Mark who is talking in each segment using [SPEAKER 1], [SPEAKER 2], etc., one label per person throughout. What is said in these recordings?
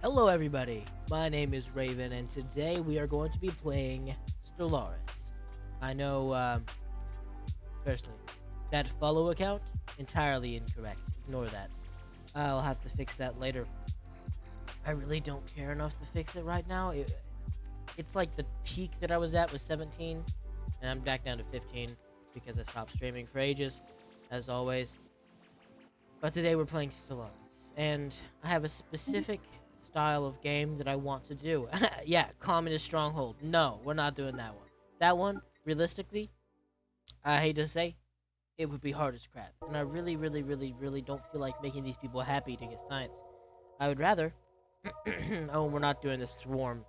[SPEAKER 1] Hello everybody, my name is Raven and today we are going to be playing Stellaris. I know, firstly, that follow account, entirely incorrect, ignore that. I'll have to fix that later. I really don't care enough to fix it right now. It's like the peak that I was at was 17, and I'm back down to 15 because I stopped streaming for ages, as always. But today we're playing Stellaris, and I have a specific style of game that I want to do. Yeah, Communist Stronghold. No, we're not doing that one. That one, realistically, I hate to say, it would be hard as crap. And I really, really, really, really don't feel like making these people happy to get science. I would rather... oh, we're not doing the Swarm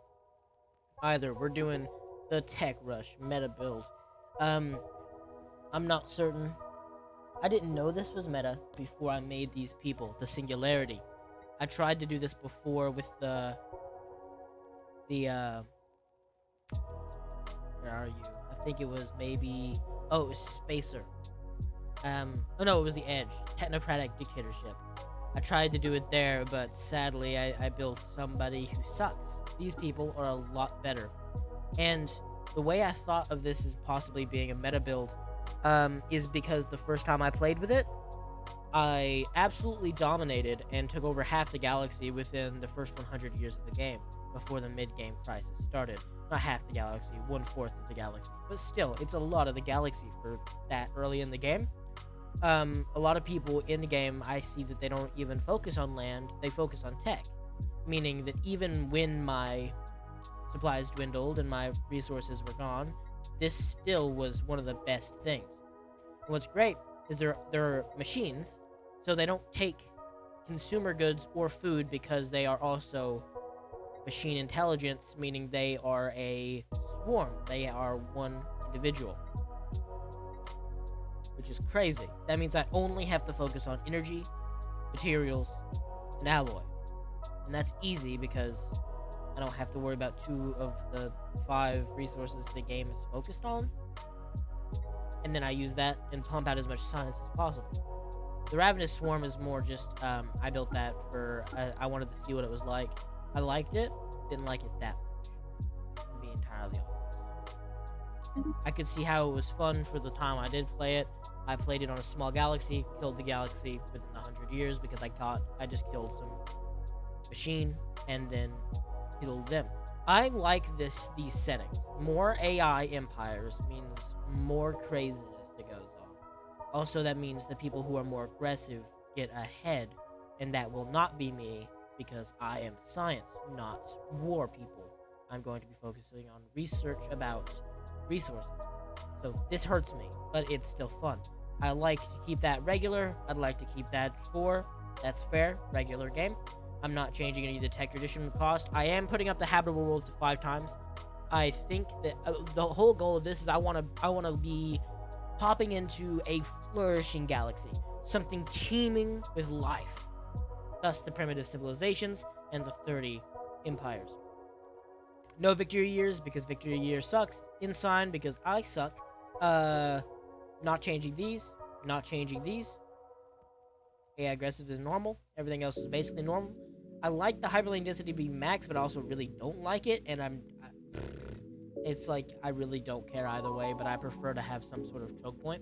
[SPEAKER 1] either. We're doing the Tech Rush meta build. Um, I'm not certain. I didn't know this was meta before I made these people, the Singularity. I tried to do this before with the where are you? I think it was maybe, oh, it was Spacer. Oh no, it was the Edge, Technocratic Dictatorship. I tried to do it there, but sadly I built somebody who sucks. These people are a lot better. And the way I thought of this as possibly being a meta build is because the first time I played with it, I absolutely dominated and took over half the galaxy within the first 100 years of the game, before the mid-game crisis started. Not half the galaxy, 1/4 of the galaxy. But still, it's a lot of the galaxy for that early in the game. A lot of people in the game, I see that they don't even focus on land, they focus on tech. Meaning that even when my supplies dwindled and my resources were gone, this still was one of the best things. And what's great is they're machines, so they don't take consumer goods or food because they are also machine intelligence, meaning they are a swarm. They are one individual, which is crazy. That means I only have to focus on energy, materials, and alloy. And that's easy because I don't have to worry about 2 of the 5 resources the game is focused on. And then I use that and pump out as much science as possible. The Ravenous Swarm is more just, I built that for, I wanted to see what it was like. I liked it, didn't like it that much, to be entirely honest. I could see how it was fun for the time I did play it. I played it on a small galaxy, killed the galaxy within 100 years because I just killed some machine and then killed them. I like these settings. More AI empires means more craziness that goes on. Also, that means the people who are more aggressive get ahead, and that will not be me because I am science, not war people. I'm going to be focusing on research about resources. So this hurts me, but it's still fun. I like to keep that regular. I'd like to keep that 4. That's fair. Regular game. I'm not changing any of the tech tradition cost. I am putting up the habitable worlds to 5 times. I think that the whole goal of this is I want to be popping into a flourishing galaxy, something teeming with life. Thus the primitive civilizations and the 30 empires. No victory years because victory year sucks. Ensign because I suck. Not changing these. Not changing these. AI aggressive is normal. Everything else is basically normal. I like the hyperlane density to be max, but I also really don't like it, and it's like I really don't care either way, but I prefer to have some sort of choke point.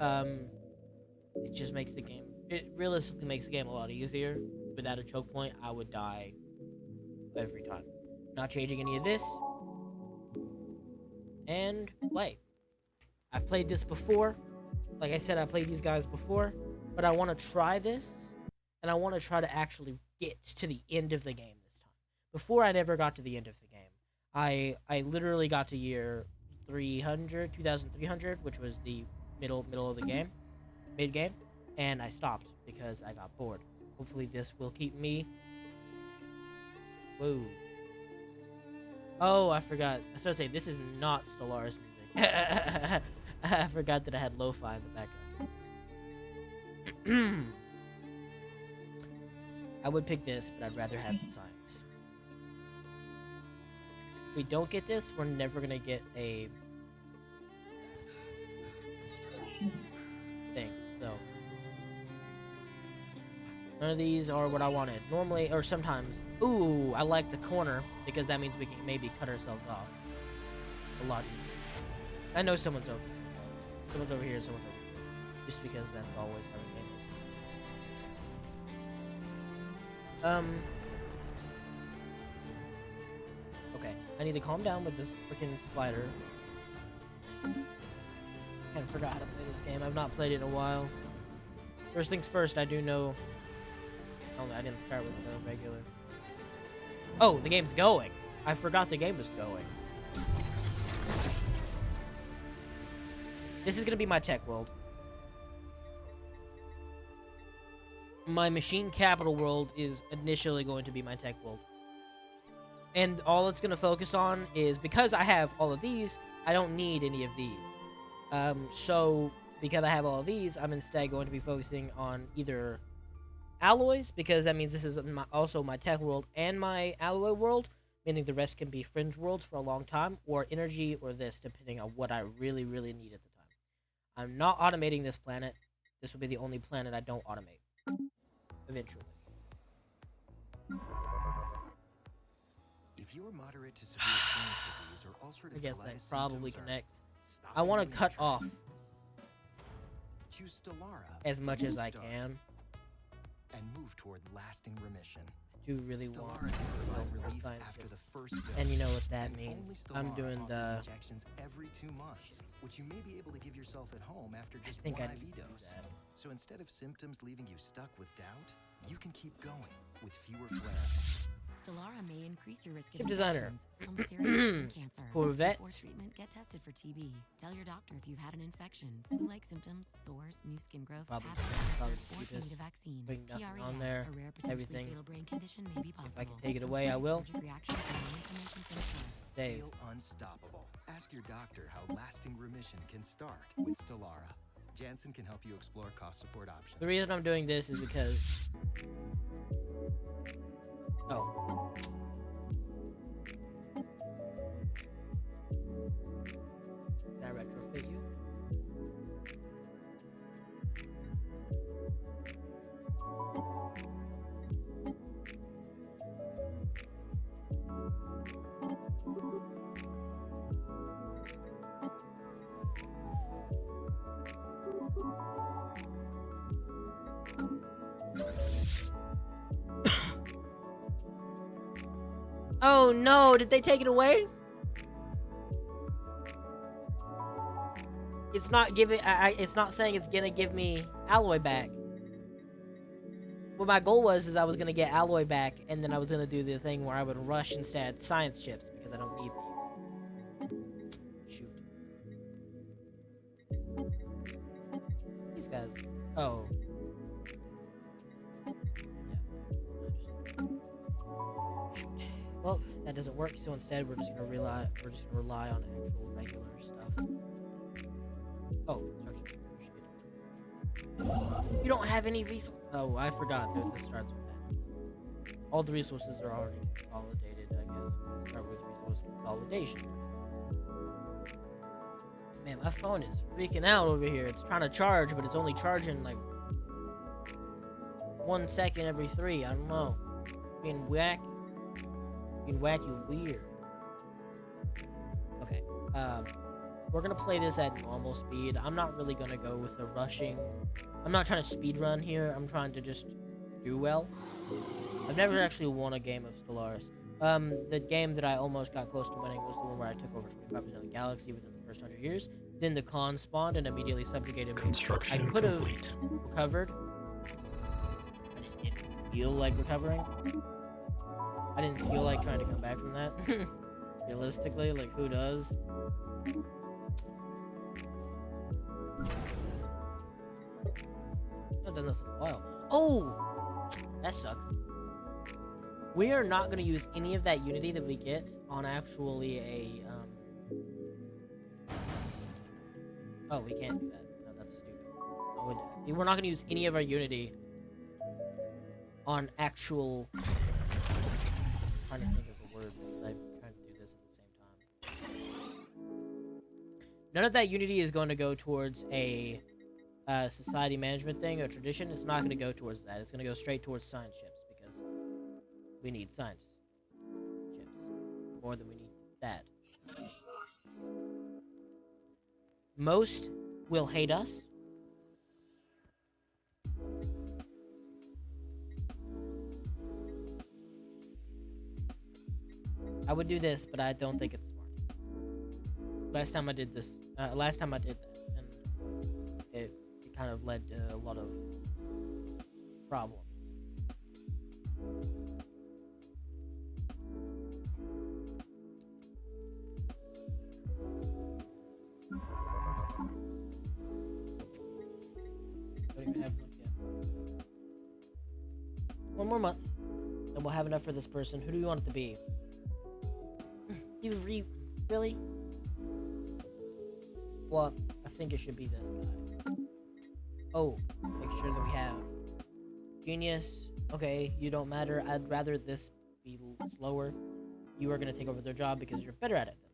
[SPEAKER 1] It just makes the game, it realistically makes the game a lot easier. Without a choke point, I would die every time. Not changing any of this. And play. I've played this before. Like I said, I played these guys before, but I want to try this, and I want to try to actually get to the end of the game this time. Before, I never got to the end of the game. I literally got to year 2300, which was the middle of the game, mid-game, and I stopped because I got bored. Hopefully this will keep me... Whoa. Oh, I forgot. I was going to say, this is not Stellaris music. I forgot that I had lo-fi in the background. I would pick this, but I'd rather have the science. If we don't get this, we're never gonna get a thing, so None of these are what I wanted. Normally, or sometimes. Ooh, I like the corner because that means we can maybe cut ourselves off a lot easier. I know someone's over here. Someone's over here, someone's over here. Just because that's always how the game is. Okay, I need to calm down with this freaking slider. I forgot how to play this game. I've not played it in a while. First things first, I do know... Oh, I didn't start with the regular. Oh, the game's going. I forgot the game was going. This is gonna be my tech world. My machine capital world is initially going to be my tech world. And all it's gonna focus on is, because I have all of these, I don't need any of these. So, because I have all of these, I'm instead going to be focusing on either alloys, because that means this is also my tech world and my alloy world, meaning the rest can be fringe worlds for a long time, or energy, or this, depending on what I really, really need at the time. I'm not automating this planet. This will be the only planet I don't automate. Eventually.
[SPEAKER 2] If you're moderate to severe Crohn's disease or ulcerative
[SPEAKER 1] I guess that
[SPEAKER 2] colitis
[SPEAKER 1] probably
[SPEAKER 2] symptoms
[SPEAKER 1] connects.
[SPEAKER 2] are
[SPEAKER 1] I want to
[SPEAKER 2] stopping
[SPEAKER 1] cut
[SPEAKER 2] your
[SPEAKER 1] off
[SPEAKER 2] tracks, choose Stellara
[SPEAKER 1] as much
[SPEAKER 2] from
[SPEAKER 1] as
[SPEAKER 2] the
[SPEAKER 1] I
[SPEAKER 2] start
[SPEAKER 1] can.
[SPEAKER 2] and move toward lasting remission.
[SPEAKER 1] I do really want
[SPEAKER 2] Stellara can provide
[SPEAKER 1] more
[SPEAKER 2] relief
[SPEAKER 1] science
[SPEAKER 2] after the
[SPEAKER 1] tips.
[SPEAKER 2] first dose.
[SPEAKER 1] And you know what that
[SPEAKER 2] And only
[SPEAKER 1] means.
[SPEAKER 2] Stellara
[SPEAKER 1] I'm doing
[SPEAKER 2] offers
[SPEAKER 1] the...
[SPEAKER 2] injections every 2 months, which you may be able to give yourself at home after
[SPEAKER 1] I
[SPEAKER 2] just
[SPEAKER 1] think
[SPEAKER 2] one
[SPEAKER 1] I need
[SPEAKER 2] IV
[SPEAKER 1] to do
[SPEAKER 2] dose.
[SPEAKER 1] that.
[SPEAKER 2] So instead of symptoms leaving you stuck with doubt, you can keep going with fewer flares.
[SPEAKER 3] Stellara may increase your risk of
[SPEAKER 1] Chip designer.
[SPEAKER 3] infections, some serious, and cancer.
[SPEAKER 1] Corvette.
[SPEAKER 3] Before treatment, get tested for TB. Tell your doctor if you've had an infection, flu-like symptoms, sores, new skin growths,
[SPEAKER 1] Probably
[SPEAKER 3] or if you
[SPEAKER 1] just
[SPEAKER 3] need a vaccine.
[SPEAKER 1] putting nothing
[SPEAKER 3] PRES,
[SPEAKER 1] on there,
[SPEAKER 3] a rare potentially
[SPEAKER 1] everything.
[SPEAKER 3] fatal brain condition may be possible.
[SPEAKER 1] If I can take it
[SPEAKER 3] Some
[SPEAKER 1] away, I
[SPEAKER 3] serious
[SPEAKER 1] will.
[SPEAKER 3] allergic reactions and no inflammation from the start.
[SPEAKER 1] Save.
[SPEAKER 2] Feel unstoppable. Ask your doctor how lasting remission can start with Stellara. Janssen can help you explore cost support options.
[SPEAKER 1] The reason I'm doing this is because... Oh. Can I retrofit you? Oh no, did they take it away? It's not giving, it's not saying it's gonna give me alloy back. What my goal was is I was gonna get alloy back, and then I was gonna do the thing where I would rush instead science chips, because I don't need these. Shoot. These guys, oh. Well, that doesn't work, so instead we're just gonna rely on actual regular stuff. Oh, construction. You don't have any resources. Oh, I forgot that this starts with that. All the resources are already consolidated, I guess. We'll start with resource consolidation. Man, my phone is freaking out over here. It's trying to charge, but it's only charging like 1 second every 3. I don't know. Being wacky weird. Okay, we're gonna play this at normal speed. I'm not really gonna go with the rushing. I'm not trying to speed run here. I'm trying to just do well. I've never actually won a game of Stellaris. The game that I almost got close to winning was the one where I took over 25% of the galaxy within the first 100 years. Then the Khan spawned and immediately subjugated me.
[SPEAKER 4] Construction
[SPEAKER 1] I could have
[SPEAKER 4] complete.
[SPEAKER 1] recovered. I just didn't feel like recovering. I didn't feel like trying to come back from that. Realistically, like, who does? I've done this in a while. Oh! That sucks. We are not going to use any of that unity that we get on actually a, Oh, we can't do that. No, that's stupid. We're not going to use any of our unity on actual... I'm trying to think of a word because I'm trying to do this at the same time. None of that unity is going to go towards a society management thing or tradition, it's not going to go towards that. It's going to go straight towards science ships because we need science ships more than we need that. Most will hate us. I would do this, but I don't think it's smart. Last time I did that, and it kind of led to a lot of problems. Don't even have enough yet. One more month, and we'll have enough for this person. Who do you want it to be? Really? Well, I think it should be this guy. Oh, make sure that we have genius. Okay, you don't matter. I'd rather this be slower. You are gonna take over their job because you're better at it than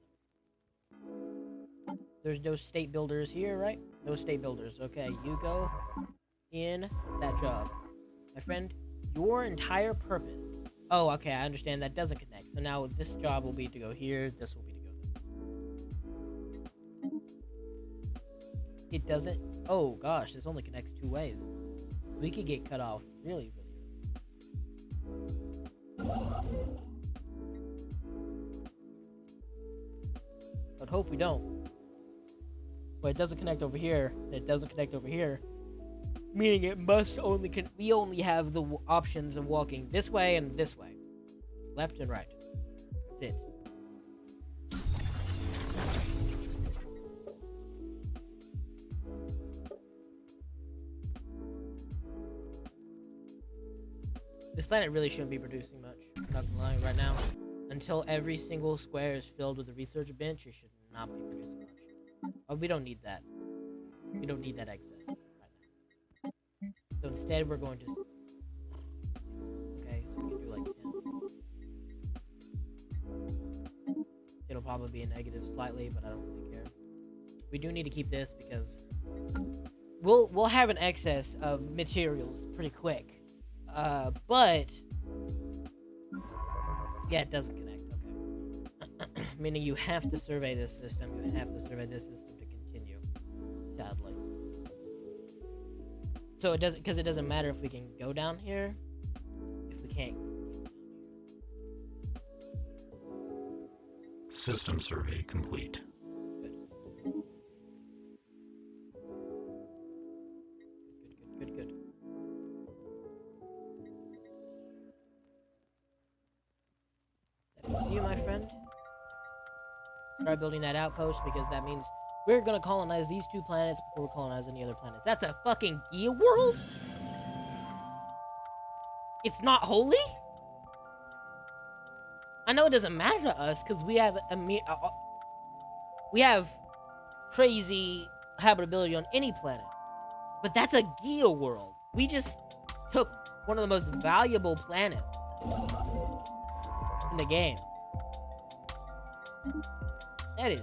[SPEAKER 1] them. There's no state builders here, right? No state builders. Okay, you go in that job. My friend, your entire purpose. Oh, okay, I understand that doesn't connect. So now this job will be to go here, this will be to go there. It doesn't. Oh gosh, this only connects 2 ways. We could get cut off really, really early. I'd hope we don't. But it doesn't connect over here, and it doesn't connect over here. Meaning it must only we only have the options of walking this way and this way. Left and right. That's it. This planet really shouldn't be producing much. I'm not gonna lie right now. Until every single square is filled with a research bench, it should not be producing much. Oh, we don't need that. We don't need that excess right now. So instead, we're going to... Okay, so we can do like 10. It'll probably be a negative slightly, but I don't really care. We do need to keep this because we'll have an excess of materials pretty quick. But yeah, it doesn't connect. Okay. Meaning you have to survey this system. You have to survey this system to continue. Sadly. So it doesn't, because it doesn't matter if we can go down here, if we can't.
[SPEAKER 4] System survey complete.
[SPEAKER 1] Good. That means you, my friend. Start building that outpost because that means we're gonna colonize these 2 planets before we colonize any other planets. That's a fucking Gia world? It's not holy? I know it doesn't matter to us because we have we have crazy habitability on any planet. But that's a Gia world. We just took one of the most valuable planets in the game. That is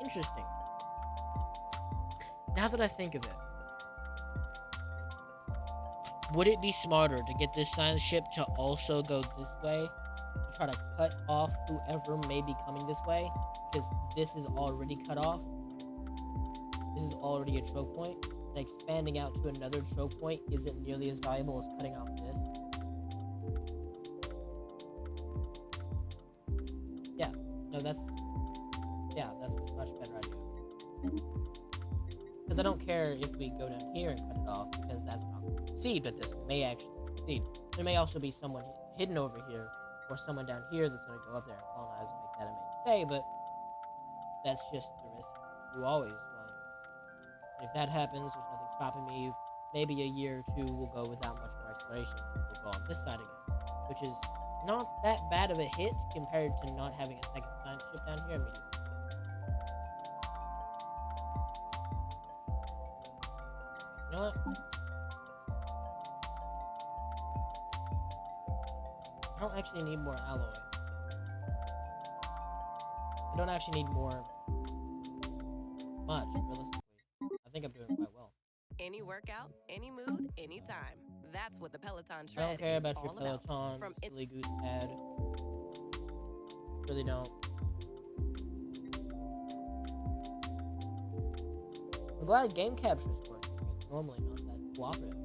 [SPEAKER 1] interesting. Now that I think of it, would it be smarter to get this science ship to also go this way? To try to cut off whoever may be coming this way? Because this is already cut off. This is already a choke point. And expanding out to another choke point isn't nearly as valuable as cutting off this. Yeah, no, that's a much better idea. Because I don't care if we go down here and cut it off, because that's not going to succeed, but this may actually succeed. There may also be someone hidden over here, or someone down here that's going to go up there and colonize and make that a mainstay, but that's just the risk you always run. And if that happens, there's nothing stopping me. Maybe a year or 2 will go without much more exploration. We'll go on this side again, which is not that bad of a hit compared to not having a second science ship down here immediately. You know what? I don't actually need more alloy. I don't actually need much, realistically. I think I'm doing quite well.
[SPEAKER 5] Any workout, any mood, anytime. That's what the Peloton
[SPEAKER 1] I
[SPEAKER 5] Tread
[SPEAKER 1] don't care
[SPEAKER 5] is
[SPEAKER 1] about your
[SPEAKER 5] all about.
[SPEAKER 1] Peloton,
[SPEAKER 5] From
[SPEAKER 1] silly goose ad. Really don't. I'm glad game capture's working. It's normally not that cooperative.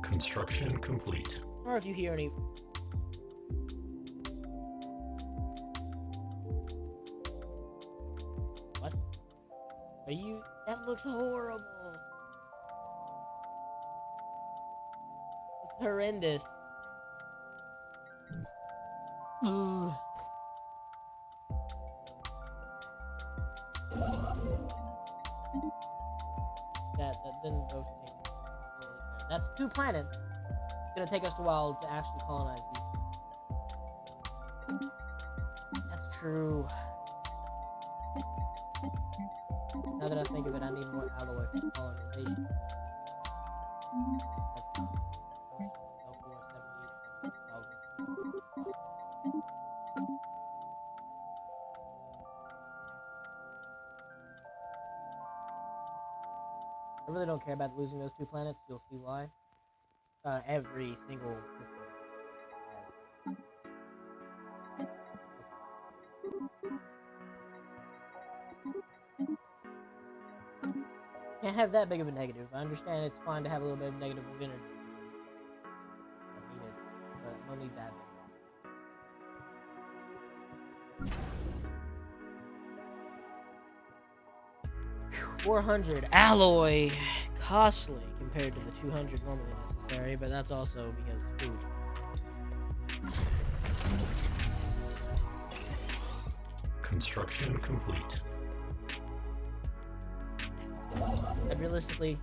[SPEAKER 4] Construction complete.
[SPEAKER 1] Or if you hear any. What? Are you? That looks horrible. It's horrendous. Ugh. That didn't rotate. That's 2 planets. It's gonna take us a while to actually colonize these. That's true. Now that I think of it, I need more alloy for colonization. That's I really don't care about losing those 2 planets. You'll see why. Every single system has. Can't have that big of a negative. I understand it's fine to have a little bit of negative energy. I need it, but I don't need that. 400 alloy, costly compared to the 200 normally necessary, but that's also because food.
[SPEAKER 4] Construction complete.
[SPEAKER 1] And realistically,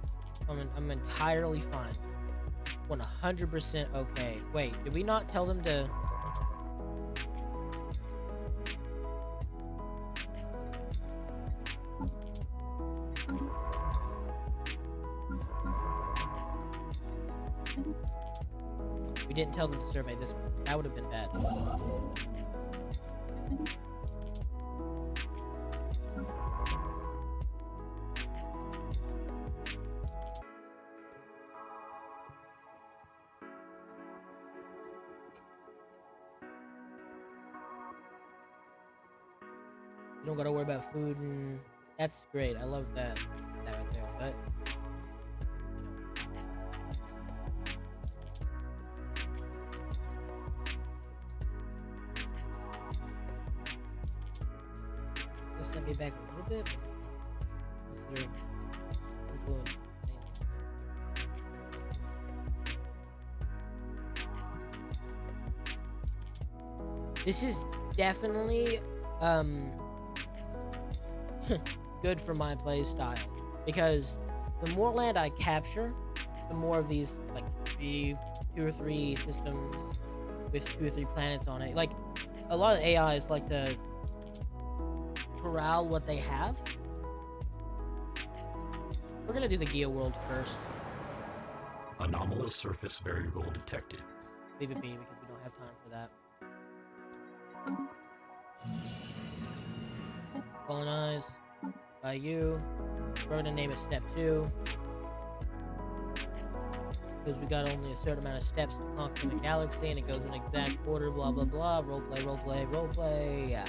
[SPEAKER 1] I'm entirely fine. 100% okay. Wait, did we not tell them to? We didn't tell them to survey this one. That would have been bad. You don't gotta worry about food, and that's great. I love that right there. But just let me back a little bit. Considering influence is insane. This is definitely good for my play style, because the more land I capture, the more of these like 2 or 3 systems with 2 or 3 planets on it. Like a lot of AIs like to corral what they have. We're gonna do the Geo world first.
[SPEAKER 4] Anomalous surface variable detected.
[SPEAKER 1] Leave it be because we don't have time for that. Colonize by you. We're gonna name it step 2 because we got only a certain amount of steps to conquer the galaxy, and it goes in exact order. Blah blah blah. Roleplay, roleplay, roleplay. Yeah.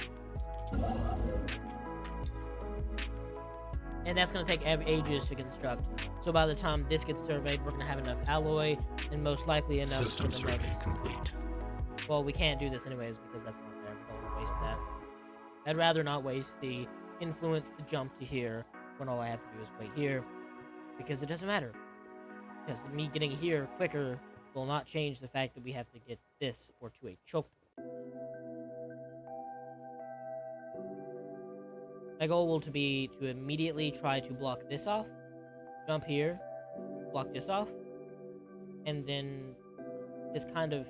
[SPEAKER 1] And that's gonna take ages to construct. So by the time this gets surveyed, we're gonna have enough alloy, and most likely enough
[SPEAKER 4] System
[SPEAKER 1] for the
[SPEAKER 4] survey
[SPEAKER 1] next.
[SPEAKER 4] complete.
[SPEAKER 1] Well, we can't do this anyways because that's not fair. We don't want to waste that. I'd rather not waste the influence to jump to here when all I have to do is wait here, because it doesn't matter. Because me getting here quicker will not change the fact that we have to get this or to a choke. My goal will be to immediately try to block this off, jump here, block this off, and then this kind of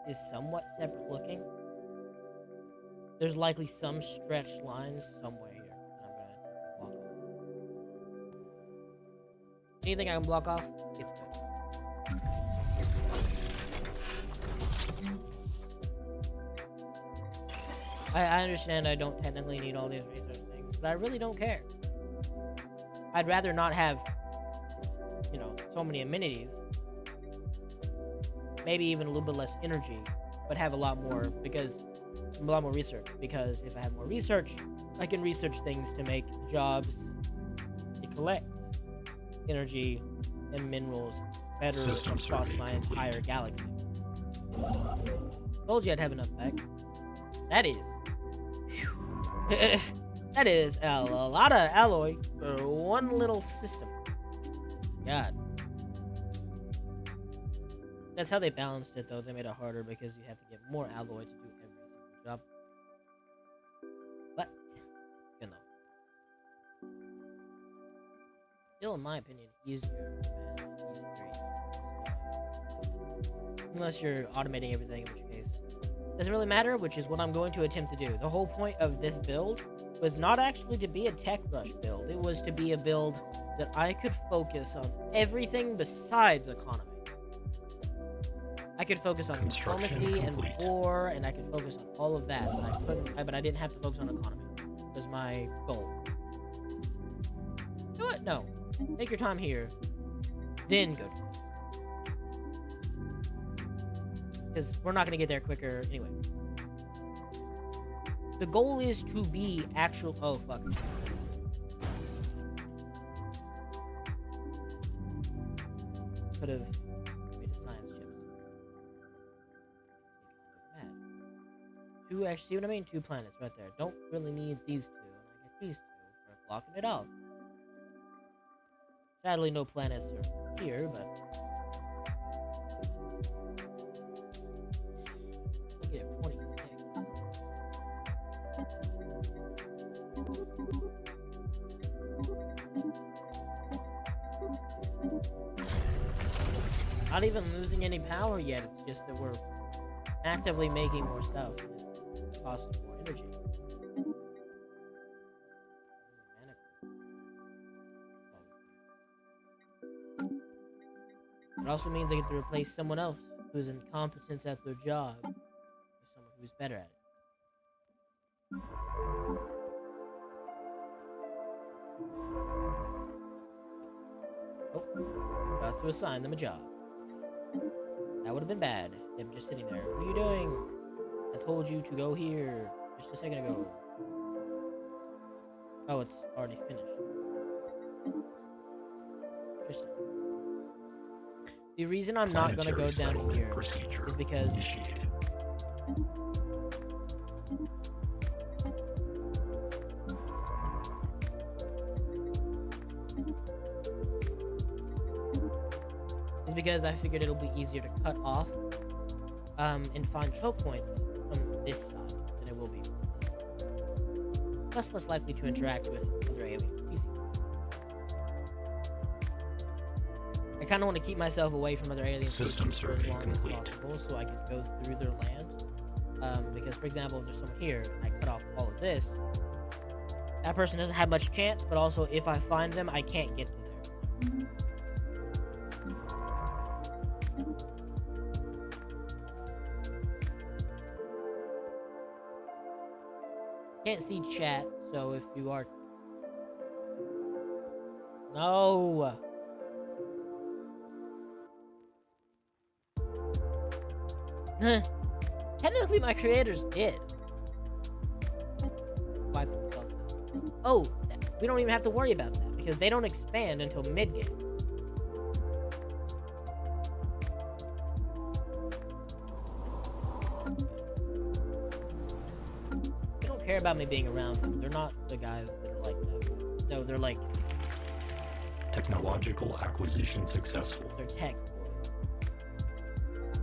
[SPEAKER 1] is somewhat separate looking. There's likely some stretched lines somewhere here that I'm going to attempt to block off. Anything I can block off, it's good. I understand I don't technically need all these resource things, but I really don't care. I'd rather not have you know, so many amenities, maybe even a little bit less energy, but have a lot more research. Because if I have more research, I can research things to make jobs to collect energy and minerals better
[SPEAKER 4] System
[SPEAKER 1] across
[SPEAKER 4] survey
[SPEAKER 1] my
[SPEAKER 4] complete.
[SPEAKER 1] entire galaxy. Told you I'd have enough back. That is. That is a lot of alloy for one little system. God. That's how they balanced it, though. They made it harder because you have to get more alloy to do every single job. But, you know. Still, in my opinion, easier to manage these three. Unless you're automating everything, in which case doesn't really matter, which is what I'm going to attempt to do. The whole point of this build was not actually to be a tech rush build. It was to be a build that I could focus on everything besides economy. I could focus on
[SPEAKER 4] Construction
[SPEAKER 1] diplomacy and
[SPEAKER 4] complete.
[SPEAKER 1] war, and I could focus on all of that, but I didn't have to focus on economy. It was my goal. You know what? No. Take your time here, then go to it. Because we're not going to get there quicker anyway. The goal is to be actual... Oh, fuck. Could have made a science chip. Two, actually, see what I mean? 2 planets right there. Don't really need these 2. And I get these 2 for blocking it off. Sadly, no planets are here, but... Get 26. Not even losing any power yet. It's just that we're actively making more stuff. And it's costing more energy. It also means I get to replace someone else who's incompetent at their job with someone who's better at it. Oh, about to assign them a job. That would have been bad. Them just sitting there. What are you doing? I told you to go here just a second ago. Oh, it's already finished. Interesting. The reason I'm not gonna go
[SPEAKER 4] Planetary
[SPEAKER 1] down
[SPEAKER 4] settlement
[SPEAKER 1] here
[SPEAKER 4] procedure
[SPEAKER 1] is because
[SPEAKER 4] initiated.
[SPEAKER 1] I figured it'll be easier to cut off and find choke points from this side than it will be from this side. Plus less likely to interact with other alien species. I kind of want to keep myself away from other alien
[SPEAKER 4] System
[SPEAKER 1] species for as
[SPEAKER 4] survey
[SPEAKER 1] long
[SPEAKER 4] complete.
[SPEAKER 1] as possible so I can go through their land. Because, for example, if there's someone here and I cut off all of this, that person doesn't have much chance, but also if I find them, I can't get to there. Can't see chat, so if you are... No! Technically, my creators did. Wipe themselves out. Oh, we don't even have to worry about that, because they don't expand until mid-game. They don't care about me being around them. They're not the guys that are like that. No, they're like...
[SPEAKER 4] Technological acquisition successful.
[SPEAKER 1] They're tech boys.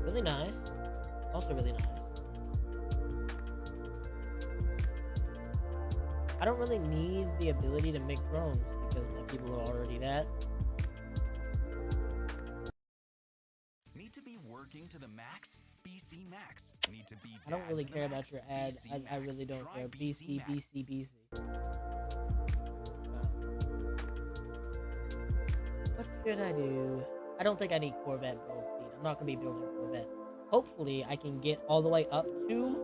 [SPEAKER 1] Really nice. Also really nice. I don't really need the ability to make drones because my people are already that.
[SPEAKER 6] Need to be working to the max? BC Max. Need to be
[SPEAKER 1] I don't
[SPEAKER 6] dad
[SPEAKER 1] really
[SPEAKER 6] to the
[SPEAKER 1] care about
[SPEAKER 6] max?
[SPEAKER 1] your ad.
[SPEAKER 6] BC
[SPEAKER 1] I
[SPEAKER 6] Max.
[SPEAKER 1] really don't
[SPEAKER 6] Try
[SPEAKER 1] care.
[SPEAKER 6] BC
[SPEAKER 1] BC,
[SPEAKER 6] Max.
[SPEAKER 1] BC, BC. What should I do? I don't think I need Corvette build speed. I'm not going to be building Corvettes. Hopefully, I can get all the way up to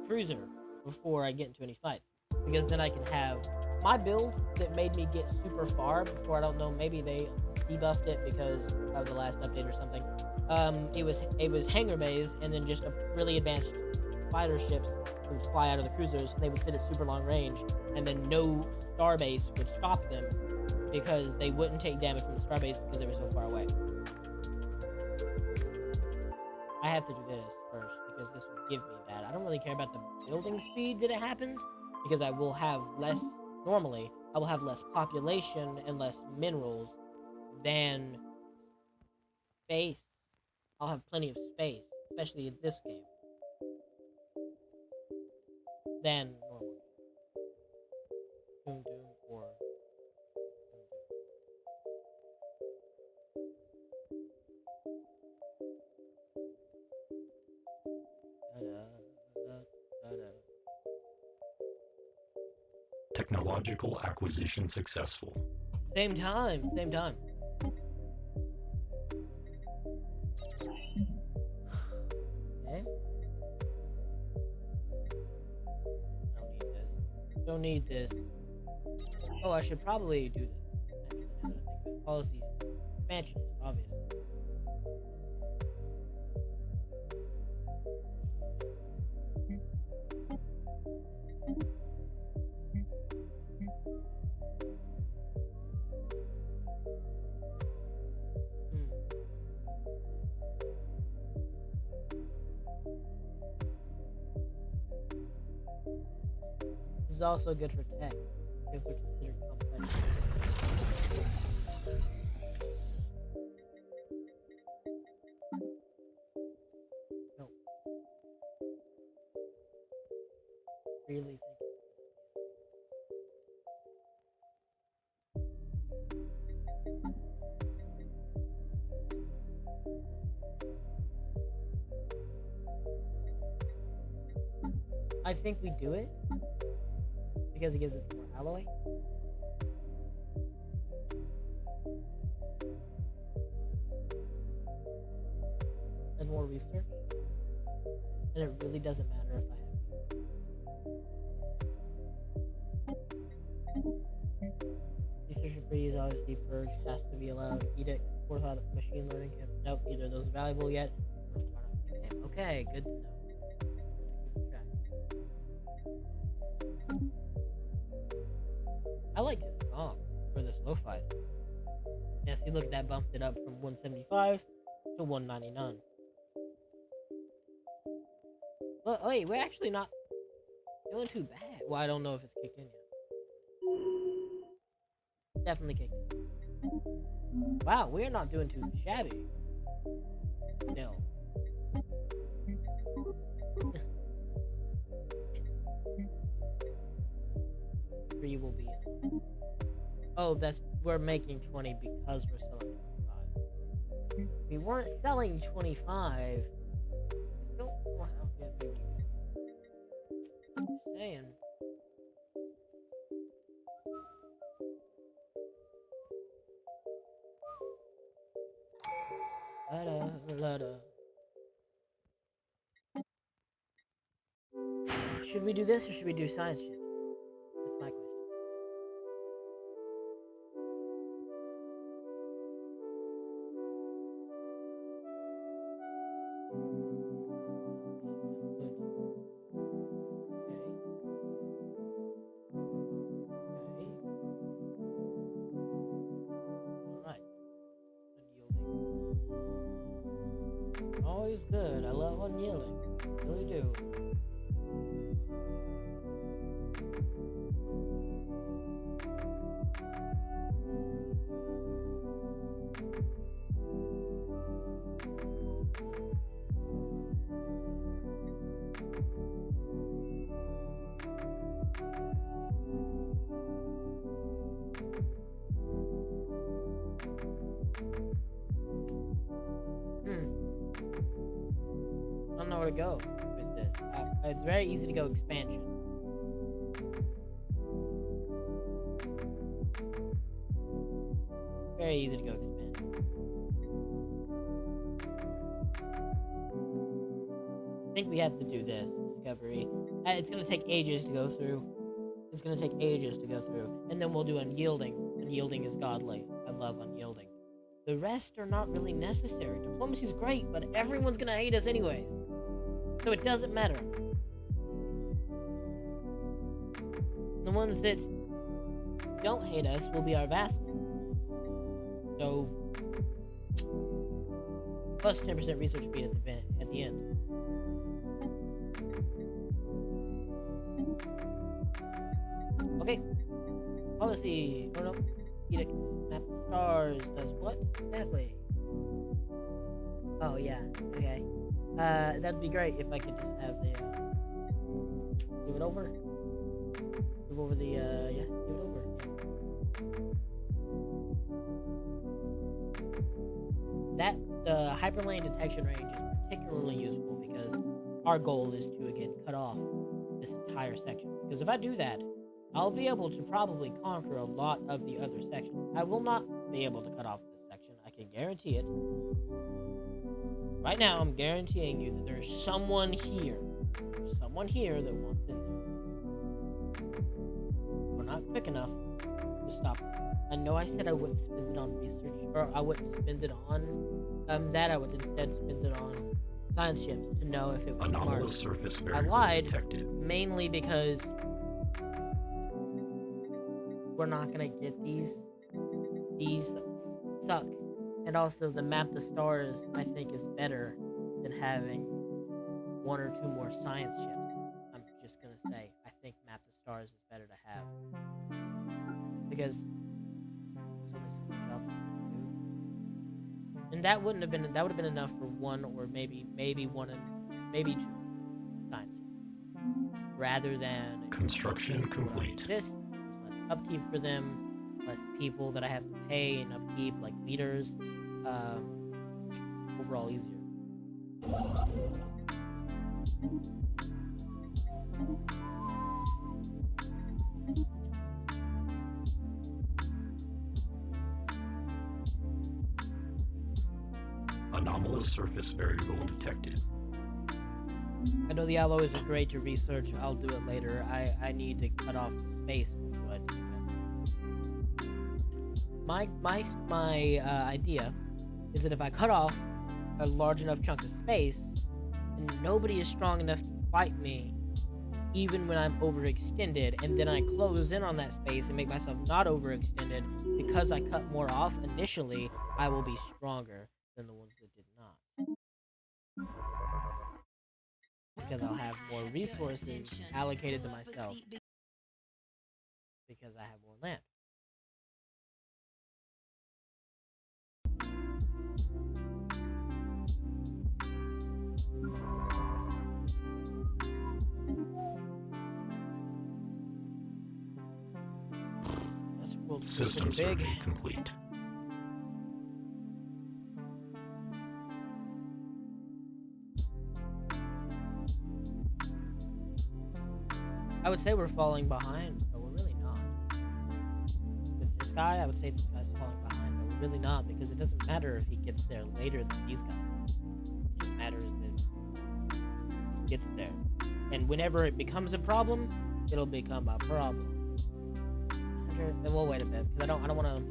[SPEAKER 1] Cruiser before I get into any fights. Because then I can have my build that made me get super far before, I don't know, maybe they debuffed it because of the last update or something. It was hangar bays and then just a really advanced fighter ships would fly out of the cruisers and they would sit at super long range, and then no starbase would stop them because they wouldn't take damage from the starbase because they were so far away. I have to do this first because this will give me that. I don't really care about the building speed that it happens because I will have less, normally, I will have less population and less minerals than space. I'll have plenty of space, especially in this game, than normal. Doom Doom or Doom Doom. Da-da.
[SPEAKER 4] Technological acquisition successful.
[SPEAKER 1] Same time, same time. Okay. Don't need this. Oh, I should probably do this. Actually, now that I think of it. Policies. Expansionist, obviously. This is also good for tech because they're considered complex. No. Really think I think we do it because it gives us more alloy. And more research. And it really doesn't matter if I have research and freeze, obviously purge has to be allowed. Edicts, fortified machine learning can nope, neither of those are valuable yet. Okay, good to know. I like this song for this lo-fi. Yeah, see, look, that bumped it up from 175 to 199. Well, wait, we're actually not doing too bad. Well, I don't know if it's kicked in yet. Definitely kicked in. Wow, we're not doing too shabby. No. 3 will be in. Oh, we're making 20 because we're selling 25. If we weren't selling 25, I don't know how good we would do. Just saying. Should we do this or should we do science ships? That's my question. Alright. Unyielding. Always good. I love unyielding. I really do. I don't know where to go with this. It's very easy to go expansion. Very easy to go expansion. I think we have to do this discovery. It's gonna take ages to go through. It's gonna take ages to go through. And then we'll do unyielding. Unyielding is godly. I love unyielding. The rest are not really necessary. Diplomacy is great, but everyone's gonna hate us anyways. So it doesn't matter. The ones that don't hate us will be our vassals. So, plus 10% research speed at the end. Okay. Policy. Oh no. Edicts. Map the stars. Does what exactly? Oh yeah. Okay. That'd be great if I could just have the move it over. Move over the yeah. Move it over. That the hyperlane detection range is particularly useful because our goal is to again cut off this entire section. Because if I do that, I'll be able to probably conquer a lot of the other sections. I will not be able to cut off this section. I can guarantee it. Right now, I'm guaranteeing you that there's someone here. There's someone here that wants in there. We're not quick enough to stop it. I know I said I wouldn't spend it on research, or I wouldn't spend it on that. I would instead spend it on science ships to know if it was
[SPEAKER 4] Anomalous
[SPEAKER 1] smart.
[SPEAKER 4] surface
[SPEAKER 1] I
[SPEAKER 4] variable
[SPEAKER 1] lied
[SPEAKER 4] detected.
[SPEAKER 1] mainly because we're not gonna get these. These suck. And also, the map the stars, I think, is better than having one or two more science ships. I'm just gonna say, I think map the stars is better to have. Because there's only so many jobs you can do. And that would have been enough for one or maybe one and maybe two science ships. Rather than
[SPEAKER 4] Construction complete.
[SPEAKER 1] This less upkeep for them, less people that I have to pay and upkeep, like leaders. Overall easier.
[SPEAKER 4] Anomalous surface variable detected.
[SPEAKER 1] I know the alloys are great to research. I'll do it later. I need to cut off the space before I do that. My idea is that if I cut off a large enough chunk of space, and nobody is strong enough to fight me, even when I'm overextended, and then I close in on that space and make myself not overextended, because I cut more off initially, I will be stronger than the ones that did not. Because I'll have more resources allocated to myself. Because I have more land.
[SPEAKER 4] System
[SPEAKER 1] big.
[SPEAKER 4] survey complete.
[SPEAKER 1] I would say we're falling behind, but we're really not. With this guy, I would say this guy's falling behind, but we're really not, because it doesn't matter if he gets there later than these guys. It just matters that he gets there. And whenever it becomes a problem, it'll become a problem. Then we'll wait a bit, because I don't want to.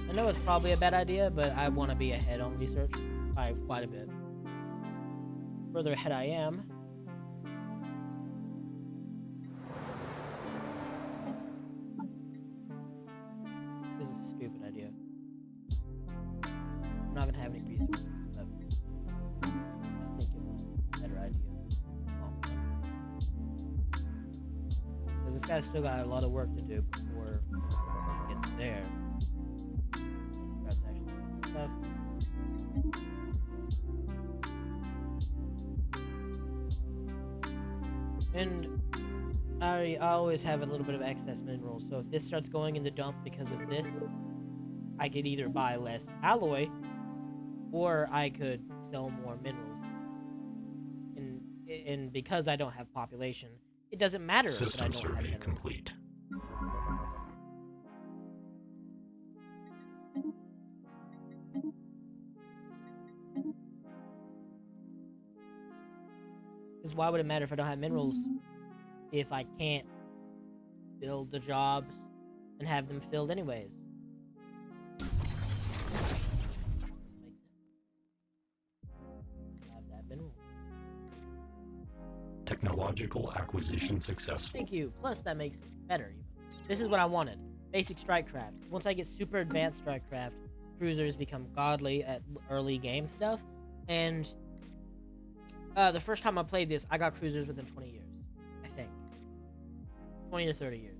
[SPEAKER 1] I know it's probably a bad idea, but I want to be ahead on research by quite a bit. Further ahead I am. This is a stupid idea. I'm not gonna have any resources, but I think it might be a better idea. Because this guy's still got a lot of work to do before he gets there. Starts actually doing some stuff. And I always have a little bit of excess minerals, so if this starts going in the dump because of this, I could either buy less alloy, or I could sell more minerals. And and because I don't have population, it doesn't matter that I
[SPEAKER 4] System
[SPEAKER 1] don't have
[SPEAKER 4] survey
[SPEAKER 1] minerals.
[SPEAKER 4] complete.
[SPEAKER 1] Because why would it matter if I don't have minerals if I can't build the jobs and have them filled anyways? Have that mineral.
[SPEAKER 4] Technological acquisition successful.
[SPEAKER 1] Thank you. Plus, that makes it better. Even. This is what I wanted. Basic strike craft. Once I get super advanced strike craft, cruisers become godly at early game stuff. And the first time I played this, I got cruisers within 20 years. I think. 20 to 30 years.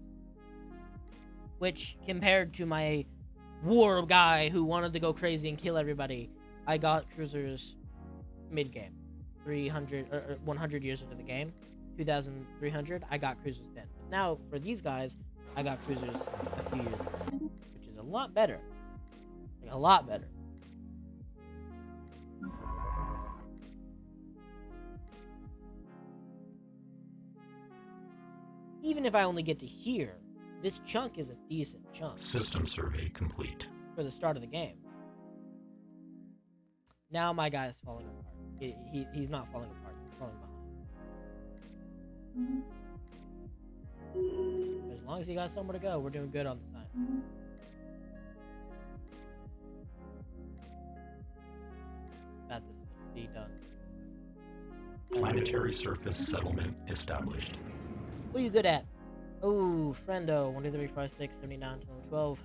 [SPEAKER 1] Which, compared to my war guy who wanted to go crazy and kill everybody, I got cruisers mid-game. 300 or 100 years into the game, 2300, I got cruisers then. But now for these guys, I got cruisers a few years ago, which is a lot better. Like, a lot better. Even if I only get to here, this chunk is a decent chunk
[SPEAKER 4] System survey complete.
[SPEAKER 1] for the start of the game. Now my guy is falling apart. He's not falling apart. He's falling behind. As long as he got somewhere to go, we're doing good on the science. Got this to be done.
[SPEAKER 4] Planetary surface settlement established.
[SPEAKER 1] What are you good at? Oh, friendo. 1, 2, 3, 5, 6, 79, 12.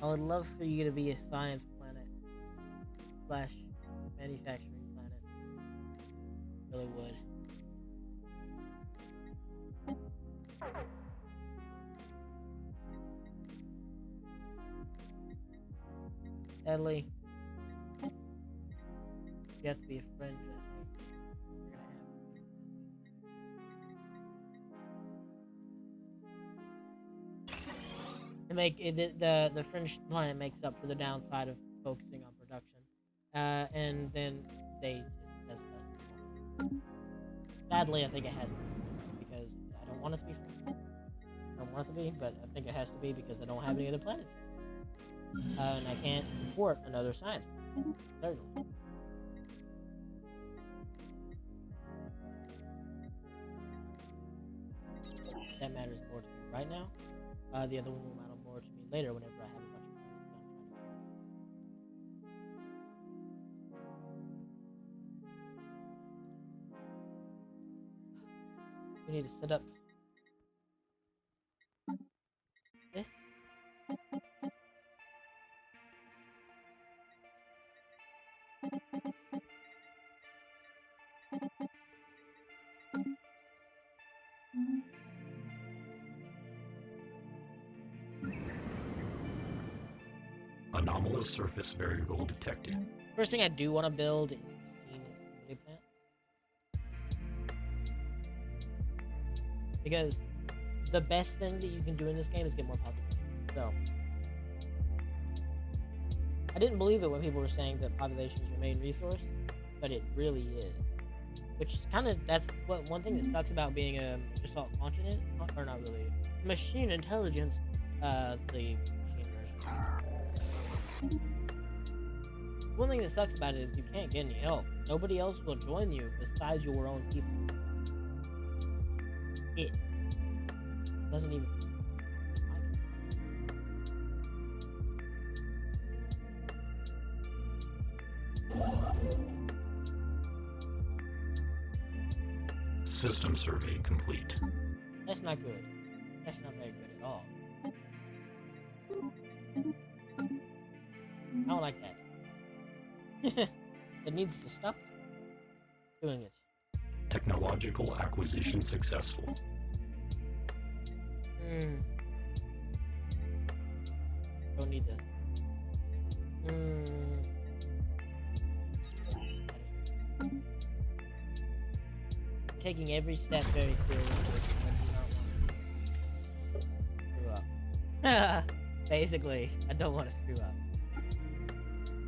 [SPEAKER 1] I would love for you to be a science planet / manufacturing planet. Really would. Sadly, you have to be a friend. You're gonna have to make it, the fringe planet makes up for the downside of focusing on production, and then they just test us. Sadly, I think it has to be because I don't want it to be free. I don't want it to be, but I think it has to be because I don't have any other planets here, and I can't import another science planet. Certainly. That matters more to me right now. The other one will matter more to me later whenever I have a bunch of planets that I'm trying to. We need to set up this.
[SPEAKER 4] Anomalous surface variable detected.
[SPEAKER 1] First thing I do want to build is a machine plant. Because the best thing that you can do in this game is get more population. So I didn't believe it when people were saying that population is your main resource, but it really is. Which is kind of, that's what one thing that sucks about being a assault continent, or not really, machine intelligence. It's the machine version. One thing that sucks about it is you can't get any help. Nobody else will join you besides your own people. It doesn't even.
[SPEAKER 4] System survey complete.
[SPEAKER 1] That's not good. That's not very good at all. I don't like that. It needs to stop doing it.
[SPEAKER 4] Technological acquisition successful.
[SPEAKER 1] Don't need this. Taking every step very seriously. I do not want to screw up. Basically, I don't want to screw up.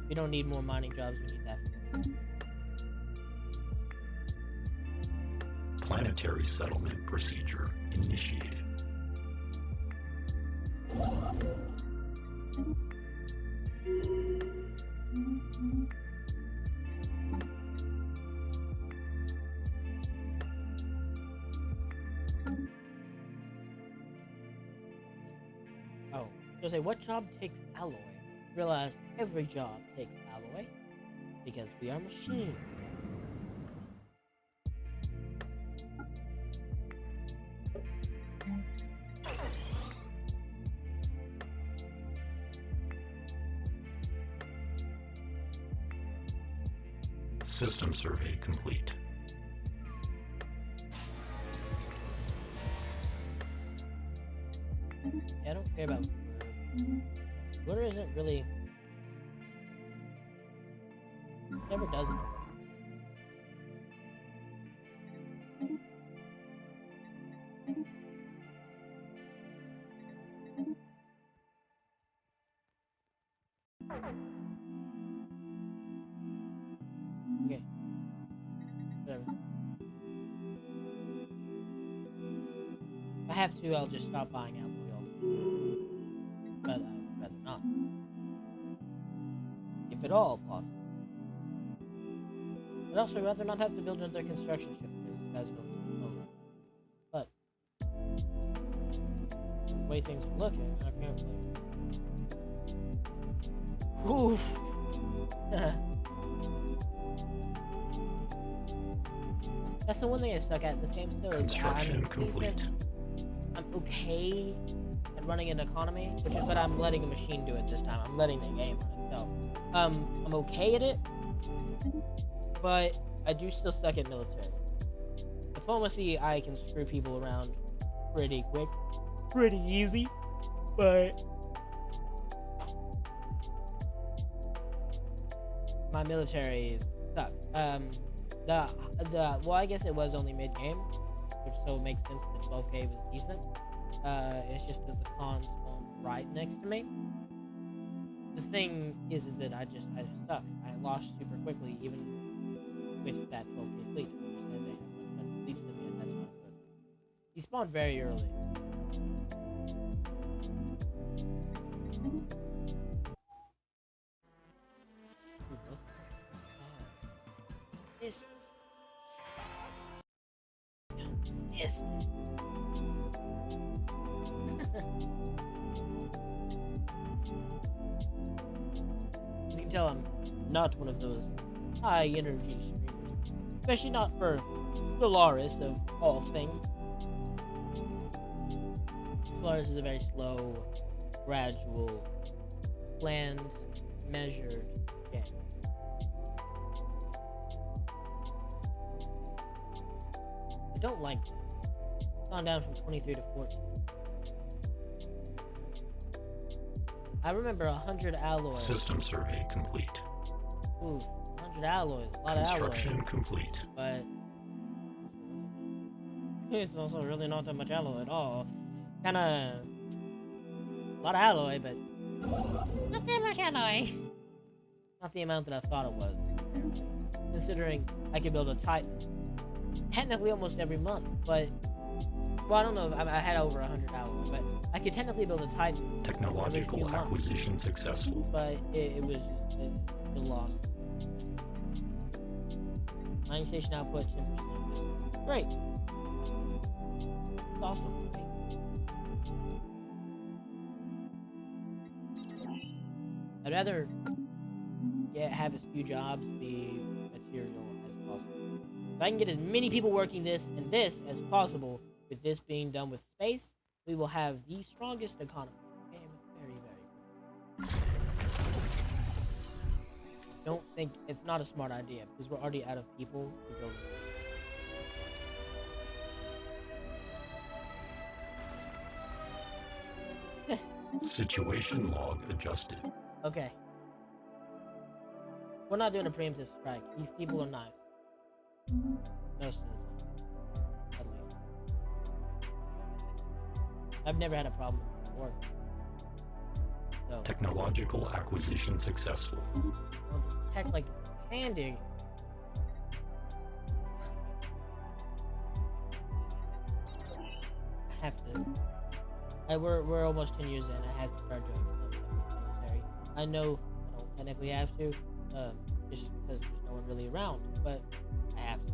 [SPEAKER 1] We don't need more mining jobs, we need that.
[SPEAKER 4] Planetary settlement procedure initiated.
[SPEAKER 1] Oh, so say what job takes alloy? Realize every job takes alloy because we are machines.
[SPEAKER 4] System survey complete.
[SPEAKER 1] Yeah, I don't care about Water. Water isn't really never does it. Okay. Whatever. If I have to, I'll just stop buying alcohol. But I would rather not. If at all possible. I'd also rather not have to build another construction ship because this guy's going to slow. But the way things are looking, apparently. Oof. That's the one thing I suck at in this game still is
[SPEAKER 4] Construction complete.
[SPEAKER 1] I'm okay at running an economy, which is what I'm letting a machine do it this time. I'm letting the game run itself. I'm okay at it, but I do still suck at military. Diplomacy, I can screw people around pretty quick, pretty easy, but my military sucks. Well, I guess it was only mid-game, which so makes sense that 12k was decent. It's just that the con spawned right next to me. The thing is that I just suck. I lost super quickly, even with that 12k fleet. I understand they have much better fleets than me, and that's not good. He spawned very early. This consistent. As you can tell, I'm not one of those high energy streamers, especially not for Stellaris of all things. Stellaris is a very slow, gradual, planned, measured game. I don't like that. It's gone down from 23 to 14. I remember 100 alloys.
[SPEAKER 4] System survey complete.
[SPEAKER 1] Ooh, 100 alloys. A lot of alloys.
[SPEAKER 4] Construction complete.
[SPEAKER 1] But it's also really not that much alloy at all. Kinda a lot of alloy, but not that much alloy. Not the amount that I thought it was. Considering I could build a Titan technically almost every month, but well, I don't know if I had over 100 alloy, but I could technically build a Titan
[SPEAKER 4] Technological
[SPEAKER 1] every few
[SPEAKER 4] acquisition
[SPEAKER 1] months,
[SPEAKER 4] successful.
[SPEAKER 1] but it was just still lost. Mining station output 10%. Great. It's awesome. I'd rather have as few jobs be material as possible. If I can get as many people working this and this as possible, with this being done with space, we will have the strongest economy. Okay, very, very good. Don't think it's not a smart idea because we're already out of people to build it.
[SPEAKER 4] Situation log adjusted.
[SPEAKER 1] Okay. We're not doing a preemptive strike. These people are nice. Most of the time. At least. I've never had a problem before. So,
[SPEAKER 4] Technological acquisition successful.
[SPEAKER 1] I'll detect like it's handy. have to. We're almost 10 years in. I have to start doing something with the military. I know I don't technically have to, just because there's no one really around, but I have to.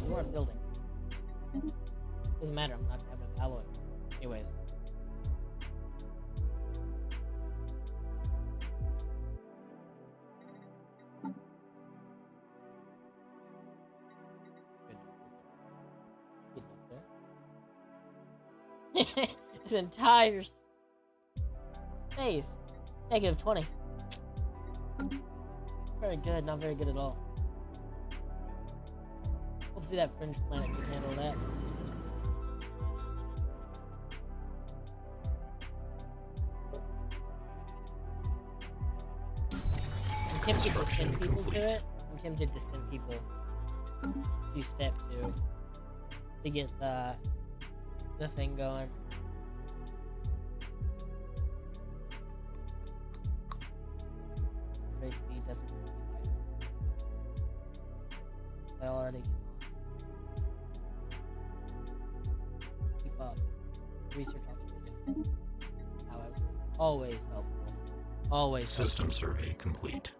[SPEAKER 1] You aren't building. Doesn't matter. I'm not gonna have enough alloy. Anyways. This entire space. -20. Very good, not very good at all. Hopefully that fringe planet can handle that. I'm tempted to send people to it. I'm tempted to send people to step 2 to get the thing going. Race speed doesn't I already keep up. Research opportunities. However, always helpful. Always
[SPEAKER 4] System survey complete.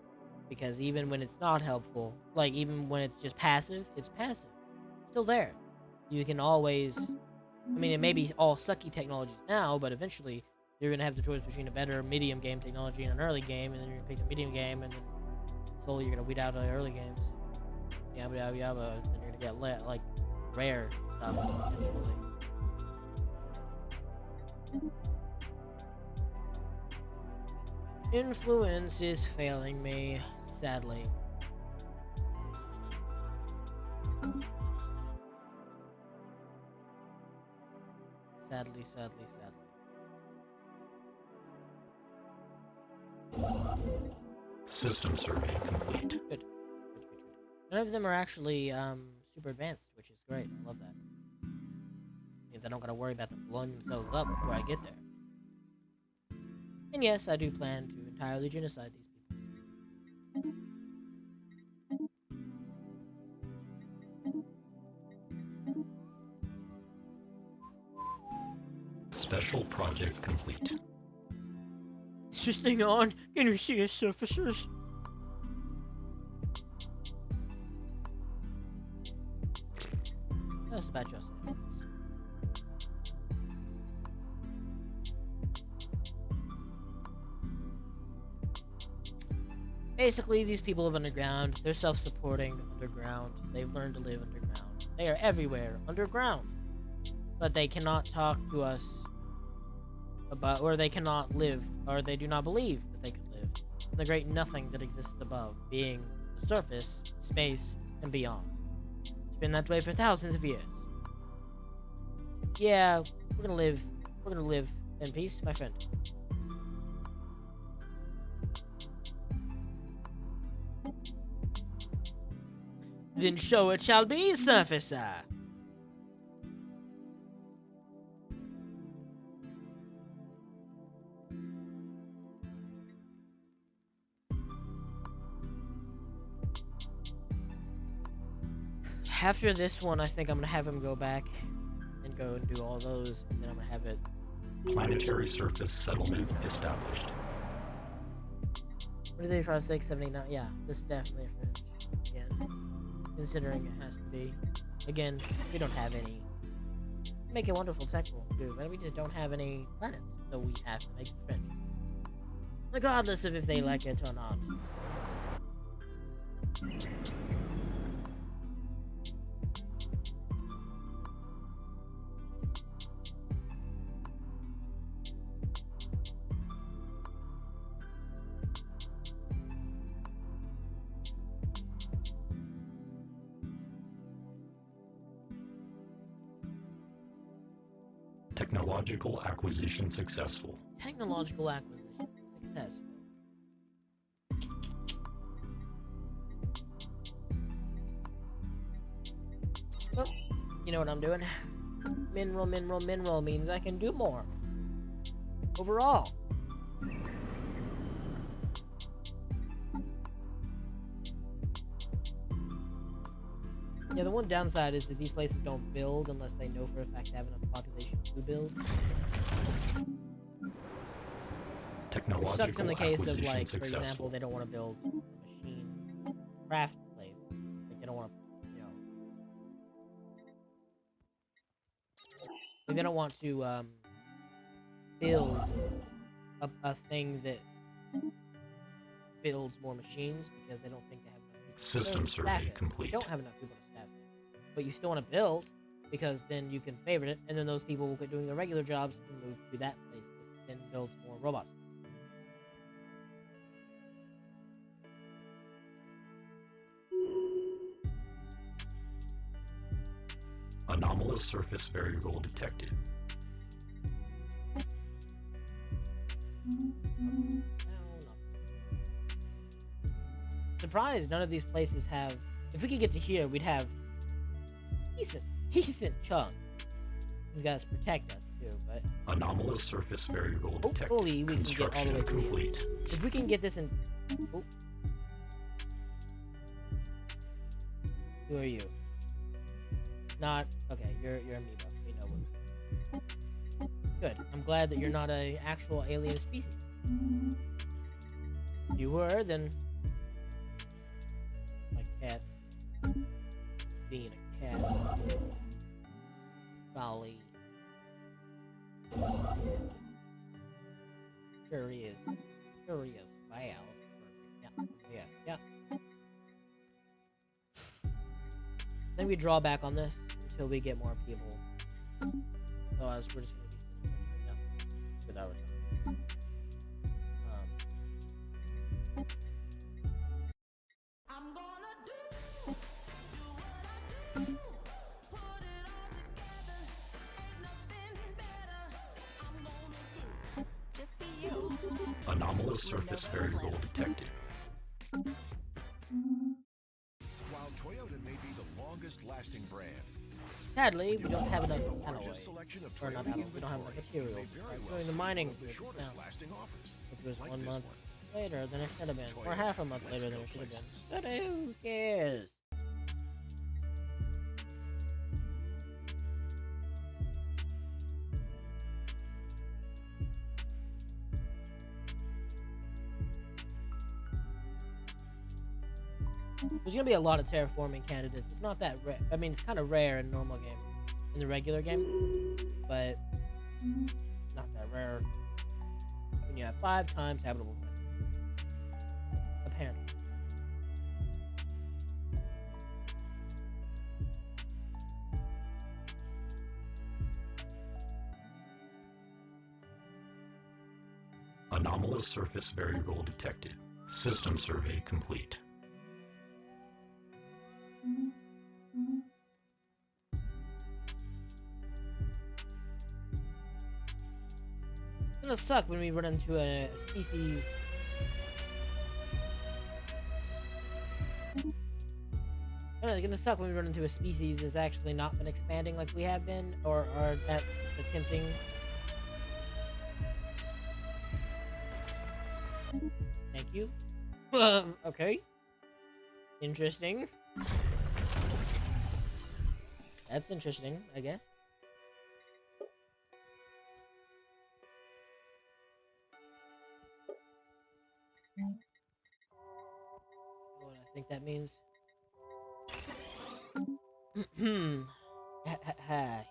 [SPEAKER 1] Because even when it's not helpful, like even when it's just passive, it's passive. It's still there. You can always, I mean, it may be all sucky technologies now, but eventually you're going to have the choice between a better medium game technology and an early game, and then you're going to pick the medium game, and then slowly you're going to weed out the early games. Yabba yabba yabba, then you're going to get like rare stuff eventually. Influence is failing me, sadly. Sadly, sadly, sadly.
[SPEAKER 4] System survey complete.
[SPEAKER 1] Good. Good, good, good. None of them are actually super advanced, which is great. I love that. Means I don't gotta worry about them blowing themselves up before I get there. And yes, I do plan to entirely genocide these people.
[SPEAKER 4] Special project complete.
[SPEAKER 1] Is this thing on? Can you see its surfaces? That's about yourself. Basically, these people live underground. They're self-supporting underground. They've learned to live underground. They are everywhere underground. But they cannot talk to us about, or they cannot live, or they do not believe that they could live in the great nothing that exists above, being the surface, space, and beyond. It's been that way for thousands of years. Yeah, we're gonna live in peace, my friend. Then so it shall be, surfacer. After this one, I think I'm gonna have him go back and go and do all those, and then I'm gonna have it.
[SPEAKER 4] Planetary surface settlement established.
[SPEAKER 1] What did they try to say? 79? Yeah, this is definitely a fringe. Again, considering it has to be. Again, we don't have any. Make a wonderful tech world too, but we just don't have any planets, so we have to make it fringe. Regardless of if they like it or not.
[SPEAKER 4] Technological acquisition successful.
[SPEAKER 1] Technological acquisition successful. Well, you know what I'm doing. Mineral means I can do more. Overall. Yeah, the one downside is that these places don't build unless they know for a fact they have enough population to build. Which sucks in
[SPEAKER 4] Technological
[SPEAKER 1] the case of,
[SPEAKER 4] acquisition
[SPEAKER 1] like, for
[SPEAKER 4] successful.
[SPEAKER 1] example, they don't want to build a machine craft place. Like, they don't want to, you know... Like, they don't want to, build a thing that builds more machines because they don't think they have enough people to
[SPEAKER 4] System
[SPEAKER 1] staff
[SPEAKER 4] survey
[SPEAKER 1] it.
[SPEAKER 4] complete.
[SPEAKER 1] They don't have enough people to staff it. But you still want to build because then you can favorite it, and then those people will quit doing their regular jobs and move to that place that then builds more robots.
[SPEAKER 4] Anomalous surface variable detected.
[SPEAKER 1] Surprised none of these places have... If we could get to here, we'd have decent chunk. These guys protect us too, but
[SPEAKER 4] Anomalous surface variable detected.
[SPEAKER 1] hopefully we can get all the
[SPEAKER 4] Construction
[SPEAKER 1] way to here.
[SPEAKER 4] complete.
[SPEAKER 1] If we can get this in... Oh. Who are you? Not... Okay, you're Amiibo. We know what... Good. I'm glad that you're not an actual alien species. If you were, then... My cat... Being a cat... Golly... Sure is. Sure is. Wow. Yeah. Then we draw back on this until we get more people. Otherwise, we're just gonna be sitting here doing nothing with our time.
[SPEAKER 7] I'm gonna do what I do. Put it all together. Ain't nothing better. I'm gonna do.
[SPEAKER 3] Just be you.
[SPEAKER 4] Anomalous surface variable detected.
[SPEAKER 8] While Toyota may be the longest-lasting brand,
[SPEAKER 1] Sadly, we don't have enough
[SPEAKER 8] largest
[SPEAKER 1] alloy.
[SPEAKER 8] selection of
[SPEAKER 1] Or not
[SPEAKER 8] Toyota
[SPEAKER 1] alloy, we don't have enough
[SPEAKER 8] inventory
[SPEAKER 1] material.
[SPEAKER 8] may very
[SPEAKER 1] We're
[SPEAKER 8] well
[SPEAKER 1] doing the
[SPEAKER 8] see
[SPEAKER 1] mining
[SPEAKER 8] one of the
[SPEAKER 1] now,
[SPEAKER 8] shortest-lasting offers,
[SPEAKER 1] which was
[SPEAKER 8] like
[SPEAKER 1] 1
[SPEAKER 8] this
[SPEAKER 1] month
[SPEAKER 8] one.
[SPEAKER 1] later than it should have been. Or
[SPEAKER 8] Toyota,
[SPEAKER 1] half a month
[SPEAKER 8] let's
[SPEAKER 1] later than
[SPEAKER 8] go
[SPEAKER 1] it should have been.
[SPEAKER 8] places.
[SPEAKER 1] But who cares? There's gonna be a lot of terraforming candidates. It's not that rare. I mean, it's kind of rare in normal game, in the regular game, but not that rare when you have 5 times habitable planet. Apparently.
[SPEAKER 4] Anomalous surface variable detected. System survey complete.
[SPEAKER 1] It's gonna suck when we run into a species. It's gonna suck when we run into a species that's actually not been expanding like we have been, or are at just attempting. Thank you. Okay. Interesting. That's interesting, I guess. What I think that means.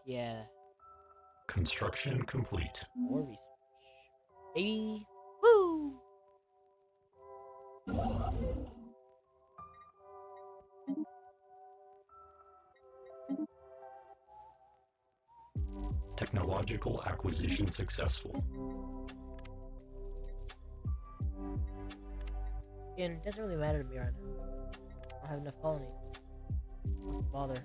[SPEAKER 1] Yeah.
[SPEAKER 4] Construction complete.
[SPEAKER 1] More research. Baby. Woo!
[SPEAKER 4] Technological acquisition successful.
[SPEAKER 1] Again, it doesn't really matter to me right now. I don't have enough colonies. Don't bother.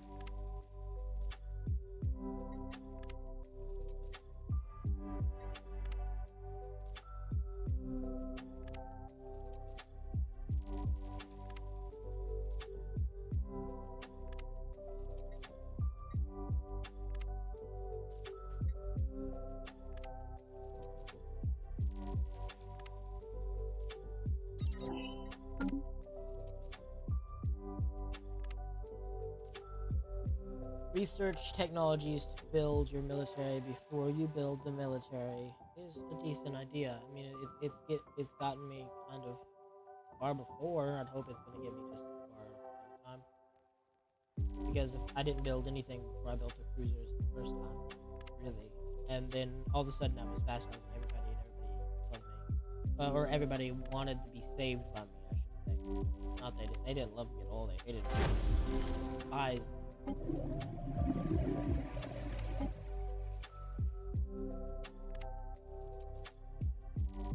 [SPEAKER 1] Research technologies to build your military before you build the military is a decent idea. I mean, it's gotten me kind of far before. I'd hope it's gonna get me just as far at the same time. Because if I didn't build anything before I built the cruisers the first time, really, and then all of a sudden I was vassalizing everybody and everybody loved me, or everybody wanted to be saved by me. I should say. Not they didn't love me at all. They hated me. Eyes.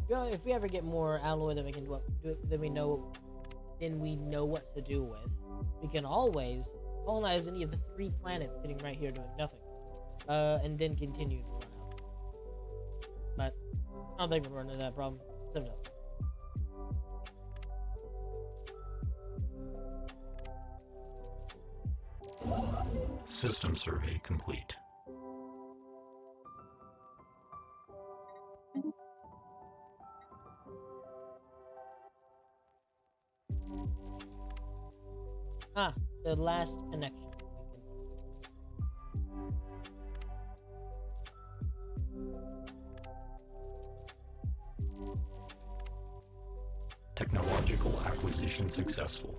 [SPEAKER 1] If we ever get more alloy that we can do, then we know what to do with. We can always colonize any of the 3 planets sitting right here doing nothing, and then continue to run out. But I don't think we're running into that problem. So no.
[SPEAKER 4] System survey complete.
[SPEAKER 1] Ah, the last connection.
[SPEAKER 4] Technological acquisition successful.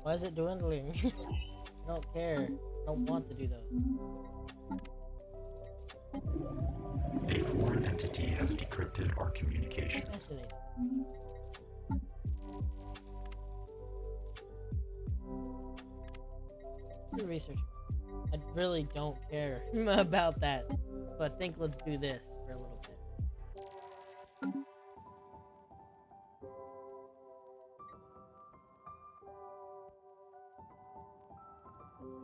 [SPEAKER 1] Why is it dwindling? I don't care. I don't want to do those.
[SPEAKER 4] A foreign entity has decrypted our communication.
[SPEAKER 1] Fascinating. Do research. I really don't care about that, so I think let's do this for a little bit.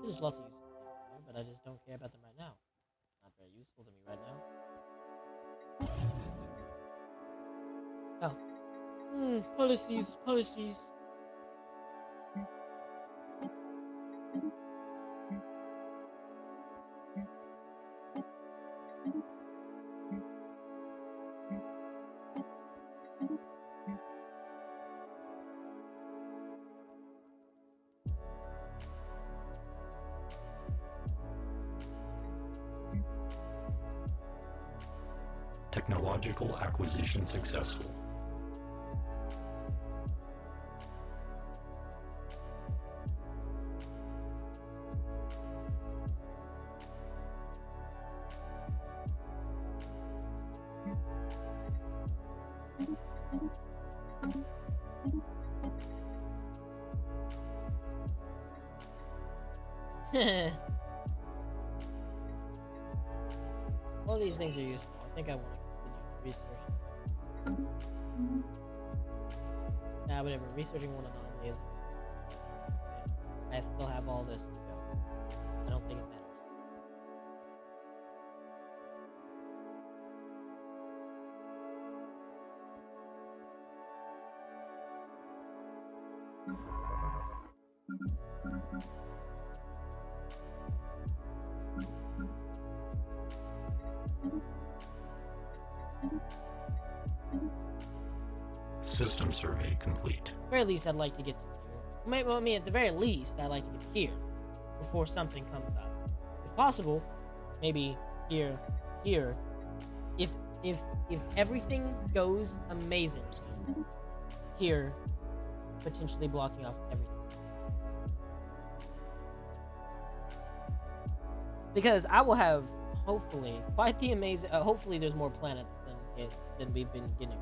[SPEAKER 1] There's lots of useful things, but I just don't care about them right now. Not very useful to me right now. Oh. Policies.
[SPEAKER 4] Technological acquisition successful.
[SPEAKER 1] All these things are useful. I think I want to continue research. Nah, whatever. Researching one anomaly isn't useful. I still have all this to go. I don't think it matters.
[SPEAKER 4] System survey complete.
[SPEAKER 1] At the very least, I'd like to get to here. Well, I mean, at the very least, I'd like to get here before something comes up. If possible, maybe here. If everything goes amazing, here, potentially blocking off everything. Because I will have, hopefully, quite the amazing. Hopefully, there's more planets than we've been getting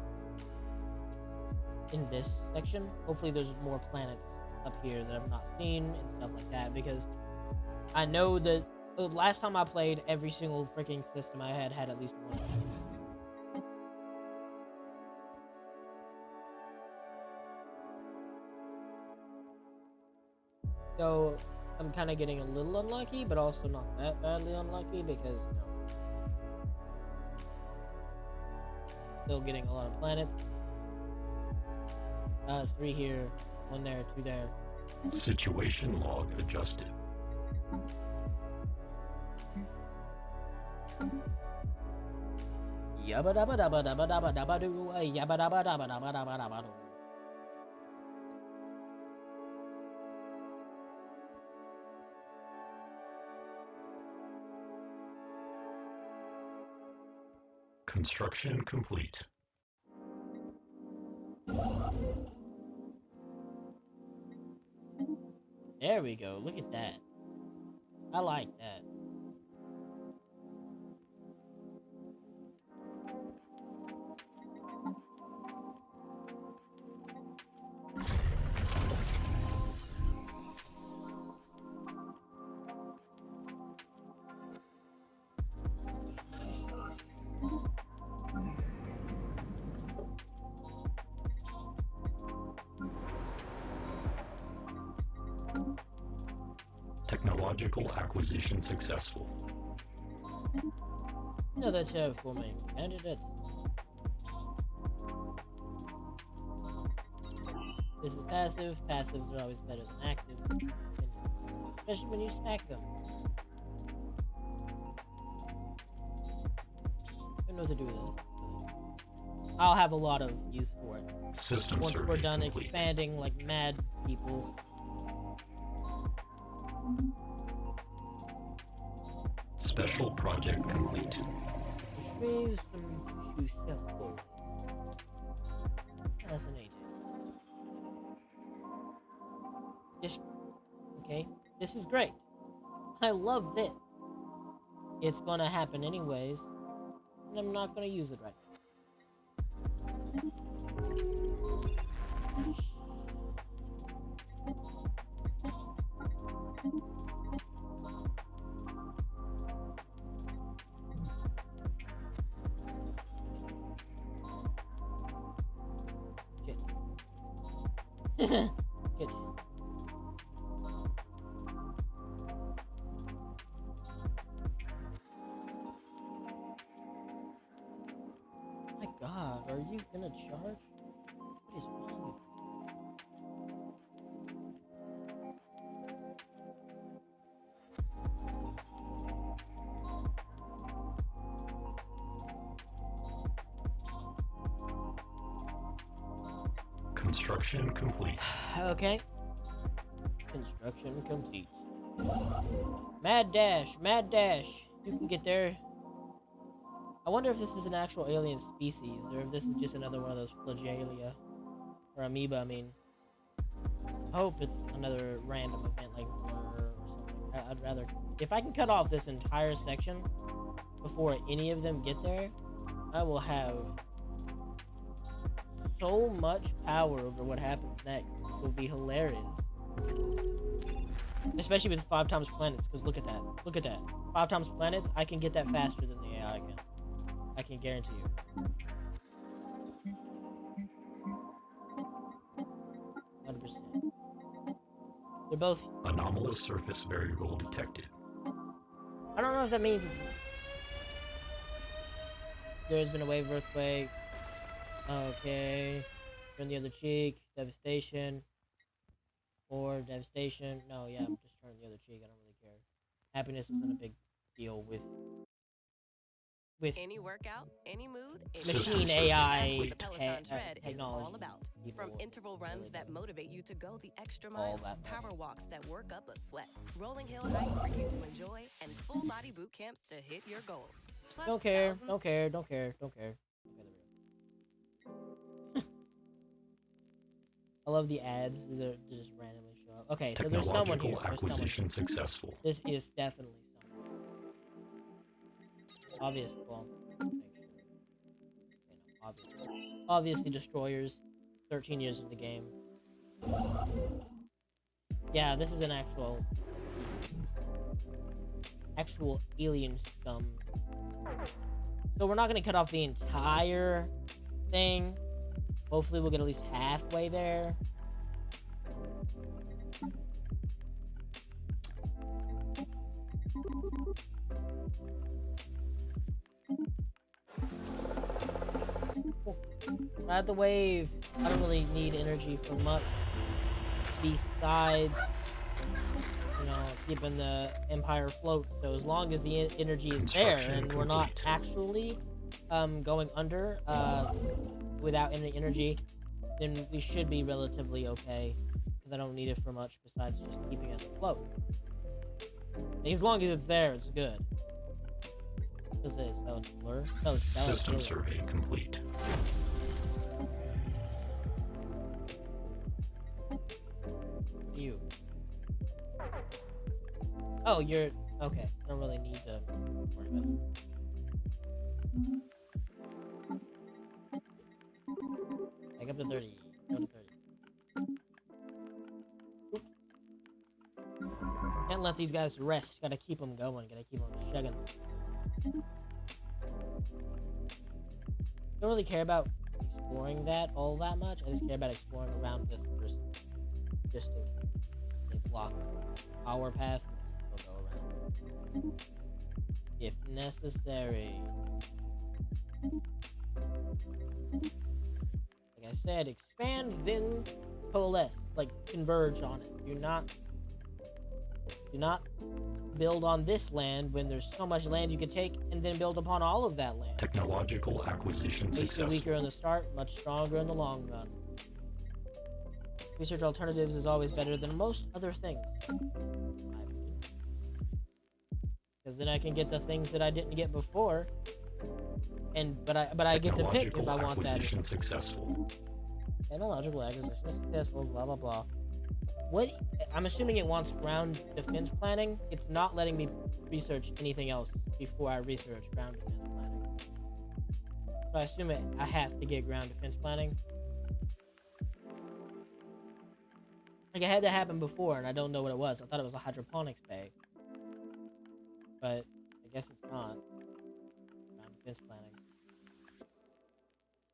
[SPEAKER 1] in this section. Hopefully, there's more planets up here that I've not seen and stuff like that. Because I know that the last time I played, every single freaking system I had at least one. So I'm kind of getting a little unlucky, but also not that badly unlucky because, you know, still getting a lot of planets. 3 here, 1 there, 2 there.
[SPEAKER 4] Situation log adjusted.
[SPEAKER 1] Yabba dabba dabba dabba dabba dabba doo, yabba dabba dabba dabba dabba dabba doo.
[SPEAKER 4] Construction complete.
[SPEAKER 1] There we go. Look at that. I like that.
[SPEAKER 4] Technological acquisition successful.
[SPEAKER 1] No, that's for main candidate. This is passive. Passives are always better than active, especially when you stack them. I don't know what to do with this. I'll have a lot of use for it
[SPEAKER 4] System
[SPEAKER 1] once
[SPEAKER 4] survey
[SPEAKER 1] we're done
[SPEAKER 4] complete.
[SPEAKER 1] expanding like mad people.
[SPEAKER 4] Special project complete.
[SPEAKER 1] Retrieve some shoe shuffle. Fascinating. Okay, this is great. I love this. It's gonna happen anyways, and I'm not gonna use it right now. Shit. Shit. My God, are you gonna charge? What is wrong with you?
[SPEAKER 4] Construction complete.
[SPEAKER 1] Okay. Construction complete. Mad dash, mad dash. You can get there. I wonder if this is an actual alien species, or if this is just another one of those flagellaria, or amoeba. I mean, I hope it's another random event like horror or something. I'd rather, if I can cut off this entire section before any of them get there, I will have so much power over what happens next. It will be hilarious. Especially with 5 times planets, because look at that. Look at that. 5 times planets, I can get that faster than the AI can. I can guarantee you. 100%. They're both...
[SPEAKER 4] Anomalous surface variable detected.
[SPEAKER 1] I don't know if that means it's... There's been a wave earthquake. Okay. Turn the other cheek. Devastation. Or devastation. No, yeah, I'm just turning the other cheek. I don't really care. Happiness isn't a big deal with
[SPEAKER 5] Any workout, any mood, any
[SPEAKER 1] machine
[SPEAKER 4] Systems
[SPEAKER 1] AI
[SPEAKER 5] That's what the Peloton Tread is
[SPEAKER 1] technology.
[SPEAKER 5] all about.
[SPEAKER 1] People
[SPEAKER 5] From interval runs
[SPEAKER 1] really
[SPEAKER 5] that
[SPEAKER 1] don't
[SPEAKER 5] motivate you to go the extra
[SPEAKER 1] all
[SPEAKER 5] mile,
[SPEAKER 1] that much.
[SPEAKER 5] power walks that work up a sweat, rolling hill hikes for you to enjoy, and full body boot camps to hit your goals. Plus
[SPEAKER 1] Don't care,
[SPEAKER 5] thousands-
[SPEAKER 1] don't care, don't care, don't care. I love the ads that just randomly show up. Okay, so there's someone here.
[SPEAKER 4] Technological
[SPEAKER 1] There's someone
[SPEAKER 4] acquisition
[SPEAKER 1] here.
[SPEAKER 4] successful.
[SPEAKER 1] This is definitely someone. Obvious. Well, make sure. Okay, no, obviously. Obviously, destroyers. 13 years in the game. Yeah, this is an actual alien scum. So we're not gonna cut off the entire thing. Hopefully we'll get at least halfway there. Ride the wave. I don't really need energy for much besides, you know, keeping the empire afloat. So as long as the energy is there
[SPEAKER 4] Construction
[SPEAKER 1] and we're not
[SPEAKER 4] complete.
[SPEAKER 1] actually going under without any energy, then we should be relatively okay. Because I don't need it for much besides just keeping us afloat. As long as it's there, it's good. What's this? Oh, it's blur? No, it's Stellaris
[SPEAKER 4] System
[SPEAKER 1] Singularity.
[SPEAKER 4] survey complete.
[SPEAKER 1] You. Oh, you're okay. I don't really need to worry about it. Back up to 30. Go to 30. Oop. Can't let these guys rest. Gotta keep them going. Gotta keep them chugging. Don't really care about exploring that all that much. I just care about exploring around this person. Just in case they block our path, we'll go around. If necessary. Like I said, expand, then coalesce. Like, converge on it. Do not build on this land when there's so much land you could take and then build upon all of that land.
[SPEAKER 4] Technological acquisition
[SPEAKER 1] Makes you
[SPEAKER 4] successful.
[SPEAKER 1] weaker in the start, much stronger in the long run. Research alternatives is always better than most other things. Because then I can get the things that I didn't get before. But I get to pick if I want that.
[SPEAKER 4] Acquisition successful.
[SPEAKER 1] Technological acquisition successful, blah blah blah. What I'm assuming it wants ground defense planning. It's not letting me research anything else before I research ground defense planning. So I assume I have to get ground defense planning. Like, it had to happen before, and I don't know what it was. I thought it was a hydroponics bay, but I guess it's not. Ground defense planning,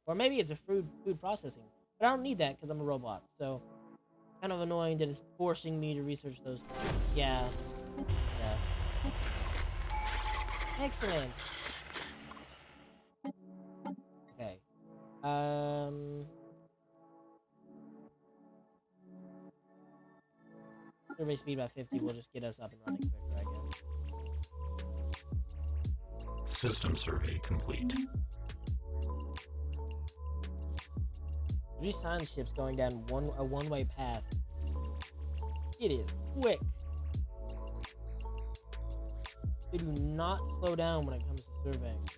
[SPEAKER 1] or maybe it's a food processing. But I don't need that because I'm a robot. So kind of annoying that it's forcing me to research those things. Yeah. Excellent. Okay. Survey speed by 50 will just get us up and running quicker, I guess.
[SPEAKER 4] System survey complete.
[SPEAKER 1] These science ships going down a one-way path. It is quick. They do not slow down when it comes to surveying.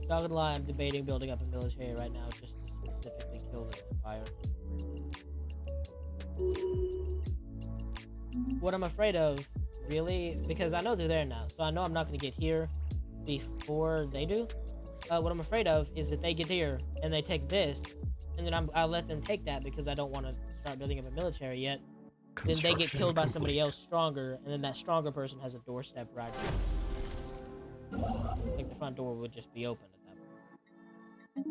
[SPEAKER 1] Not gonna lie, I'm debating building up a military right now just to specifically kill this empire. What I'm afraid of, really, because I know they're there now, so I know I'm not gonna get here before they do. What I'm afraid of is that they get here and they take this, and then I'll let them take that because I don't want to start building up a military yet. Then they get killed by somebody else stronger, and then that stronger person has a doorstep right here. I think the front door would just be open at that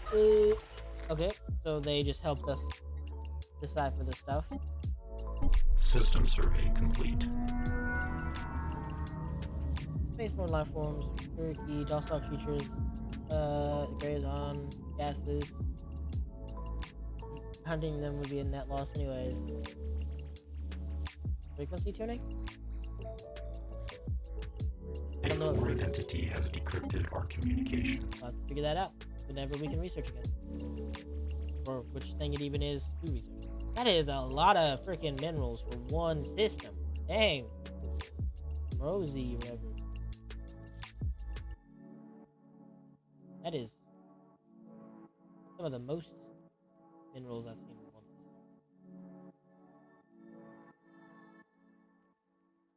[SPEAKER 1] point. Okay, so they just helped us decipher the stuff.
[SPEAKER 4] System survey complete.
[SPEAKER 1] Spaceborne life forms, Cherokee, docile creatures, grays on, gases. Hunting them would be a net loss anyways. Frequency tuning?
[SPEAKER 4] A foreign entity has decrypted our communications.
[SPEAKER 1] We'll have to figure that out whenever we can research again. Or which thing it even is to research. That is a lot of freaking minerals for one system. Dang. Rosie, whatever. That is some of the most minerals I've seen in one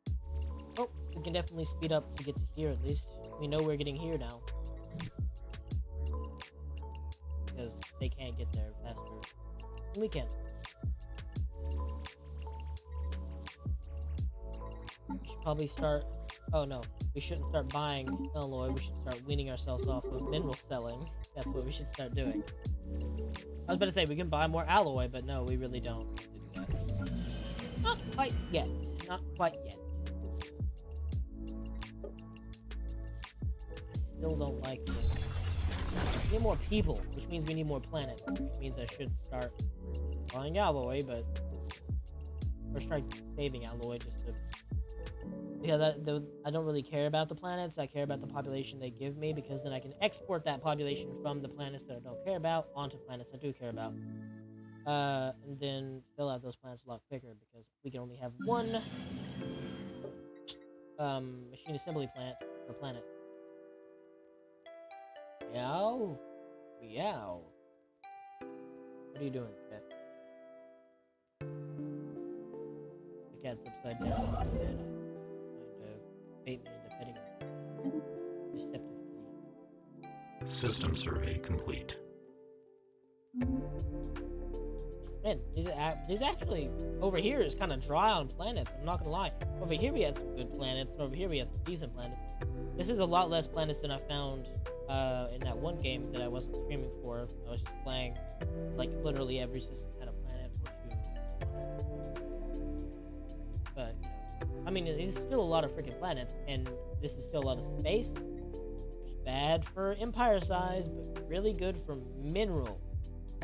[SPEAKER 1] system. Oh, we can definitely speed up to get to here at least. We know we're getting here now. Because they can't get there faster than we can. We should probably start... Oh no, we shouldn't start buying alloy. We should start weaning ourselves off of mineral selling. That's what we should start doing. I was about to say we can buy more alloy, but no, we really don't need to do that. Not quite yet. Not quite yet. I still don't like this. We need more people, which means we need more planets, which means I should start buying alloy, but first try saving alloy just to... Yeah, I don't really care about the planets. I care about the population they give me, because then I can export that population from the planets that I don't care about onto planets I do care about. And then fill out those planets a lot quicker because we can only have one machine assembly plant per planet. Meow, meow. What are you doing, cat? The cat's upside down in the bed, trying to bait me into petting him. Deceptively.
[SPEAKER 4] System survey complete.
[SPEAKER 1] Man, there's actually over here is kind of dry on planets. I'm not gonna lie. Over here we have some good planets, and over here we have some decent planets. This is a lot less planets than I found in that one game that I wasn't streaming for. I was just playing, like literally every system had a planet or two. But I mean, it's still a lot of freaking planets, and this is still a lot of space. Which is bad for empire size, but really good for mineral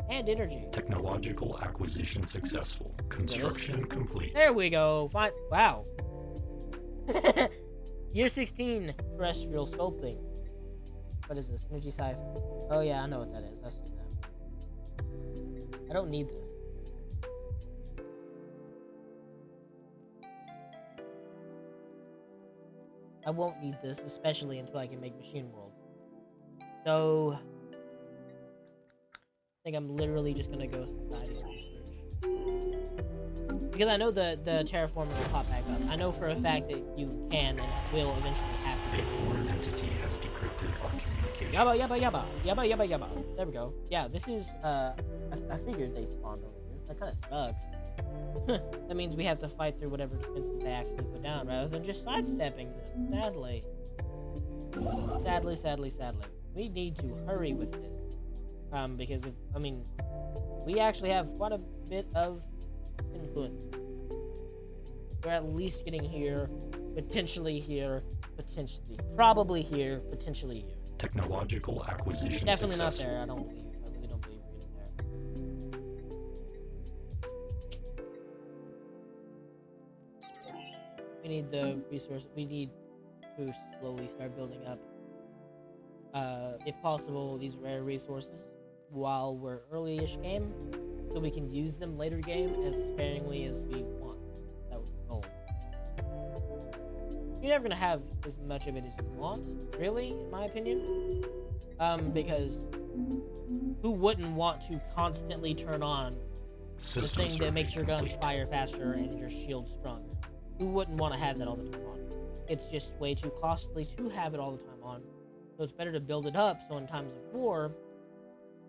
[SPEAKER 1] and energy.
[SPEAKER 4] Technological acquisition successful. Construction complete.
[SPEAKER 1] There we go. Fine. Wow. Year 16 terrestrial sculpting. What is this? Energy size. Oh yeah, I know what that is. I've seen that. I don't need this. I won't need this, especially until I can make machine worlds. So I think I'm literally just gonna go society and research. Because I know the terraforming will pop back up. I know for a fact that you can and will eventually have to.
[SPEAKER 4] A foreign entity has decrypted our communication.
[SPEAKER 1] Yabba yabba yabba yabba yabba yabba. There we go. Yeah, this is I figured they spawned over here. That kind of sucks. That means we have to fight through whatever defenses they actually put down rather than just sidestepping them. Sadly. Sadly. We need to hurry with this. Because we actually have quite a bit of influence. We're at least getting here, potentially probably here, potentially here.
[SPEAKER 4] Technological acquisition
[SPEAKER 1] Definitely
[SPEAKER 4] successful.
[SPEAKER 1] not there. I really don't believe we're getting there. We need the resource. We need to slowly start building up, if possible, these rare resources while we're early-ish game, so we can use them later game as sparingly as we want. That was the goal. You're never gonna have as much of it as you want, really, in my opinion. Because who wouldn't want to constantly turn on the
[SPEAKER 4] System
[SPEAKER 1] thing that makes your guns
[SPEAKER 4] complete.
[SPEAKER 1] fire faster and your shield stronger? Who wouldn't want to have that all the time on? It's just way too costly to have it all the time on. So it's better to build it up so in times of war,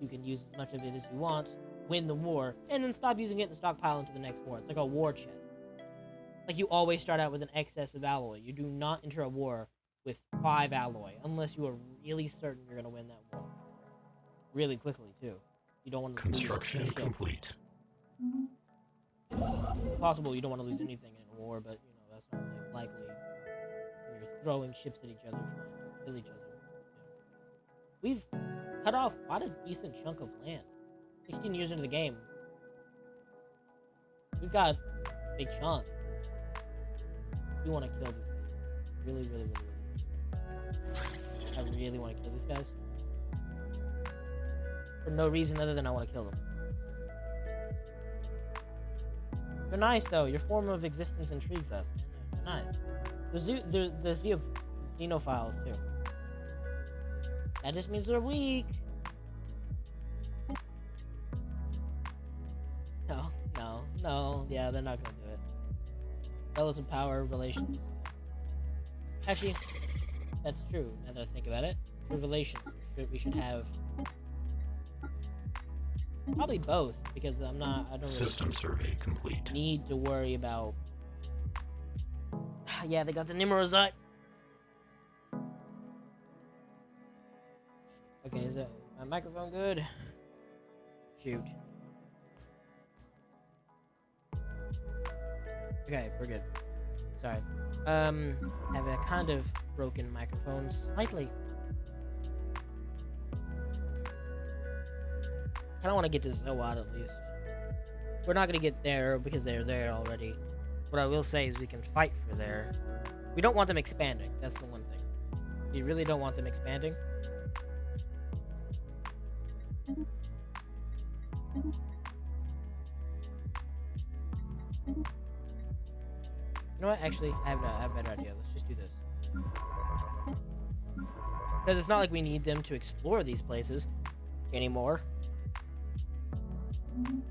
[SPEAKER 1] you can use as much of it as you want, win the war, and then stop using it and stockpile into the next war. It's like a war chest. Like you always start out with an excess of alloy. You do not enter a war with 5 alloy unless you are really certain you're going to win that war. Really quickly, too. You don't want to
[SPEAKER 4] Construction
[SPEAKER 1] lose shit.
[SPEAKER 4] complete.
[SPEAKER 1] It's possible you don't want to lose anything in a war, but you know that's not really likely when you're throwing ships at each other, trying to kill each other. You know. We've cut off quite a decent chunk of land. 16 years into the game, we've got a big chunk. We want to kill these guys. Really. I really want to kill these guys. For no reason other than I want to kill them. They're nice though. Your form of existence intrigues us. They're nice. There's the xenophiles too. That just means they're weak. No. Yeah, they're not gonna do it. Relative power relations. Actually, that's true. Now that I think about it, for relations, we should have probably both because I don't
[SPEAKER 4] System
[SPEAKER 1] really
[SPEAKER 4] survey complete.
[SPEAKER 1] need to worry about. Yeah, they got the Nimrozite. Okay, is my microphone good? Shoot. Okay, we're good. Sorry. Have a kind of broken microphone slightly. I don't want to get to Zoad at least. We're not gonna get there because they're there already. What I will say is we can fight for there. We don't want them expanding. That's the one thing. We really don't want them expanding. You know what? Actually, I have a better idea. Let's just do this. Because it's not like we need them to explore these places anymore.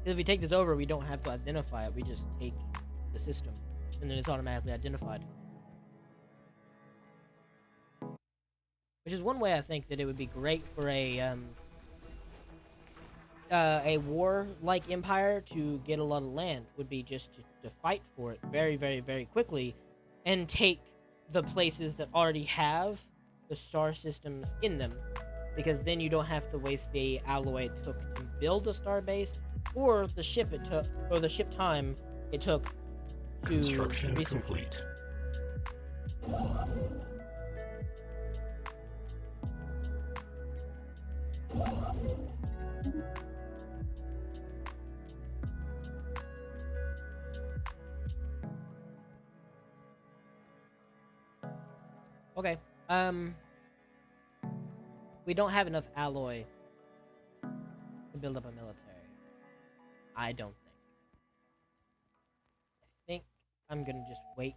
[SPEAKER 1] If we take this over, we don't have to identify it. We just take the system, and then it's automatically identified. Which is one way I think that it would be great for a war-like empire to get a lot of land, would be just to fight for it very, very, very quickly, and take the places that already have the star systems in them, because then you don't have to waste the alloy it took to build a star base, or the ship it took, or the ship time it took to
[SPEAKER 4] Construction
[SPEAKER 1] research.
[SPEAKER 4] complete.
[SPEAKER 1] Okay. We don't have enough alloy to build up a military. I don't think. I think I'm gonna just wait.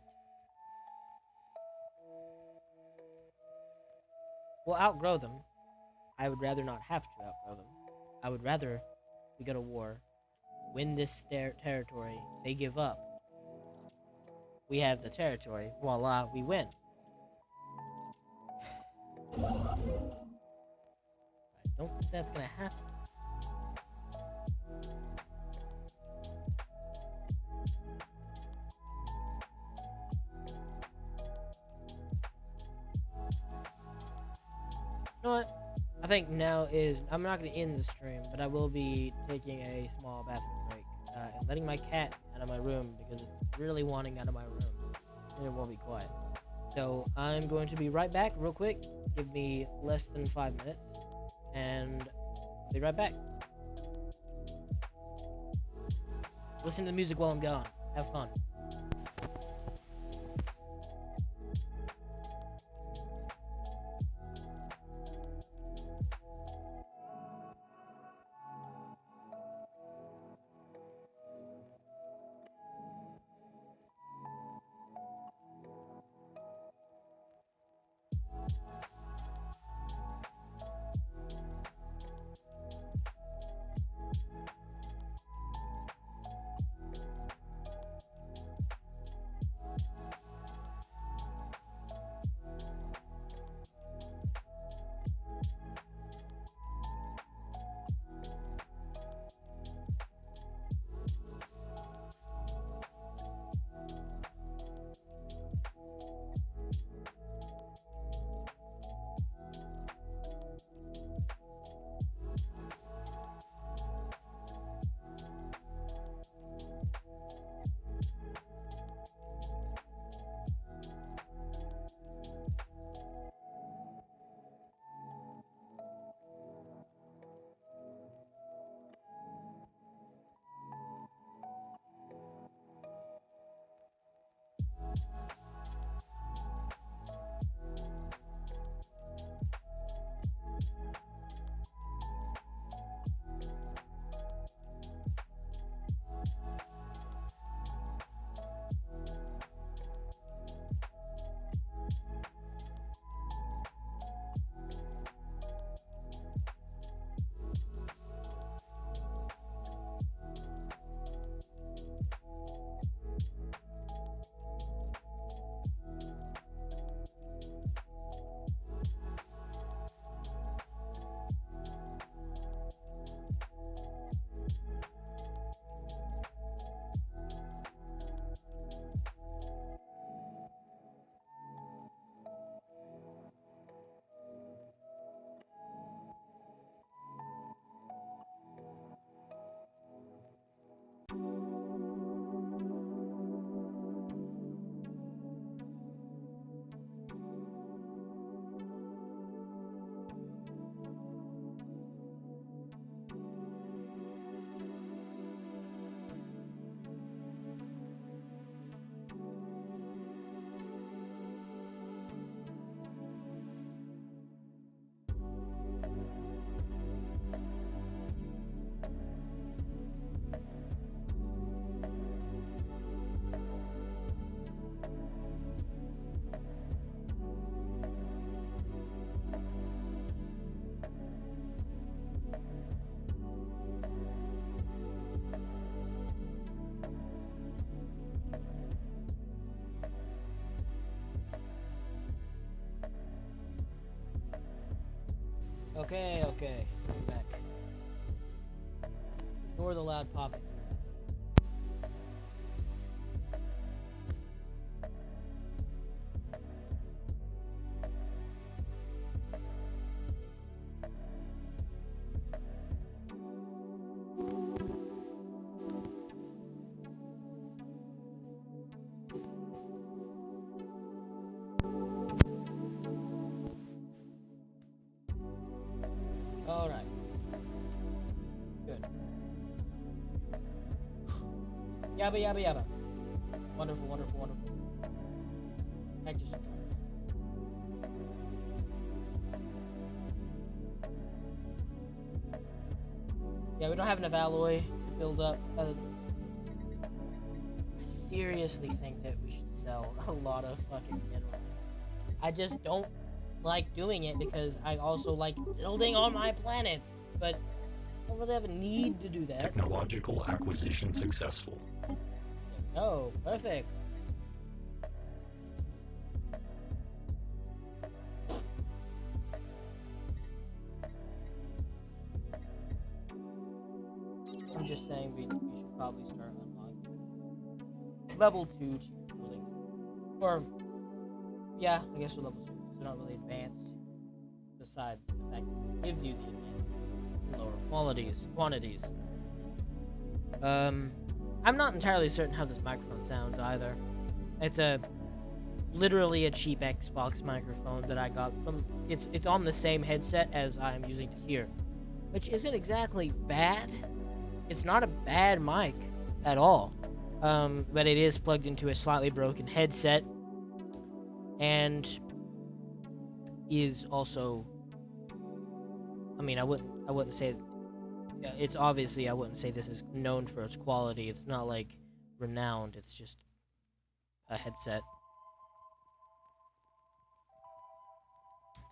[SPEAKER 1] We'll outgrow them. I would rather not have to outgrow them. I would rather we go to war, win this territory, they give up. We have the territory, voila, we win. I don't think that's gonna happen. You know what? I think now is... I'm not going to end the stream, but I will be taking a small bathroom break and letting my cat out of my room because it's really wanting out of my room. And it won't be quiet. So I'm going to be right back real quick. Give me less than 5 minutes. And I'll be right back. Listen to the music while I'm gone. Have fun. Okay, okay. I'm back. Ignore the loud popping. Alright. Good. Yabba yabba yabba. Wonderful, wonderful, wonderful. Active stars. Yeah, we don't have enough alloy to build up. I seriously think that we should sell a lot of fucking minerals. I just don't like doing it because I also like building on my planets, but I don't really have a need to do that.
[SPEAKER 4] Technological acquisition successful.
[SPEAKER 1] Oh, perfect. I'm just saying we should probably start unlocking level 2 tier buildings. Or, yeah, I guess we're level 2. They're not really advanced. Besides the fact that they give you the advanced lower quantities. I'm not entirely certain how this microphone sounds either. It's literally a cheap Xbox microphone that I got from. It's on the same headset as I'm using to hear, which isn't exactly bad. It's not a bad mic at all, but it is plugged into a slightly broken headset, and is also. I mean, I wouldn't say. It's obviously I wouldn't say this is known for its quality. It's not like renowned. It's just a headset.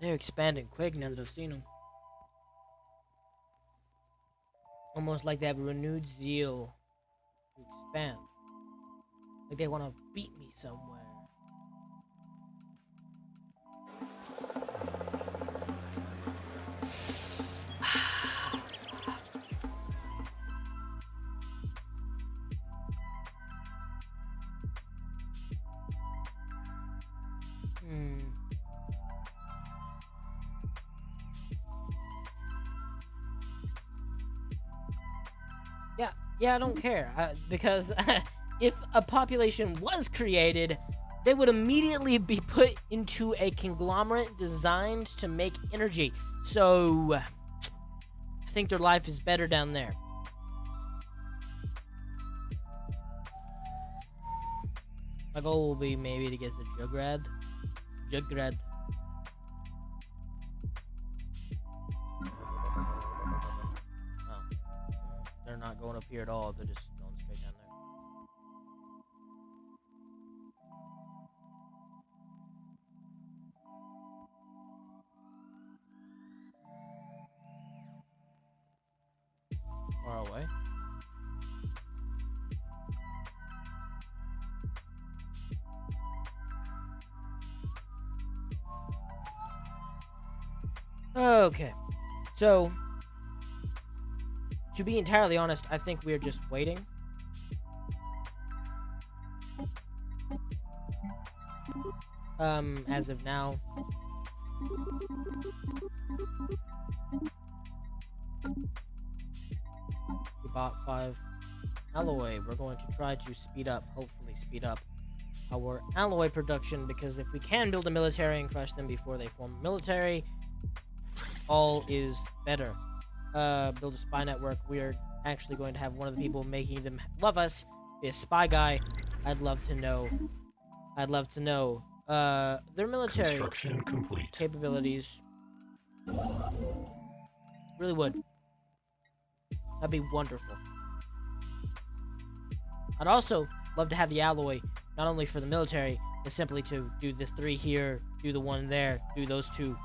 [SPEAKER 1] They're expanding quick now that I've seen them. Almost like they have renewed zeal to expand. Like they want to beat me somewhere. Yeah, I don't care, because if a population was created, they would immediately be put into a conglomerate designed to make energy. So, I think their life is better down there. My goal will be maybe to get to Jugrad. They're not going up here at all. They're just going straight down there. Far away. Okay. So, to be entirely honest, I think we're just waiting. As of now. We bought 5 alloy. We're going to try to hopefully speed up our alloy production, because if we can build a military and crush them before they form a military, all is better. Build a spy network. We're actually going to have one of the people making them love us be a spy guy. I'd love to know their military
[SPEAKER 4] Construction complete.
[SPEAKER 1] capabilities. Really would. That'd be wonderful. I'd also love to have the alloy, not only for the military, but simply to do the 3 here, do the 1 there, do those 2,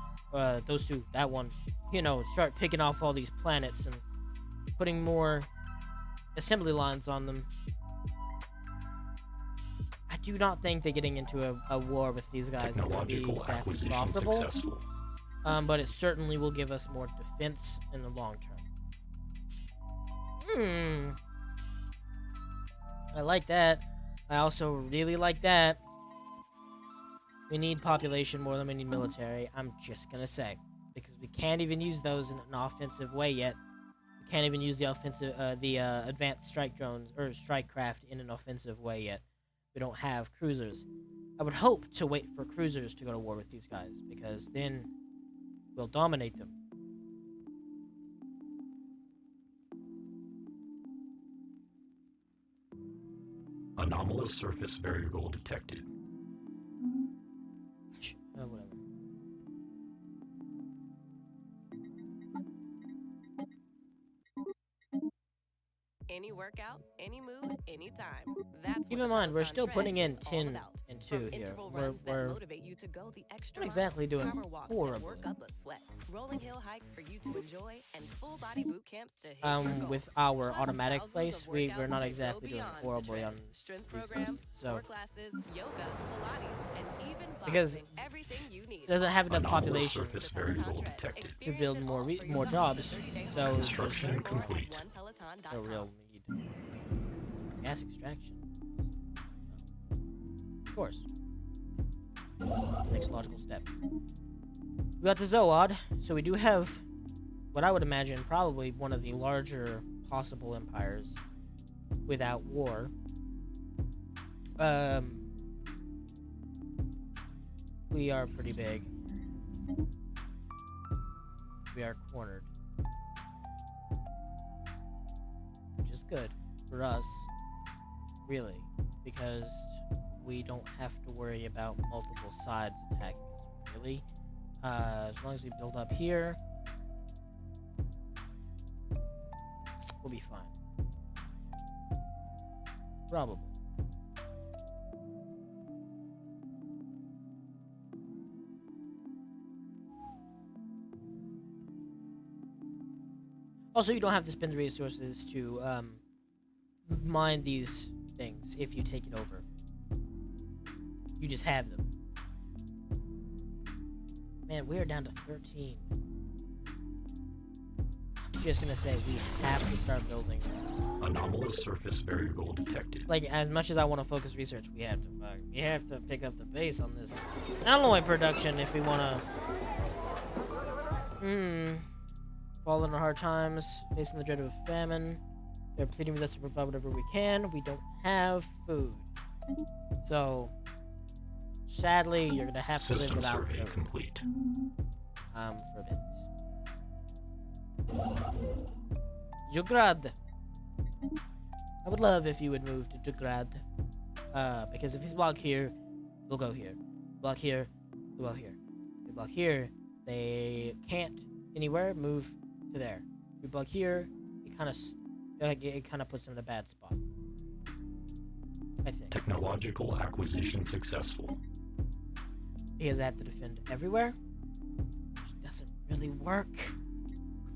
[SPEAKER 1] that one. You know, start picking off all these planets and putting more assembly lines on them. I do not think that getting into a war with these guys is going to be
[SPEAKER 4] Technological
[SPEAKER 1] exactly
[SPEAKER 4] acquisition
[SPEAKER 1] profitable.
[SPEAKER 4] successful.
[SPEAKER 1] but it certainly will give us more defense in the long term. I like that. I also really like that. We need population more than we need military. I'm just gonna say, because we can't even use those in an offensive way yet. We can't even use the advanced strike drones or strike craft in an offensive way yet. We don't have cruisers. I would hope to wait for cruisers to go to war with these guys, because then we'll dominate them.
[SPEAKER 4] Anomalous surface variable detected.
[SPEAKER 1] Whatever.
[SPEAKER 5] Any workout, any move, anytime. That's
[SPEAKER 1] Keep
[SPEAKER 5] what
[SPEAKER 1] in
[SPEAKER 5] the
[SPEAKER 1] mind, we're
[SPEAKER 5] Peloton
[SPEAKER 1] still
[SPEAKER 5] Tread
[SPEAKER 1] putting in
[SPEAKER 5] is all
[SPEAKER 1] 10
[SPEAKER 5] about.
[SPEAKER 1] and
[SPEAKER 5] From
[SPEAKER 1] 2 here.
[SPEAKER 5] interval
[SPEAKER 1] We're
[SPEAKER 5] runs that motivate you to go the extra
[SPEAKER 1] not exactly
[SPEAKER 5] mile,
[SPEAKER 1] doing
[SPEAKER 5] power walks that
[SPEAKER 1] horribly.
[SPEAKER 5] work up a sweat, rolling hill hikes for you to enjoy, and full body boot camps to hit your goals.
[SPEAKER 1] With our
[SPEAKER 5] Plus
[SPEAKER 1] automatic
[SPEAKER 5] thousands
[SPEAKER 1] place,
[SPEAKER 5] of
[SPEAKER 1] we're
[SPEAKER 5] workouts
[SPEAKER 1] not
[SPEAKER 5] that
[SPEAKER 1] exactly
[SPEAKER 5] go
[SPEAKER 1] doing
[SPEAKER 5] beyond the
[SPEAKER 1] horribly
[SPEAKER 5] tread.
[SPEAKER 1] on
[SPEAKER 5] Strength
[SPEAKER 1] resources,
[SPEAKER 5] programs,
[SPEAKER 1] so
[SPEAKER 5] core classes, yoga, Pilates, and even
[SPEAKER 1] because
[SPEAKER 5] boxing. Everything you need.
[SPEAKER 1] it doesn't have enough
[SPEAKER 4] Anomalous
[SPEAKER 1] population
[SPEAKER 4] surface
[SPEAKER 5] The Peloton
[SPEAKER 4] variable
[SPEAKER 5] Tread.
[SPEAKER 4] detected.
[SPEAKER 1] to
[SPEAKER 5] Experience
[SPEAKER 1] build
[SPEAKER 5] it
[SPEAKER 1] more
[SPEAKER 5] all for
[SPEAKER 1] more
[SPEAKER 5] yourself
[SPEAKER 1] jobs.
[SPEAKER 5] in a 30-day
[SPEAKER 1] So
[SPEAKER 5] home
[SPEAKER 1] there's
[SPEAKER 4] Construction
[SPEAKER 5] Learn more at
[SPEAKER 4] complete.
[SPEAKER 5] onepeloton.com.
[SPEAKER 1] no real need. Gas extraction. Of course. Next logical step. We got the Zood, so we do have what I would imagine probably one of the larger possible empires without war. We are pretty big. We are cornered. Which is good for us, really, because we don't have to worry about multiple sides attacking us, really. As long as we build up here, we'll be fine. Probably. Also, you don't have to spend the resources to mine these things if you take it over. You just have them. Man, we are down to 13. I'm just gonna say we have to start building.
[SPEAKER 4] Anomalous surface variable detected.
[SPEAKER 1] Like, as much as I want to focus research, we have to pick up the pace on this alloy production if we want to. Falling on hard times, facing the dread of a famine. They're pleading with us to provide whatever we can. We don't have food, so sadly, you're gonna have to live
[SPEAKER 4] System
[SPEAKER 1] without
[SPEAKER 4] survey
[SPEAKER 1] food.
[SPEAKER 4] complete.
[SPEAKER 1] For a bit. Jugrad. I would love if you would move to Jugrad. Because if he's blocked here, we'll go here. Block here, we'll go here. If we block here, they can't anywhere move to there. If we block here, it kind of puts them in a bad spot. I think.
[SPEAKER 4] Technological acquisition successful.
[SPEAKER 1] Because I have to defend everywhere, which doesn't really work.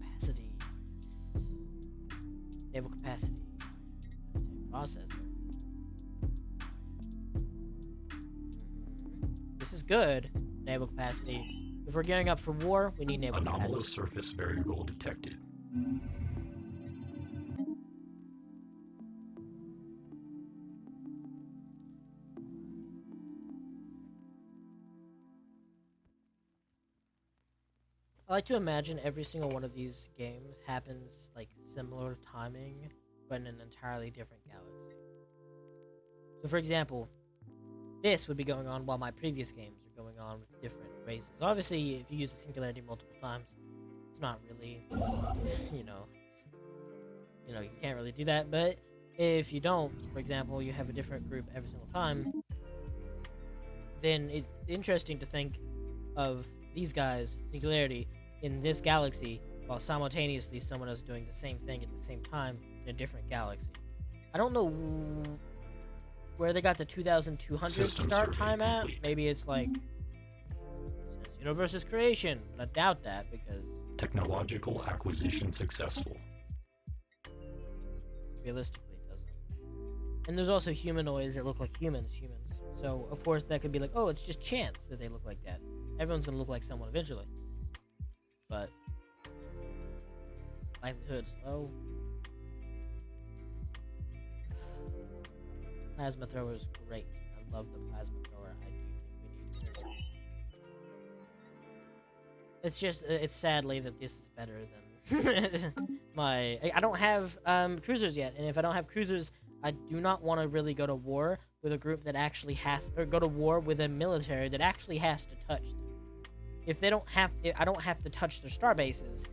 [SPEAKER 1] Capacity. Naval capacity. Processor. This is good. Naval capacity. If we're gearing up for war, we need naval
[SPEAKER 4] Anomalous
[SPEAKER 1] capacity.
[SPEAKER 4] surface variable detected.
[SPEAKER 1] I like to imagine every single one of these games happens like similar timing, but in an entirely different galaxy. So, for example, this would be going on while my previous games are going on with different races. Obviously, if you use the singularity multiple times, it's not really, you know, you can't really do that. But if you don't, for example, you have a different group every single time, then it's interesting to think of these guys, singularity, in this galaxy, while simultaneously someone else doing the same thing at the same time in a different galaxy. I don't know where they got the 2200
[SPEAKER 4] System
[SPEAKER 1] start
[SPEAKER 4] survey
[SPEAKER 1] time at.
[SPEAKER 4] complete.
[SPEAKER 1] Maybe it's like universe's creation, but I doubt that because
[SPEAKER 4] Technological acquisition successful.
[SPEAKER 1] realistically it doesn't. And there's also humanoids that look like humans. So of course that could be like, oh, it's just chance that they look like that. Everyone's gonna look like someone eventually. but likelihood's low. Plasma thrower is great. I love the plasma thrower. I do think we need it. It's just, it's sadly that this is better than I don't have cruisers yet, and if I don't have cruisers, I do not want to really go to war with a group that actually has, or go to war with a military that actually has to touch them. If they don't have, I don't have to touch their star bases,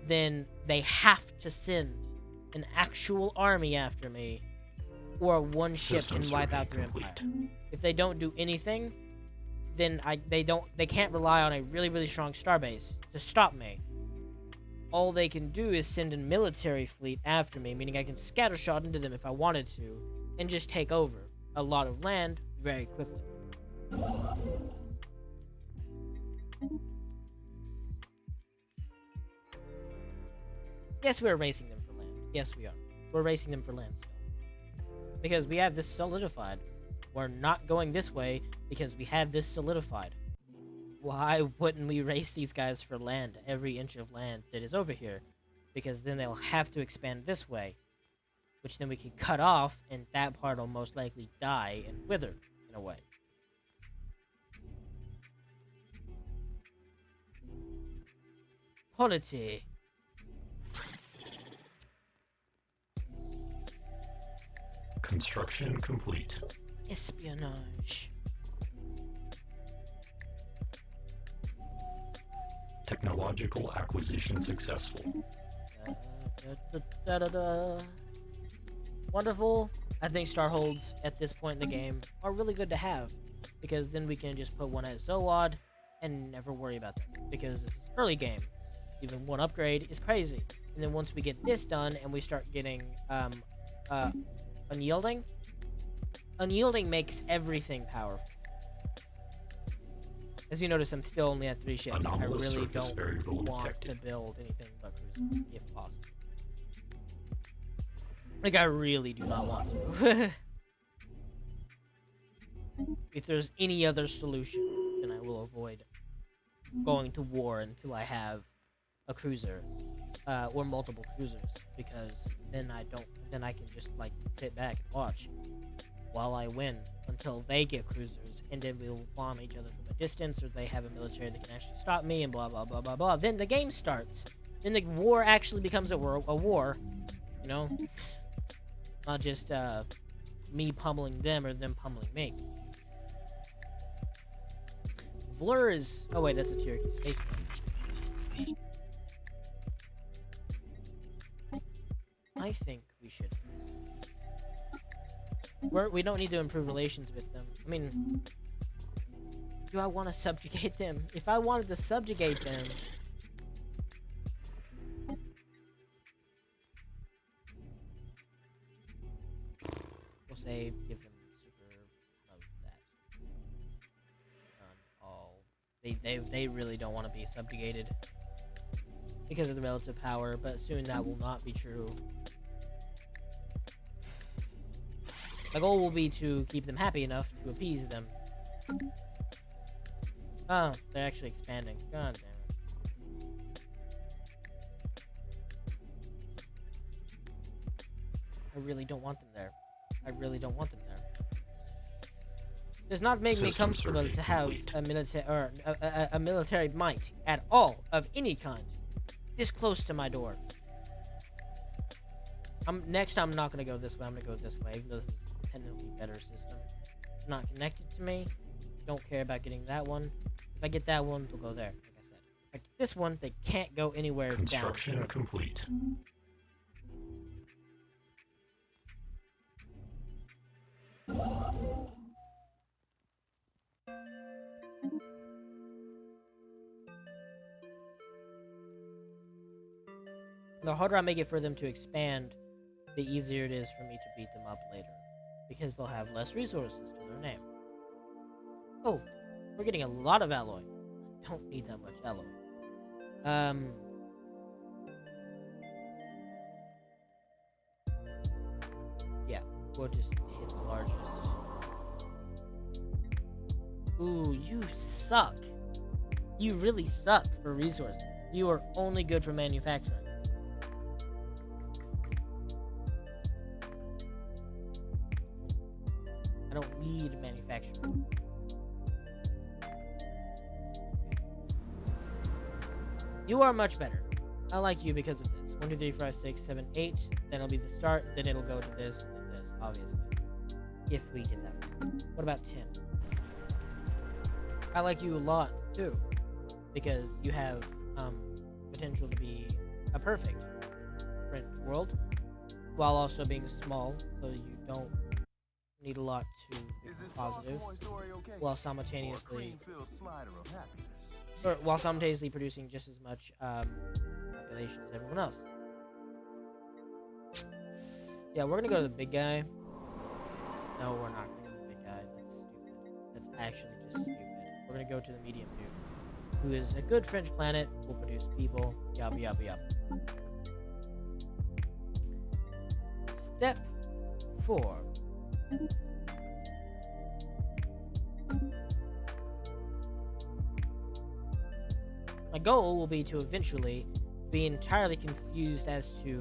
[SPEAKER 1] then they have to send an actual army after me, or one ship
[SPEAKER 4] System
[SPEAKER 1] and wipe
[SPEAKER 4] survey
[SPEAKER 1] out their
[SPEAKER 4] complete.
[SPEAKER 1] empire. If they don't do anything, then they can't rely on a really strong starbase to stop me. All they can do is send a military fleet after me, meaning I can scattershot into them if I wanted to, and just take over a lot of land very quickly. Yes, we're racing them for land. Yes, we are. We're racing them for land still. Because we have this solidified. We're not going this way because we have this solidified. Why wouldn't we race these guys for land, every inch of land that is over here? Because then they'll have to expand this way, which then we can cut off, and that part will most likely die and wither, in a way. Polity.
[SPEAKER 4] Construction complete.
[SPEAKER 1] Espionage.
[SPEAKER 4] Technological acquisition successful.
[SPEAKER 1] Wonderful. I think Starholds at this point in the game are really good to have, because then we can just put one at Zoad and never worry about them, because this is early game. Even one upgrade is crazy. And then once we get this done and we start getting unyielding makes everything powerful. As you notice, I'm still only at 3 ships. I
[SPEAKER 4] Anomalous
[SPEAKER 1] really
[SPEAKER 4] surface
[SPEAKER 1] don't
[SPEAKER 4] variable
[SPEAKER 1] want
[SPEAKER 4] detected.
[SPEAKER 1] to build anything but cruisers, if possible. Like, I really do not want to. If there's any other solution, then I will avoid going to war until I have a cruiser, or multiple cruisers, because then I can just, like, sit back and watch while I win until they get cruisers, and then we'll bomb each other from a distance, or they have a military that can actually stop me, and blah blah blah blah blah. Then the game starts. Then the war actually becomes a war, you know? Not just me pummeling them or them pummeling me. Blur is... Oh wait, that's a Cherokee space plane. I think we should... We don't need to improve relations with them. I mean... Do I want to subjugate them? If I wanted to subjugate them... We'll say give them super of that. All they really don't want to be subjugated because of the relative power, but soon that will not be true. My goal will be to keep them happy enough to appease them. Oh, they're actually expanding. God damn it. I really don't want them there. I really don't want them there. Does not make me
[SPEAKER 4] System
[SPEAKER 1] comfortable
[SPEAKER 4] survey
[SPEAKER 1] to have
[SPEAKER 4] complete.
[SPEAKER 1] a military or a military might at all of any kind this close to my door. Next I'm not gonna go this way. I'm gonna go this way, even though this is technically a better system. It's not connected to me. Don't care about getting that one. If I get that one, they'll go there. Like I said, if I get this one, they can't go anywhere
[SPEAKER 4] Construction
[SPEAKER 1] down.
[SPEAKER 4] complete.
[SPEAKER 1] The harder I make it for them to expand, the easier it is for me to beat them up later, because they'll have less resources to their name. Oh, we're getting a lot of alloy. Don't need that much alloy. Yeah, we'll just hit the largest. Ooh, you suck. You really suck for resources. You are only good for manufacturing. I don't need manufacturing. You are much better. I like you because of this. 1, 2, 3, 4, 5, 6, 7, 8. Then it'll be the start. Then it'll go to this and then this, obviously. If we did that. What about 10? I like you a lot too, because you have potential to be a perfect French world, while also being small, so you don't need a lot to be positive, while simultaneously producing just as much population as everyone else. Yeah, we're gonna go to the big guy. No, we're not gonna go to the big guy. That's stupid. That's actually just stupid. We're gonna go to the medium dude, who is a good French planet, will produce people, yabba yabba yabba. Step 4. My goal will be to eventually be entirely confused as to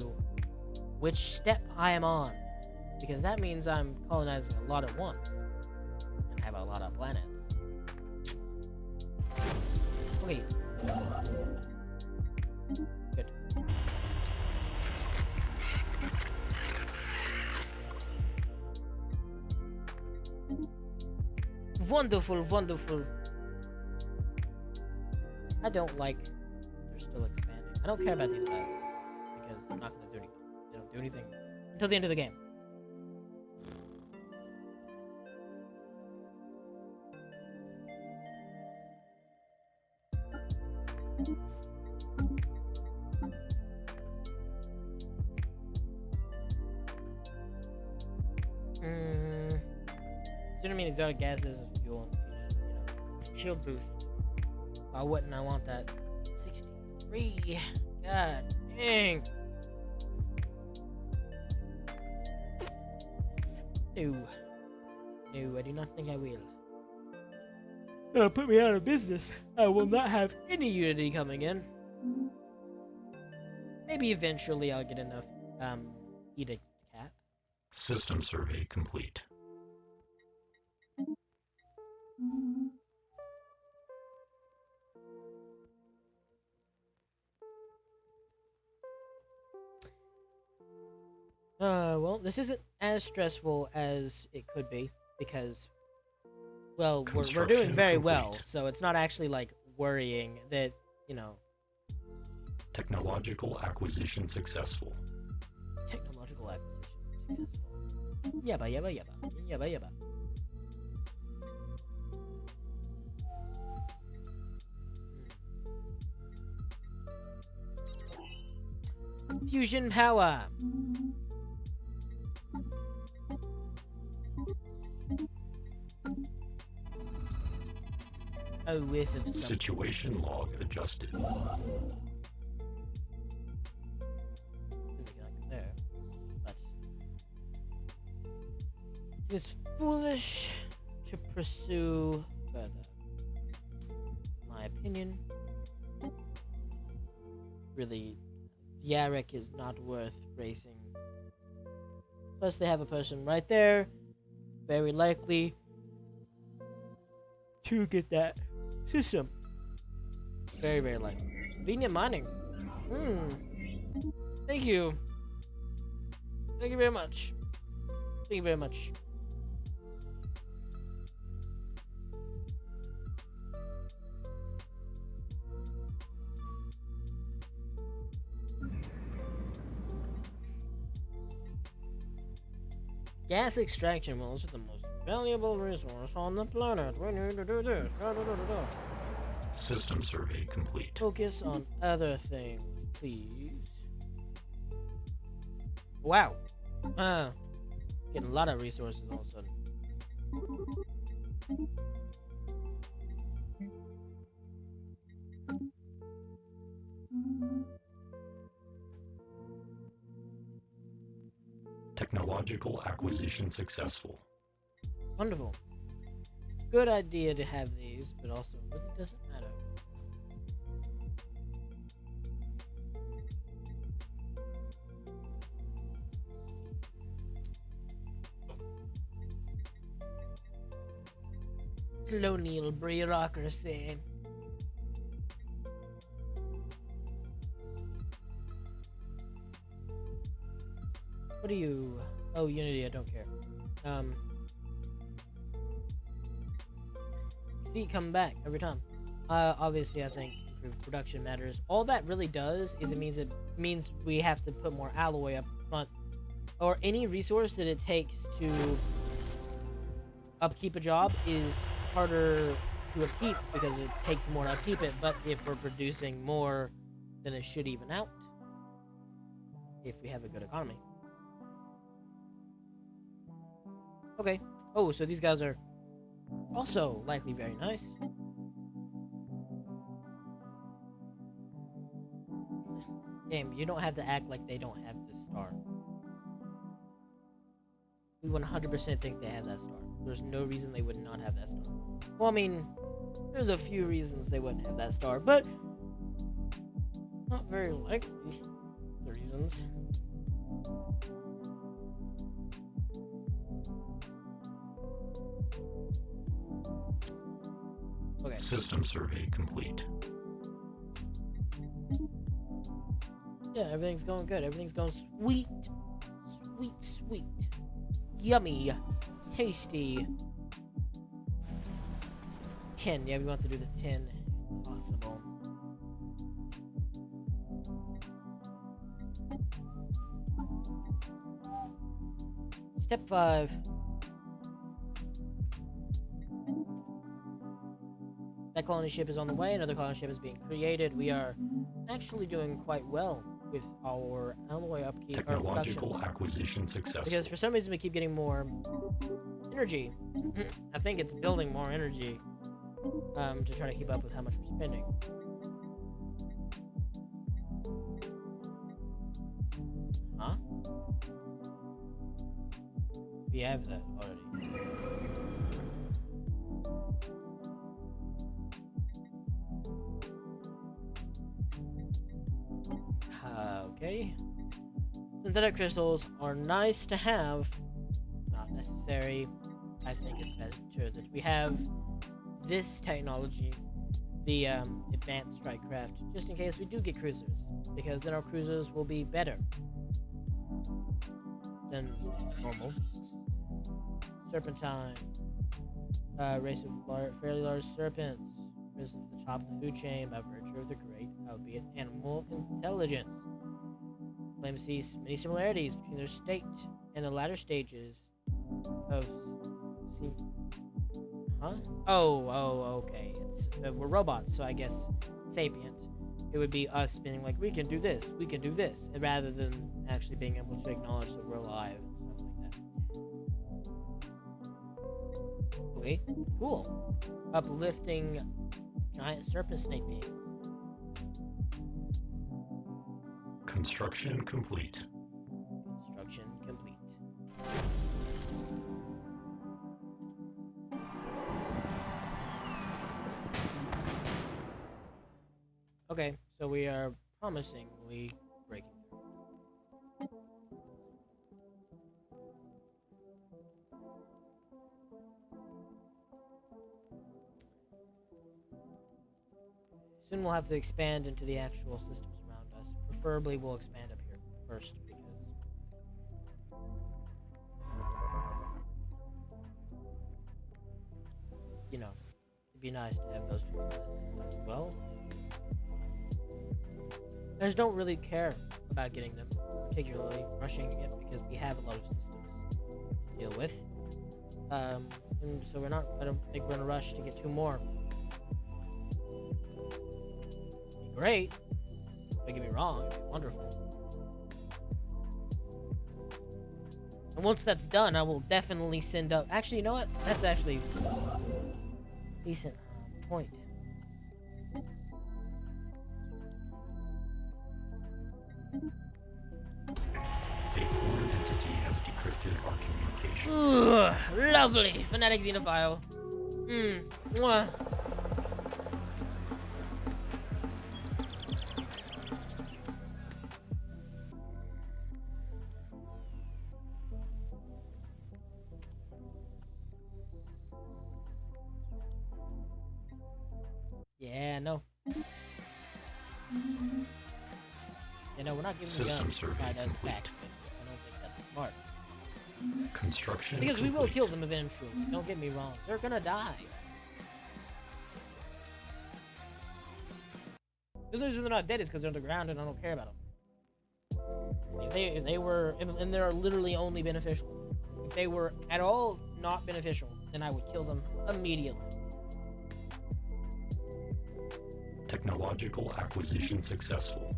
[SPEAKER 1] which step I am on, because that means I'm colonizing a lot at once and have a lot of planets. Okay. Good. Wonderful, wonderful. I don't like they're still expanding. I don't care about these guys because they're not gonna do anything. They don't do anything until the end of the game. Assuming exotic gases of fuel and shield boost. Why wouldn't I want that? 63. God dang. No. No, I do not think I will. That'll put me out of business. I will not have any Unity coming in. Maybe eventually I'll get enough edict cap.
[SPEAKER 4] System survey complete.
[SPEAKER 1] Well, this isn't as stressful as it could be because, well, we're doing very well, so it's not actually like worrying that,
[SPEAKER 4] Technological acquisition successful.
[SPEAKER 1] Technological acquisition successful. Yabba yabba yabba. Yabba yabba. Fusion power. A whiff of something.
[SPEAKER 4] Situation log adjusted.
[SPEAKER 1] There, but it's foolish to pursue further. My opinion. Really, Yarek is not worth racing. Plus, they have a person right there, very likely to get that system. Very, very likely. Convenient mining. Thank you. Thank you very much. Thank you very much. Gas extraction wells are the most valuable resource on the planet. We need to do this.
[SPEAKER 4] System survey complete.
[SPEAKER 1] Focus on other things, please. Wow. Getting a lot of resources all of a sudden.
[SPEAKER 4] Technological acquisition successful.
[SPEAKER 1] Wonderful. Good idea to have these, but also really doesn't matter. Colonial bureaucracy. What do you... Oh, Unity, I don't care. See it come back every time. Obviously, I think improved production matters. All that really does is it means we have to put more alloy up front, or any resource that it takes to upkeep a job is harder to upkeep because it takes more to upkeep it. But if we're producing more, then it should even out if we have a good economy. Okay. Oh, so these guys are also likely very nice. Damn, you don't have to act like they don't have this star. We 100% think they have that star. There's no reason they would not have that star. Well, I mean, there's a few reasons they wouldn't have that star, but not very likely the reasons. Okay.
[SPEAKER 4] System survey complete.
[SPEAKER 1] Yeah, everything's going good. Everything's going sweet. Sweet, sweet. Yummy. Tasty. 10. Yeah, we want to do the 10 if possible. Step 5. That colony ship is on the way. Another colony ship is being created. We are actually doing quite well with our alloy upkeep.
[SPEAKER 4] Technological acquisition successful.
[SPEAKER 1] Because for some reason we keep getting more energy. I think it's building more energy to try to keep up with how much we're spending. Huh? We have that already. Okay. Synthetic crystals are nice to have, not necessary. I think it's better that we have this technology, the advanced strike craft, just in case we do get cruisers, because then our cruisers will be better than normal. Serpentine, race of fairly large serpents, risen to the top of the food chain by virtue of the great, albeit animal intelligence. Claim to see many similarities between their state and the latter stages of... Huh? Oh, okay. It's we're robots, so I guess sapient. It would be us being like, we can do this, rather than actually being able to acknowledge that we're alive and stuff like that. Okay, cool. Uplifting giant serpent snake beings.
[SPEAKER 4] Construction complete.
[SPEAKER 1] Construction complete. Okay, so we are promisingly breaking through. Soon we'll have to expand into the actual systems around us. Preferably we'll expand up here first because you know, it'd be nice to have those two as well. I just don't really care about getting them, particularly rushing it, because we have a lot of systems to deal with. And so I don't think we're in a rush to get 2 more. It'd be great. Don't get me wrong, it'd be wonderful. And once that's done, I will definitely send up... Actually, you know what? That's actually a decent point.
[SPEAKER 4] A foreign entity has decrypted our communication.
[SPEAKER 1] Ugh, lovely. Fanatic Xenophile. Mwah. Yeah, no. You know, we're not giving the
[SPEAKER 4] System
[SPEAKER 1] guns
[SPEAKER 4] survey
[SPEAKER 1] right us
[SPEAKER 4] complete.
[SPEAKER 1] back. I don't think that's smart.
[SPEAKER 4] Construction
[SPEAKER 1] Because we
[SPEAKER 4] complete.
[SPEAKER 1] will kill them eventually. Don't get me wrong. They're gonna die. The reason they're not dead is because they're on the ground and I don't care about them. If they were, and they're literally only beneficial. If they were at all not beneficial, then I would kill them immediately.
[SPEAKER 4] Technological acquisition successful.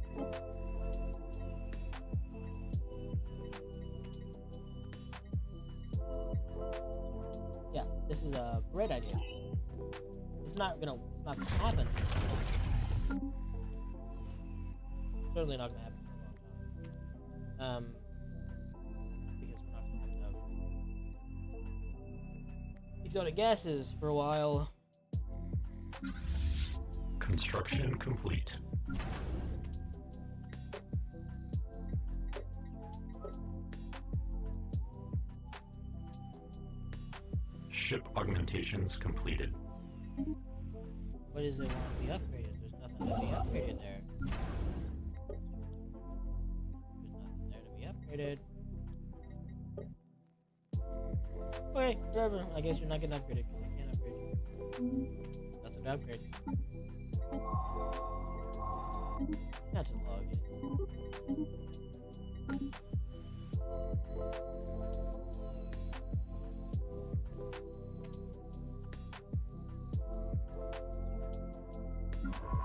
[SPEAKER 1] Yeah, this is a great idea. It's not gonna happen. Certainly not gonna happen for a long time. Because we're not gonna have enough exotic gases for a while.
[SPEAKER 4] Construction complete. Ship augmentations completed.
[SPEAKER 1] What does it want to be upgraded? There's nothing to be upgraded there. There's nothing there to be upgraded. Okay, whatever. I guess you're not getting upgraded because I can't upgrade you. Nothing to upgrade. Not to log it.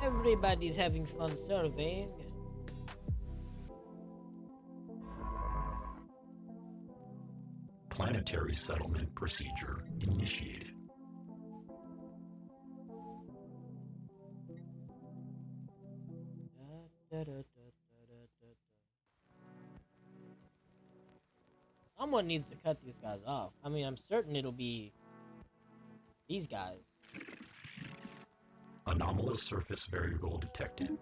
[SPEAKER 1] Everybody's having fun surveying.
[SPEAKER 4] Planetary settlement procedure initiated.
[SPEAKER 1] Someone needs to cut these guys off. I mean, I'm certain it'll be these guys.
[SPEAKER 4] Anomalous surface variable detected.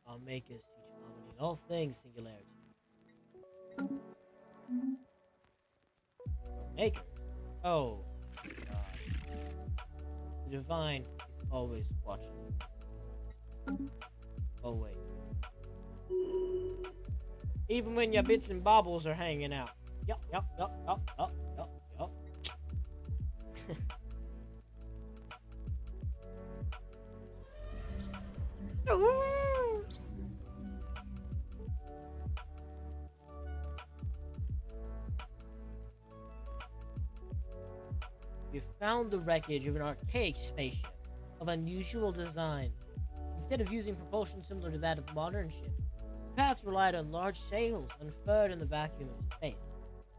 [SPEAKER 1] I'll make us teach harmony in all things singularity. Maker. Oh, God. The divine is always watching. Always. Even when your bits and bobbles are hanging out. Yup. You found the wreckage of an archaic spaceship of unusual design. Instead of using propulsion similar to that of modern ships, the craft relied on large sails unfurled in the vacuum of space.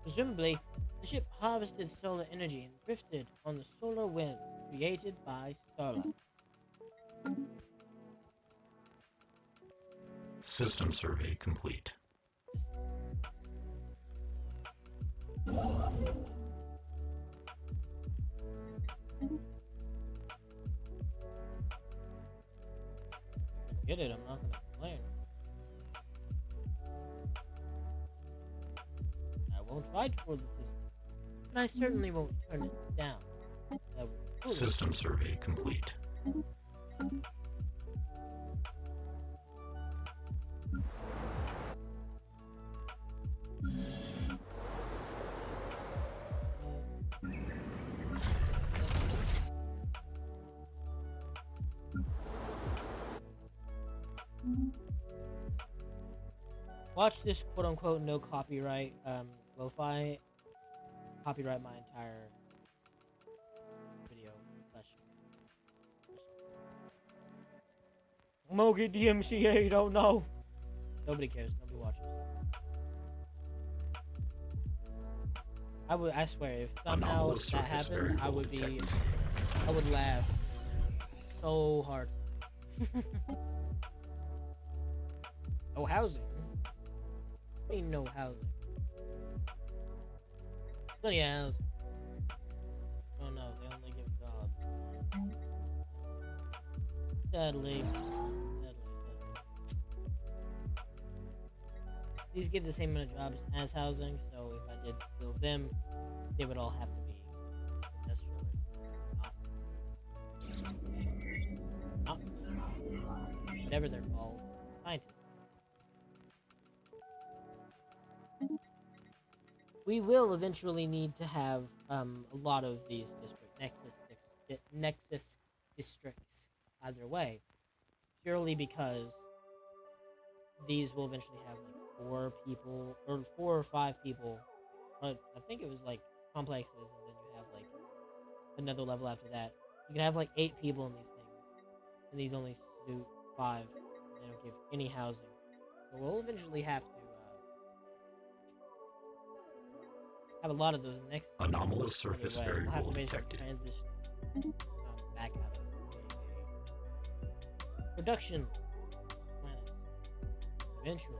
[SPEAKER 1] Presumably, the ship harvested solar energy and drifted on the solar wind created by starlight.
[SPEAKER 4] System survey complete.
[SPEAKER 1] Get it, I'm not gonna complain. I won't fight for the system, but I certainly won't turn it down. That would be foolish.
[SPEAKER 4] System survey complete.
[SPEAKER 1] Watch this quote-unquote no copyright lo-fi copyright my entire video. Mogi DMCA, don't know. Nobody cares. Nobody watches. I swear, if somehow
[SPEAKER 4] Anomalous
[SPEAKER 1] that
[SPEAKER 4] surface
[SPEAKER 1] happened, I would laugh so hard. No housing. I mean, no housing. Plenty of housing. Oh no, they only give jobs. Sadly. These give the same amount of jobs as housing, so if I did build them, they would all have to be industrialists. whatever they're called, scientists. We will eventually need to have a lot of these nexus districts either way, purely because these will eventually have like 4 people or 4 or 5 people. But I think it was like complexes, and then you have like another level after that. You can have like 8 people in these things, and these only suit 5. And they don't give any housing. So we'll eventually have to have a lot of those next.
[SPEAKER 4] Anomalous surface
[SPEAKER 1] anyway. We'll have
[SPEAKER 4] variable
[SPEAKER 1] to basically
[SPEAKER 4] detected.
[SPEAKER 1] transition back out of a production planet eventually.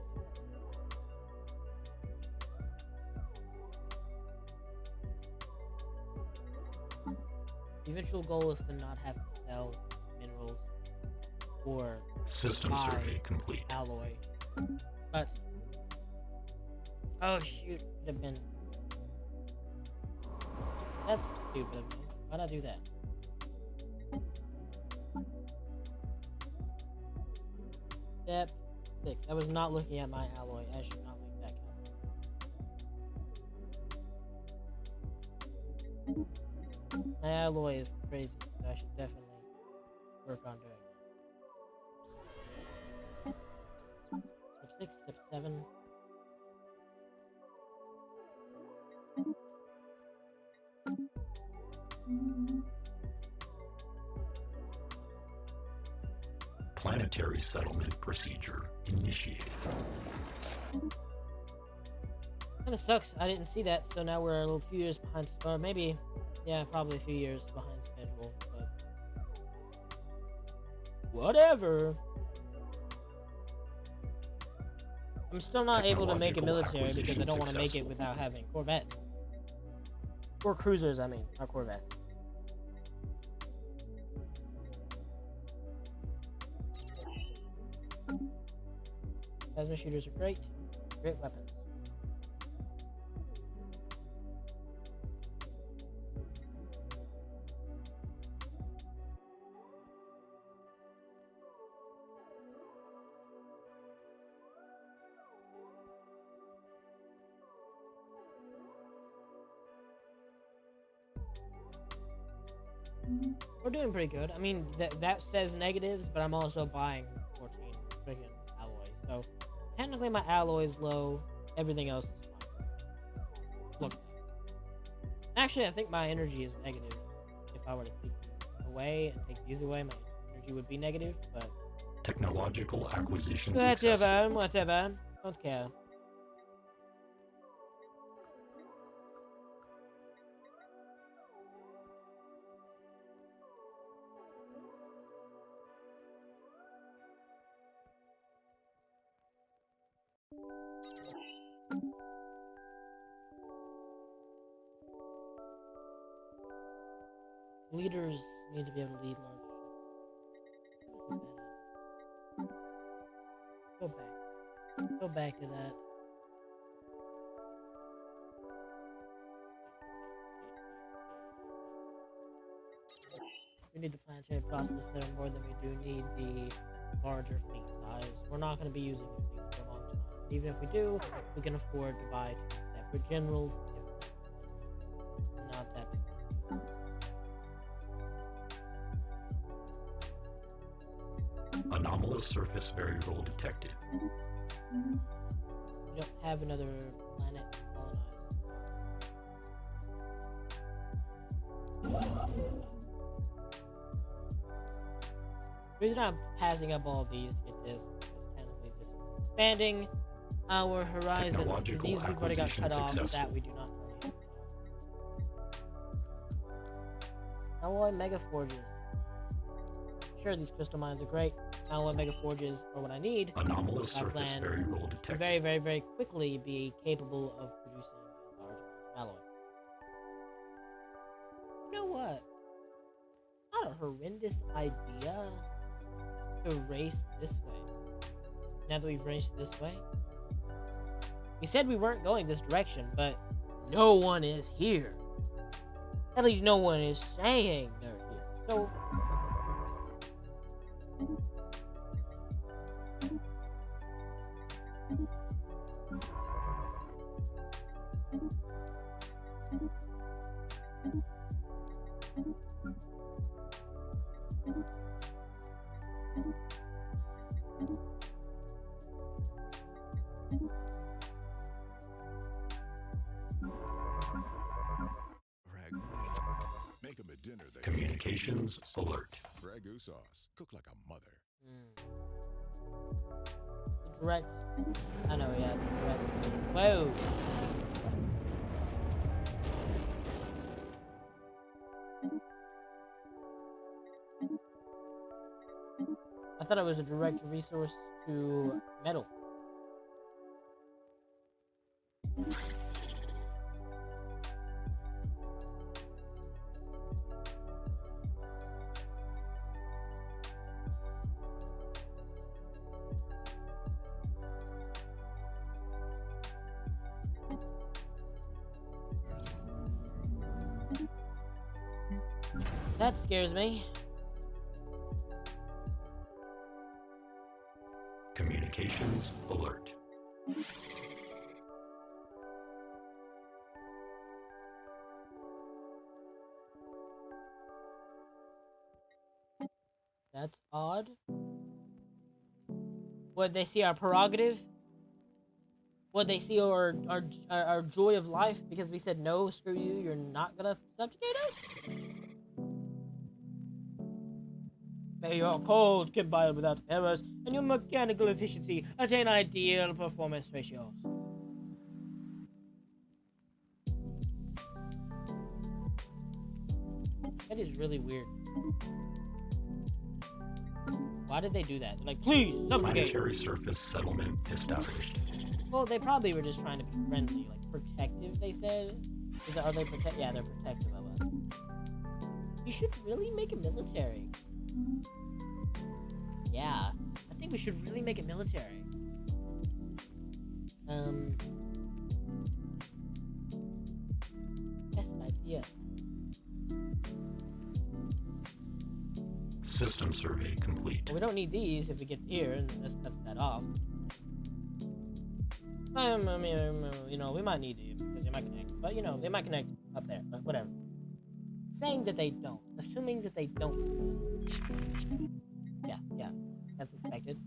[SPEAKER 1] The eventual goal is to not have to sell minerals or
[SPEAKER 4] System
[SPEAKER 1] buy
[SPEAKER 4] survey complete.
[SPEAKER 1] alloy. But oh shoot, could have been. That's stupid of me. Why'd I do that? Step 6. I was not looking at my alloy. I should not make that count. My alloy is crazy, so I should definitely work on doing that. Step 6, step 7.
[SPEAKER 4] Planetary settlement procedure initiated.
[SPEAKER 1] Kinda sucks. I didn't see that, so now we're a little few years behind, or maybe, yeah, probably a few years behind schedule, but whatever. I'm still not able to make a
[SPEAKER 4] Technological
[SPEAKER 1] military because I don't
[SPEAKER 4] acquisition
[SPEAKER 1] want to make it
[SPEAKER 4] successful.
[SPEAKER 1] without having corvettes. Or cruisers, I mean, not corvettes. Plasma shooters are great. Great weapons. We're doing pretty good. I mean, that says negatives, but I'm also buying 14 freaking alloy. So technically my alloy is low. Everything else is fine. Look. Actually, I think my energy is negative. If I were to take these away and take these away, my energy would be negative, but
[SPEAKER 4] Technological acquisition
[SPEAKER 1] whatever,
[SPEAKER 4] successful.
[SPEAKER 1] whatever. Don't care. Leaders need to be able to lead large ships. What is that? Go back. Go back to that. We need the planetary processor more than we do need the larger fleet size. We're not going to be using the fleet for a long time. Even if we do, we can afford to buy 2 separate generals if necessary. Not that big.
[SPEAKER 4] Anomalous surface variable detected.
[SPEAKER 1] We don't have another planet to colonize. The reason I'm passing up all of these to get this is technically this is expanding our horizon.
[SPEAKER 4] Technological
[SPEAKER 1] These we've already got
[SPEAKER 4] acquisition
[SPEAKER 1] cut off.
[SPEAKER 4] successful.
[SPEAKER 1] That we do not currently have. Alloy mega forges. Sure, these crystal mines are great. Alloy mega forges are what I need.
[SPEAKER 4] Anomalous
[SPEAKER 1] I
[SPEAKER 4] surface
[SPEAKER 1] plan
[SPEAKER 4] variable
[SPEAKER 1] to
[SPEAKER 4] detected.
[SPEAKER 1] very, very, very quickly be capable of producing a large amount of alloy. You know what? Not a horrendous idea to race this way. Now that we've raced this way, we said we weren't going this direction, but no one is here. At least no one is saying they're here. So
[SPEAKER 8] Make 'em a dinner they
[SPEAKER 4] Communications alert.
[SPEAKER 8] Ragu sauce. Cook like a mother.
[SPEAKER 1] Direct. I know, yeah, it's a direct. Whoa. I thought it was a direct resource to metal. That scares me.
[SPEAKER 4] Communications alert.
[SPEAKER 1] That's odd. Would they see our prerogative? Would they see our joy of life because we said no, screw you, you're not gonna subjugate us? May your code combine without errors and your mechanical efficiency attain ideal performance ratios. That is really weird. Why did they do that? They're like, please, subjugate.
[SPEAKER 4] Planetary surface settlement established.
[SPEAKER 1] Well, they probably were just trying to be friendly, like protective, they said. Are they protect? Yeah, they're protective of us. You should really make it military. Yeah, I think we should really make it military. Best idea.
[SPEAKER 4] System survey complete.
[SPEAKER 1] Well, we don't need these if we get here, and this cuts that off. I mean, you know, we might need it because they might connect. But, you know, they might connect up there, but whatever. Saying that they don't. Assuming that they don't. Yeah. That's expected.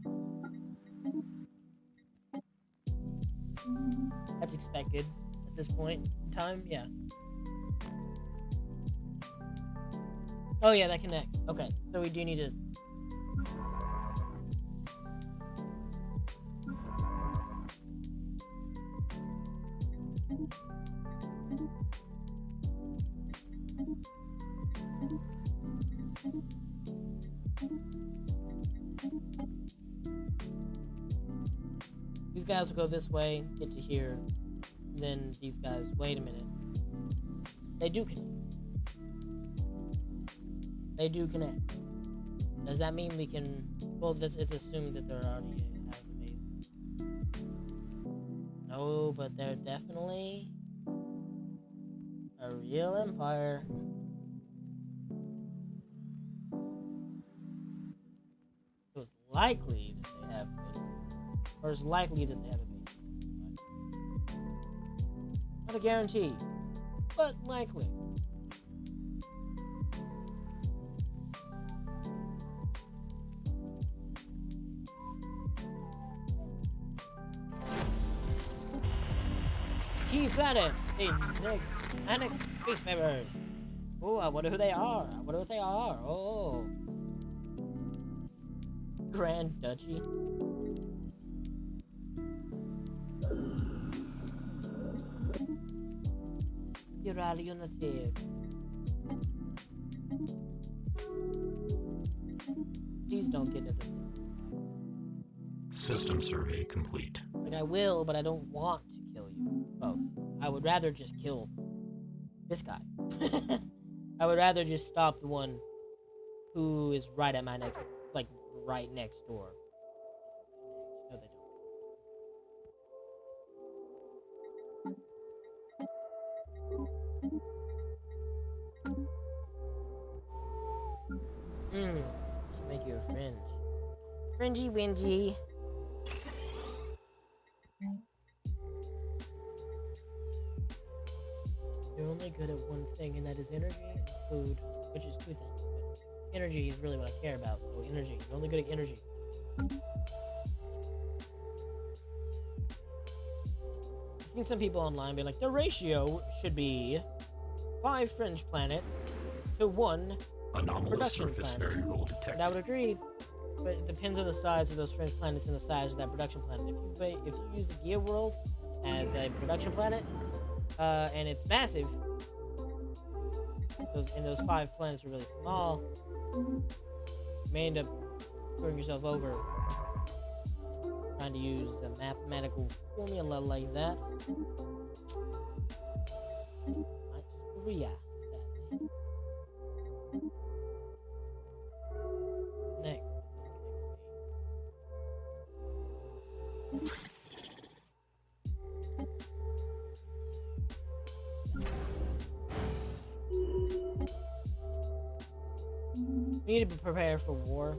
[SPEAKER 1] That's expected at this point in time, yeah. Oh yeah, that connects. Okay, so we do need to... These guys will go this way, get to here, and then these guys, wait a minute. They do connect. They do connect. Does that mean we can... Well, it's assumed that they're already have the base. No, but they're definitely a real empire. So it's likely that they have a base. Or it's likely that they have a base. Not a guarantee, but likely. Key planet, Panic space members. Oh, I wonder who they are. Oh. Grand Duchy. Ural Unitive. Please don't get into this.
[SPEAKER 4] System survey complete.
[SPEAKER 1] Like, I will, but I don't want to kill you both. I would rather just kill this guy. I would rather just stop the one who is right at my next, like, right next door. No, they don't. Should make you a friend. Fringy Wingy. only good at one thing, and that is energy and food, which is two things. But energy is really what I care about. So energy, you're only good at energy. I've seen some people online be like, the ratio should be 5 fringe planets to 1
[SPEAKER 4] Anomalous
[SPEAKER 1] production
[SPEAKER 4] surface
[SPEAKER 1] planet.
[SPEAKER 4] variable detected.
[SPEAKER 1] And I would agree, but it depends on the size of those fringe planets and the size of that production planet. If you use the Gear World as a production planet, and it's massive, those 5 planets are really small, you may end up screwing yourself over trying to use a mathematical formula like that. Might screw ya, sadly. Next. We need to prepare for war.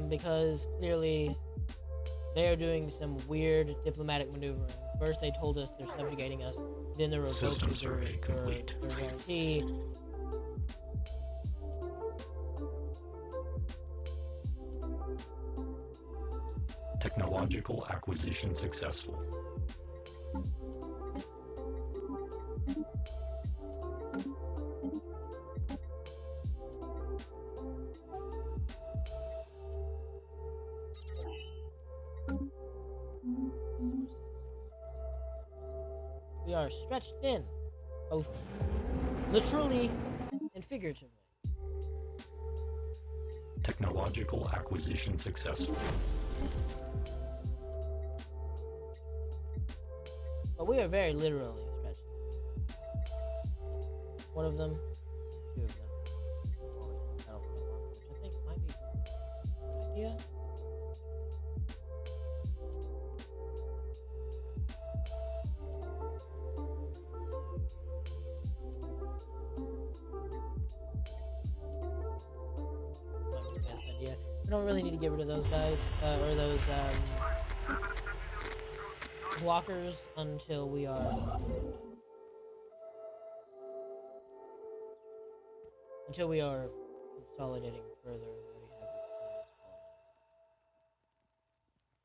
[SPEAKER 1] Because clearly they are doing some weird diplomatic maneuvering. First they told us they're subjugating us, then they're
[SPEAKER 4] System
[SPEAKER 1] revoking
[SPEAKER 4] survey complete.
[SPEAKER 1] their guarantee.
[SPEAKER 4] Technological acquisition successful.
[SPEAKER 1] We are stretched thin, both literally and figuratively.
[SPEAKER 4] Technological acquisition successful.
[SPEAKER 1] But we are very literally stretched thin. One of them, 2 of them. I don't know, which I think might be a good idea. Might be the best idea. We don't really need to get rid of those guys, or those blockers until we are consolidating further. And we have these planets colonized.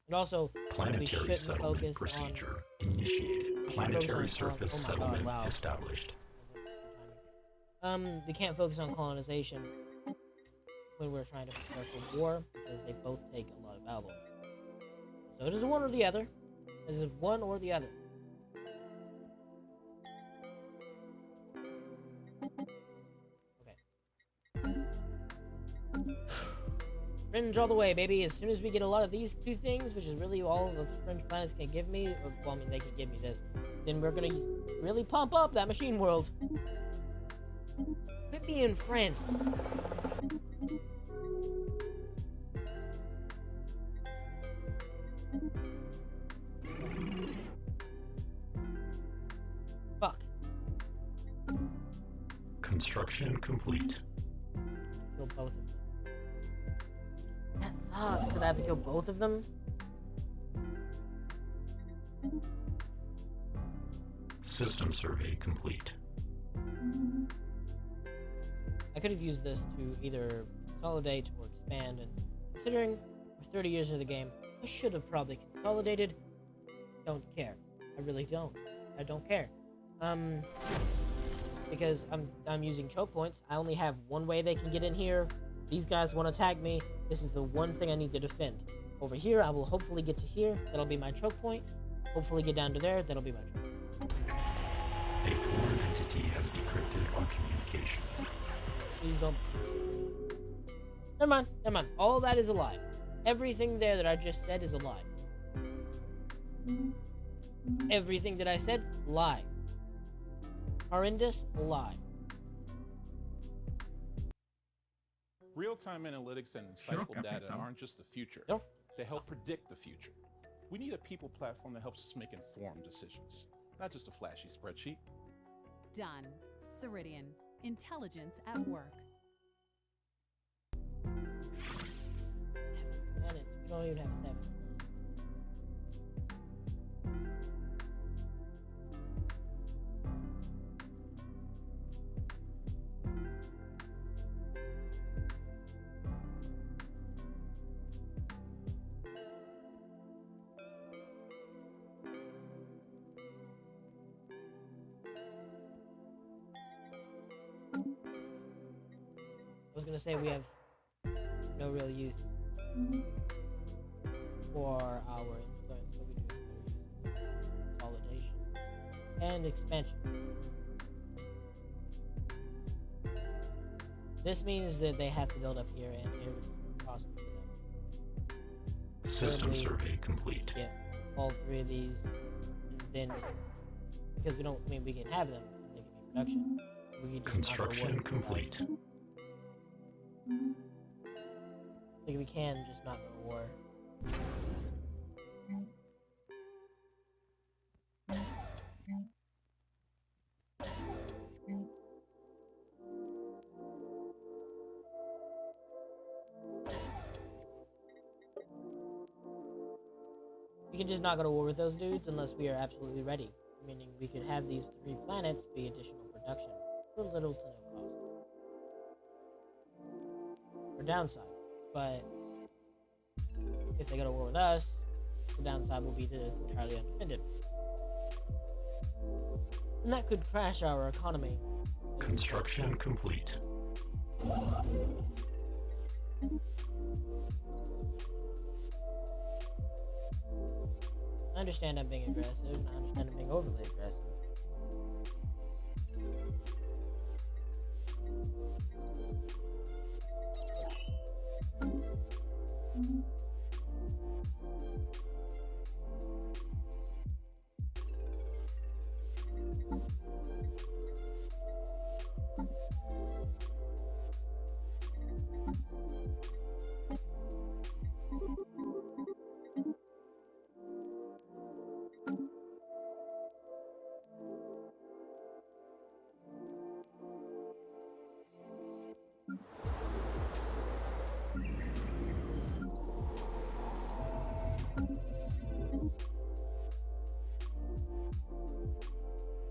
[SPEAKER 1] And also, we
[SPEAKER 4] Planetary
[SPEAKER 1] shouldn't
[SPEAKER 4] settlement
[SPEAKER 1] focus
[SPEAKER 4] procedure initiated.
[SPEAKER 1] focus
[SPEAKER 4] Planetary
[SPEAKER 1] on
[SPEAKER 4] surface
[SPEAKER 1] oh my God,
[SPEAKER 4] settlement
[SPEAKER 1] wow.
[SPEAKER 4] established.
[SPEAKER 1] We can't focus on colonization when we're trying to prepare for war because they both take a lot of alloy. So it is one or the other. It is one or the other. Okay. Fringe all the way, baby. As soon as we get a lot of these 2 things, which is really all the fringe planets can give me, or, well, I mean, they can give me this, then we're gonna really pump up that machine world. Quit being friends. Fuck.
[SPEAKER 4] Construction complete.
[SPEAKER 1] Kill both of them. That sucks. Did I have to kill both of them?
[SPEAKER 4] System survey complete.
[SPEAKER 1] I could have used this to either consolidate or expand, and considering we're 30 years into the game, I should have probably consolidated. Don't care. I really don't. I don't care. Because I'm using choke points. I only have one way they can get in here. These guys want to attack me. This is the one thing I need to defend. Over here, I will hopefully get to here. That'll be my choke point. Hopefully get down to there. That'll be my choke point.
[SPEAKER 4] A foreign entity has decrypted our communications.
[SPEAKER 1] Please don't. Never mind. Never mind. All that is a lie. Everything there that I just said is a lie. Everything that I said, lie. Horrendous, lie.
[SPEAKER 9] Real-time analytics and insightful data aren't just the future.
[SPEAKER 1] No.
[SPEAKER 9] They help predict the future. We need a people platform that helps us make informed decisions, not just a flashy spreadsheet.
[SPEAKER 10] Done. Ceridian. Intelligence at work.
[SPEAKER 1] don't even have 7. I was gonna say we have no real use for our influence, but we do have no use consolidation and expansion. This means that they have to build up here, and it would cost for them.
[SPEAKER 4] System
[SPEAKER 1] Thirdly,
[SPEAKER 4] survey complete.
[SPEAKER 1] Yeah, all 3 of these, and then because we don't, I mean, we can have them, and they can be production. We just
[SPEAKER 4] Construction complete.
[SPEAKER 1] Like we can just not go to war. We can just not go to war with those dudes unless we are absolutely ready. Meaning we could have these 3 planets be additional production for little to no cost. For downside. But if they go to war with us, the downside will be that it's entirely undefended. And that could crash our economy.
[SPEAKER 4] Construction complete.
[SPEAKER 1] I understand I'm being aggressive, and I understand I'm being overly aggressive.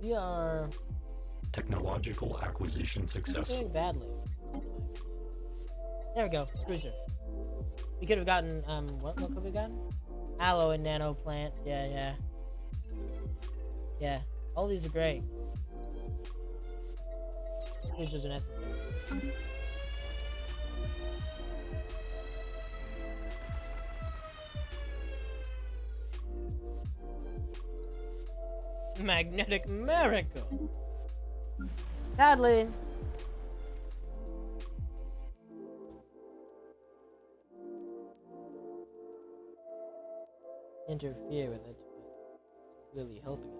[SPEAKER 1] We are
[SPEAKER 4] Technological acquisition successful.
[SPEAKER 1] doing badly. There we go, cruiser. We could have gotten what could we have gotten? Aloe and nano plants. Yeah. All these are great. Cruisers are necessary. Magnetic miracle. Sadly. Interfere with it, but it's clearly helping us.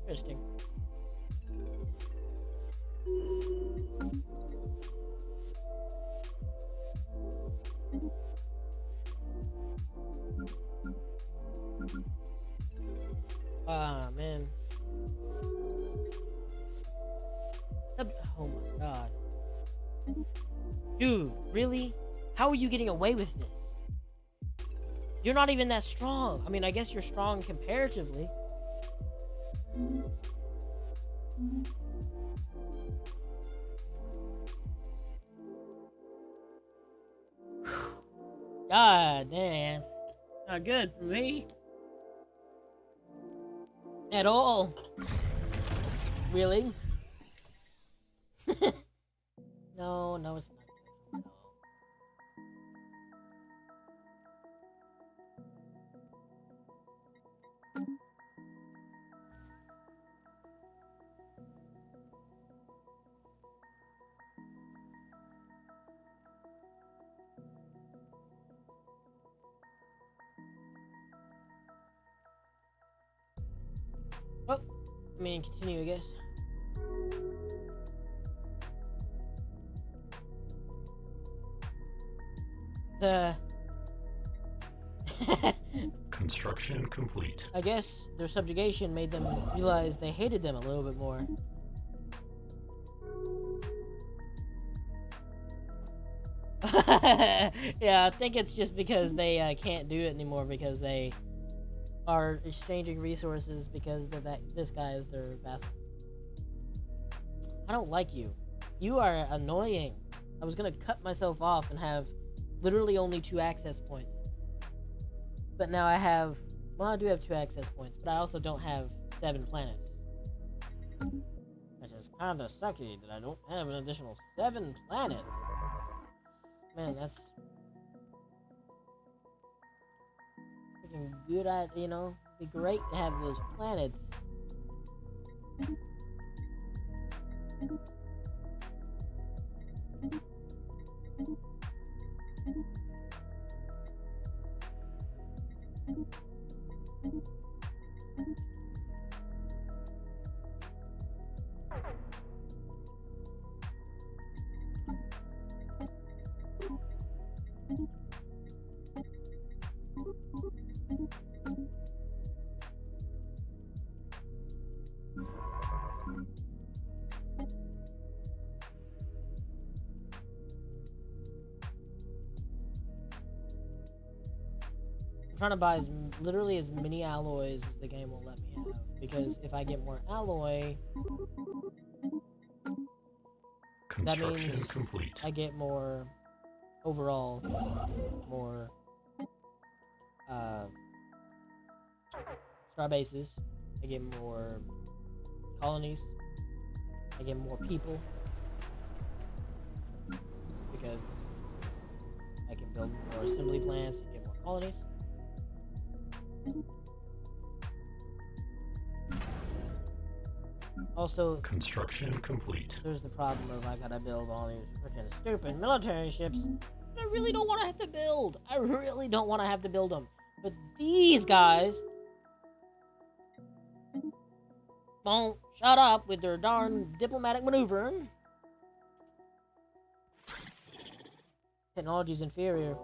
[SPEAKER 1] Interesting. Ah, man. Oh my god. Dude, really? How are you getting away with this? You're not even that strong. I mean, I guess you're strong comparatively. God damn. It's not good for me. At all. Really? No, it's not. No. Oh, I mean, continue, I guess.
[SPEAKER 4] Construction complete.
[SPEAKER 1] I guess their subjugation made them realize they hated them a little bit more. Yeah, I think it's just because they can't do it anymore because they are exchanging resources because this guy is their vassal. I don't like you. You are annoying. I was gonna cut myself off and have literally only 2 access points. But now I have, well, I do have 2 access points, but I also don't have 7 planets. Which is kinda sucky that I don't have an additional 7 planets. Man, that's freaking good at, you know, it'd be great to have those planets. I'm trying to buy literally as many alloys as the game will let me have, because if I get more alloy, that means
[SPEAKER 4] complete.
[SPEAKER 1] I get more overall, more star bases, I get more colonies, I get more people, because I can build more assembly plants and get more colonies. Also,
[SPEAKER 4] construction complete.
[SPEAKER 1] There's the problem of I gotta build all these freaking stupid military ships. I really don't want to have to build. I really don't want to have to build them. But these guys won't shut up with their darn diplomatic maneuvering. Technology's inferior,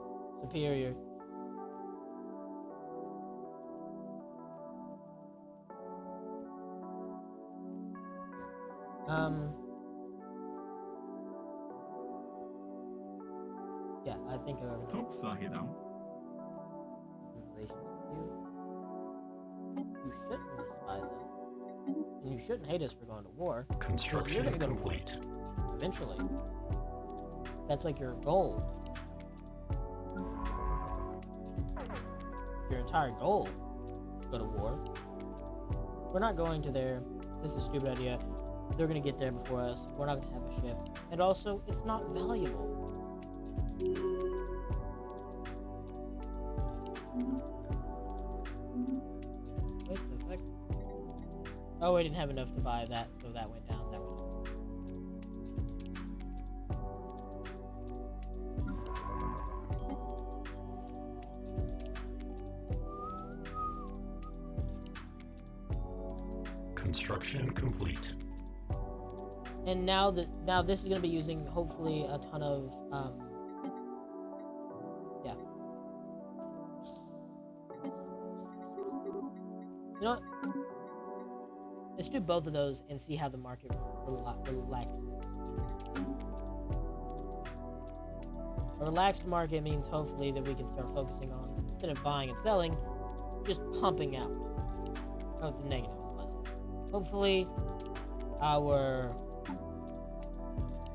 [SPEAKER 1] superior. Yeah, I think
[SPEAKER 4] Toppsida.
[SPEAKER 1] relations with you. You shouldn't despise us. And you shouldn't hate us for going to war.
[SPEAKER 4] Construction
[SPEAKER 1] You're gonna go
[SPEAKER 4] complete.
[SPEAKER 1] to war eventually. That's like your goal. Your entire goal. Go to war. We're not going to there. This is a stupid idea. They're gonna get there before us. We're not gonna have a ship. And also, it's not valuable. Wait a sec. Oh, we didn't have enough to buy that, so that went down. That went up.
[SPEAKER 4] Construction complete.
[SPEAKER 1] And now this is gonna be using hopefully a ton of yeah. You know what? Let's do both of those and see how the market relaxes. A relaxed market means hopefully that we can start focusing on, instead of buying and selling, just pumping out. Oh, it's a negative. Hopefully, our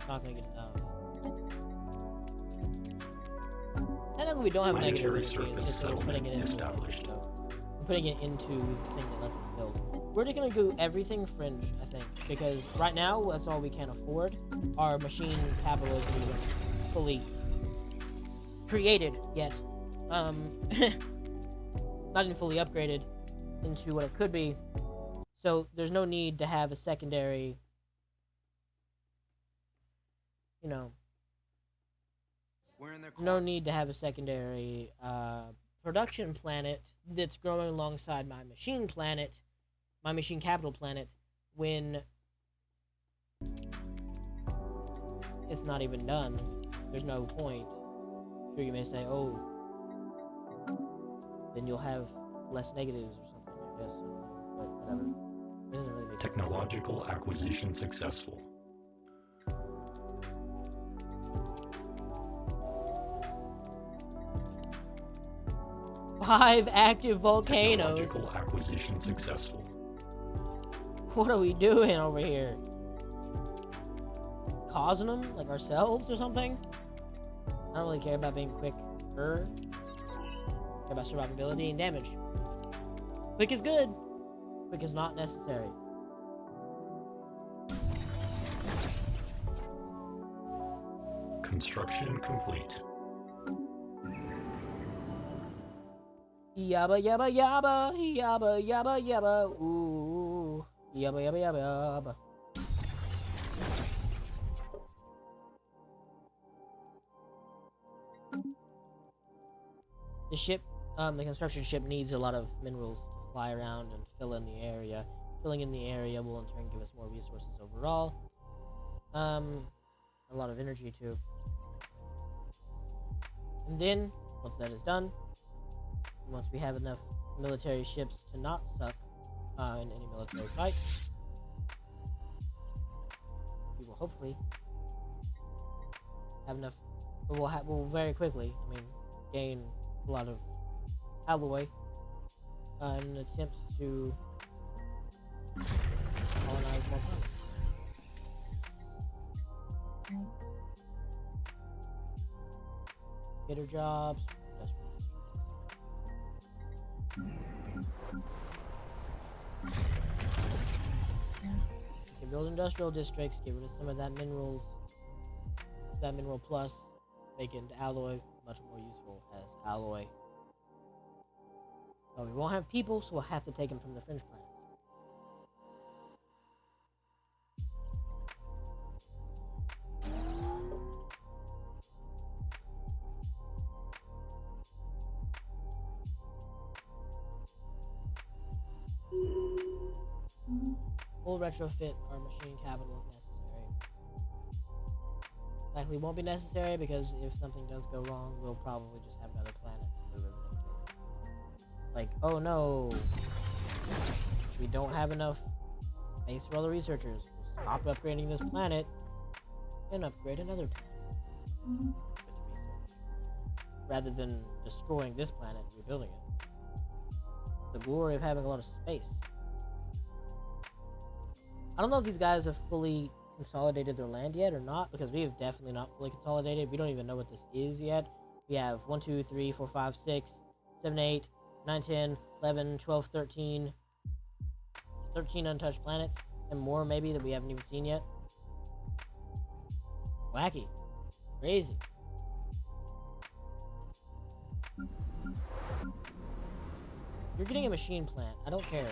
[SPEAKER 1] not gonna get enough. Technically, we don't have a negative
[SPEAKER 4] Planetary
[SPEAKER 1] energy, it's
[SPEAKER 4] surface
[SPEAKER 1] just that we're putting it
[SPEAKER 4] settlement
[SPEAKER 1] into
[SPEAKER 4] established.
[SPEAKER 1] we're putting it into the thing that lets us build. We're just gonna do everything fringe, I think, because right now that's all we can afford. Our machine capital isn't even fully created yet. Not even fully upgraded into what it could be. So there's no need to have a secondary, you know, no need to have a secondary production planet that's growing alongside my machine planet, my machine capital planet, when it's not even done. There's no point. Sure, you may say, oh, then you'll have less negatives or something, I guess. I don't know, but whatever. It doesn't really make sense.
[SPEAKER 4] Technological acquisition successful.
[SPEAKER 1] Five active volcanoes.
[SPEAKER 4] Technological acquisition successful.
[SPEAKER 1] What are we doing over here? Causing them? Like ourselves or something? I don't really care about being quick. Care about survivability and damage. Quick is good. Quick is not necessary.
[SPEAKER 4] Construction complete.
[SPEAKER 1] Yabba yabba yabba yabba yabba yabba ooh yabba yabba yabba yabba. The ship, the construction ship needs a lot of minerals to fly around and fill in the area. Filling in the area will in turn give us more resources overall. A lot of energy too. And then, once that is done, once we have enough military ships to not suck in any military fight, we will hopefully have enough. We'll very quickly, gain a lot of alloy in an attempt to colonize more planets. Getter jobs, we can build industrial districts, get rid of some of that mineral plus, make it into alloy, much more useful as alloy. But we won't have people, so we'll have to take them from the fringe planets. We'll retrofit our machine capital if necessary. Likely won't be necessary because if something does go wrong, we'll probably just have another planet to move everything to. Like, oh no, we don't have enough space for all the researchers. We'll stop upgrading this planet and upgrade another planet with research. Rather than destroying this planet and rebuilding it. The glory of having a lot of space. I don't know if these guys have fully consolidated their land yet or not, because we have definitely not fully consolidated. We don't even know what this is yet. We have 1, 2, 3, 4, 5, 6, 7, 8, 9, 10, 11, 12, 13 untouched planets, and more maybe that we haven't even seen yet. Wacky. Crazy. You're getting a machine plant. I don't care.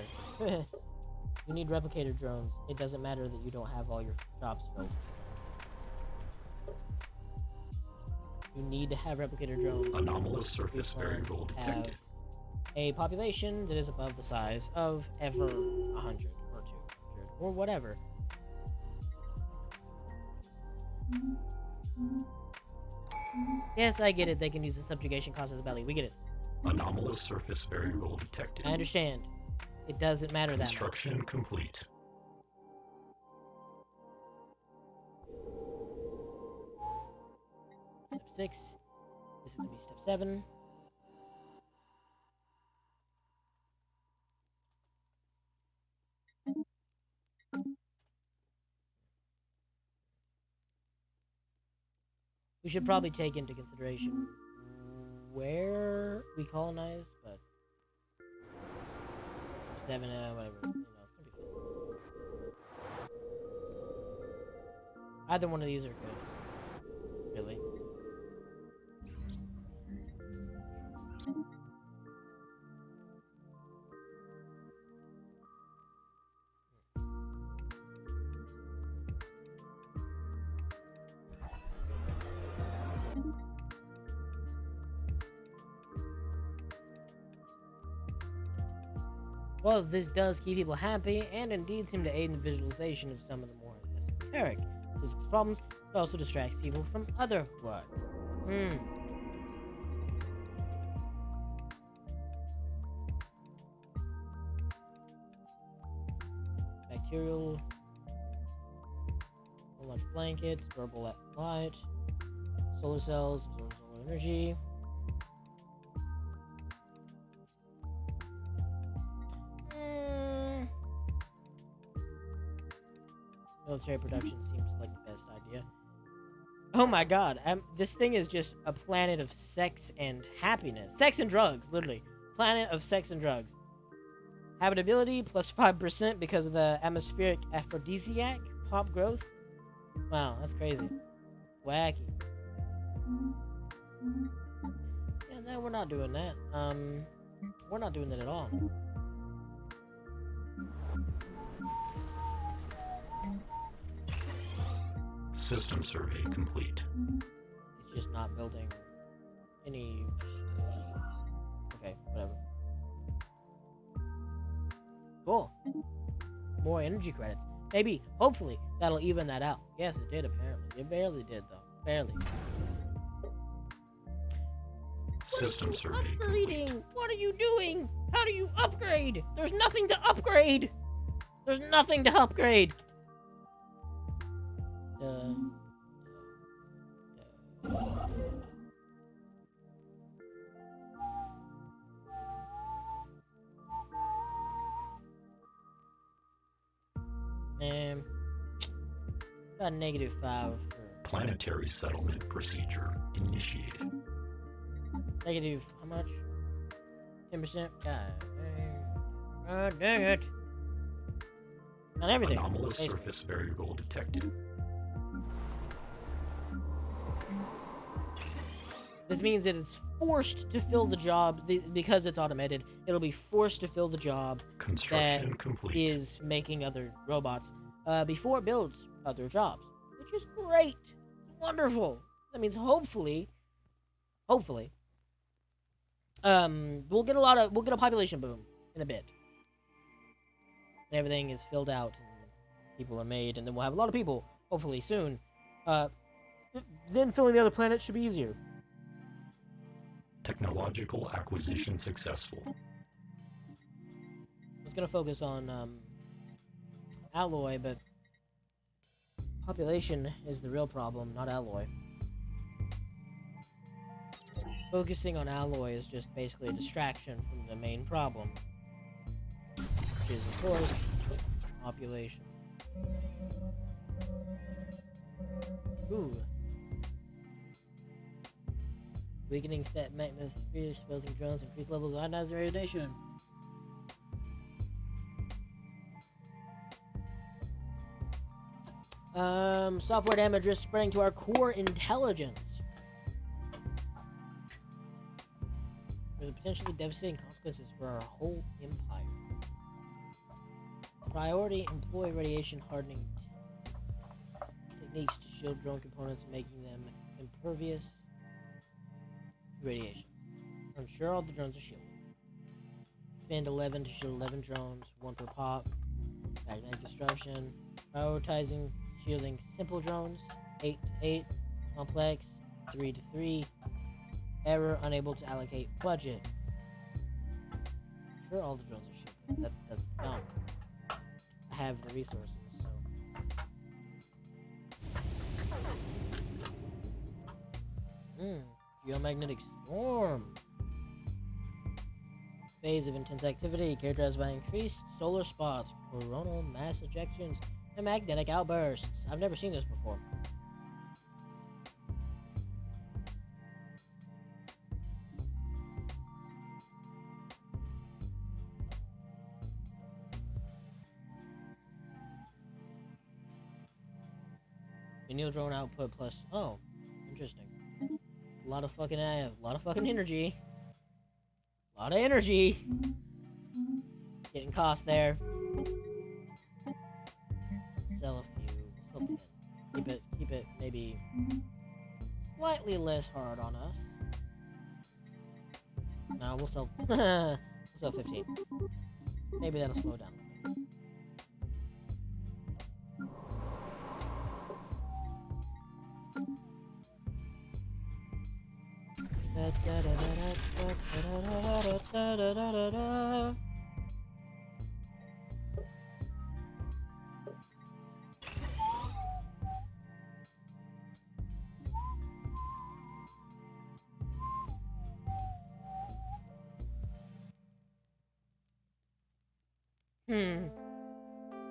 [SPEAKER 1] You need replicator drones. It doesn't matter that you don't have all your jobs filled. You need to have replicator drones.
[SPEAKER 4] Anomalous surface variable detected.
[SPEAKER 1] A population that is above the size of ever 100 or 200 or whatever. Yes, I get it. They can use the subjugation cost as a belly. We get it.
[SPEAKER 4] Anomalous surface variable detected.
[SPEAKER 1] I understand. It doesn't matter that much.
[SPEAKER 4] Construction complete.
[SPEAKER 1] Step 6. This is going to be step 7. We should probably take into consideration where we colonize, but 7, whatever. It's gonna be fun. Either one of these are good. Really. Well, this does keep people happy, and indeed seem to aid in the visualization of some of the more esoteric physics problems, but also distracts people from other work. material. Launch blankets, durable light, solar cells, absorb solar energy. Military production seems like the best idea. Oh my god, this thing is just a planet of sex and happiness. Sex and drugs, literally. Planet of sex and drugs. Habitability plus 5% because of the atmospheric aphrodisiac. Pop growth. Wow, that's crazy. Wacky. Yeah, no, we're not doing that. We're not doing that at all.
[SPEAKER 4] System survey complete.
[SPEAKER 1] It's just not building any... Okay, whatever. Cool. More energy credits. Maybe, hopefully, that'll even that out. Yes, it did, apparently. It barely did, though. Barely.
[SPEAKER 4] System survey
[SPEAKER 1] Upgrading!
[SPEAKER 4] complete.
[SPEAKER 1] What are you doing? How do you upgrade? There's nothing to upgrade! There's nothing to upgrade! Got -5 for
[SPEAKER 4] Planetary settlement procedure initiated.
[SPEAKER 1] negative. How much? 10%. God dang it! On everything.
[SPEAKER 4] Anomalous
[SPEAKER 1] basically.
[SPEAKER 4] surface variable detected.
[SPEAKER 1] This means that it's forced to fill the job because it's automated. It'll be forced to fill the job
[SPEAKER 4] Construction
[SPEAKER 1] that
[SPEAKER 4] complete.
[SPEAKER 1] is making other robots before it builds other jobs, which is great. It's wonderful. That means hopefully, we'll get a population boom in a bit. And everything is filled out and people are made, and then we'll have a lot of people hopefully soon. Then filling the other planets should be easier.
[SPEAKER 4] Technological acquisition successful.
[SPEAKER 1] I was gonna focus on alloy, but population is the real problem, not alloy. Focusing on alloy is just basically a distraction from the main problem, which is, of course, population. Ooh. Weakening set maintenance, exposing drones, increase levels of ionizing radiation. Software damage risk spreading to our core intelligence. There's potentially devastating consequences for our whole empire. Priority: employ radiation hardening techniques to shield drone components, making them impervious to radiation. Ensure all the drones are shielded. Spend 11 to shield 11 drones, 1 per pop. Magnetic disruption. Prioritizing shielding simple drones, 8 to 8. Complex, 3 to 3. Error: unable to allocate budget. Sure, all the drones are shielded. That's dumb. I have the resources, so. Geomagnetic storm. Phase of intense activity characterized by increased solar spots, coronal mass ejections, and magnetic outbursts. I've never seen this before. Annual drone output plus. Oh, interesting. A lot of fucking energy. A lot of energy. Getting cost there. Sell a few. Sell 10. Keep it maybe slightly less hard on us. No, we'll sell. We'll sell 15. Maybe that'll slow down a bit.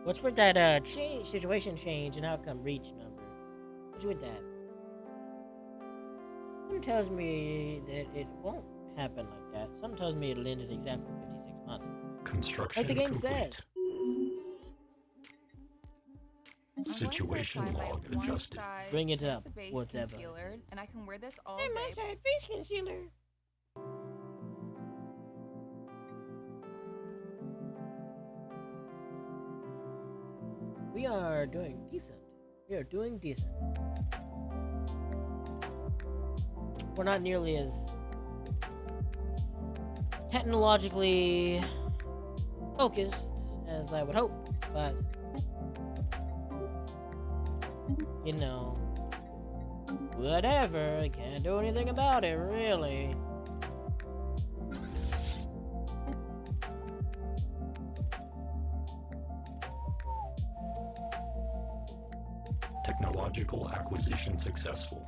[SPEAKER 1] What's with that situation change and outcome reach number? What's with that? Some tells me that it won't happen like that. Some tells me it'll end in exactly 56 months.
[SPEAKER 4] Construction
[SPEAKER 1] Like the game
[SPEAKER 4] complete.
[SPEAKER 1] says.
[SPEAKER 4] Situation log adjusted.
[SPEAKER 1] Bring it up.
[SPEAKER 11] The base
[SPEAKER 1] Whatever.
[SPEAKER 11] concealer, and I can wear this all
[SPEAKER 1] Hey,
[SPEAKER 11] day.
[SPEAKER 1] my side face concealer. We are doing decent. We are doing decent. We're not nearly as technologically focused as I would hope, but you know, whatever. I can't do anything about it, really.
[SPEAKER 4] Technological acquisition successful.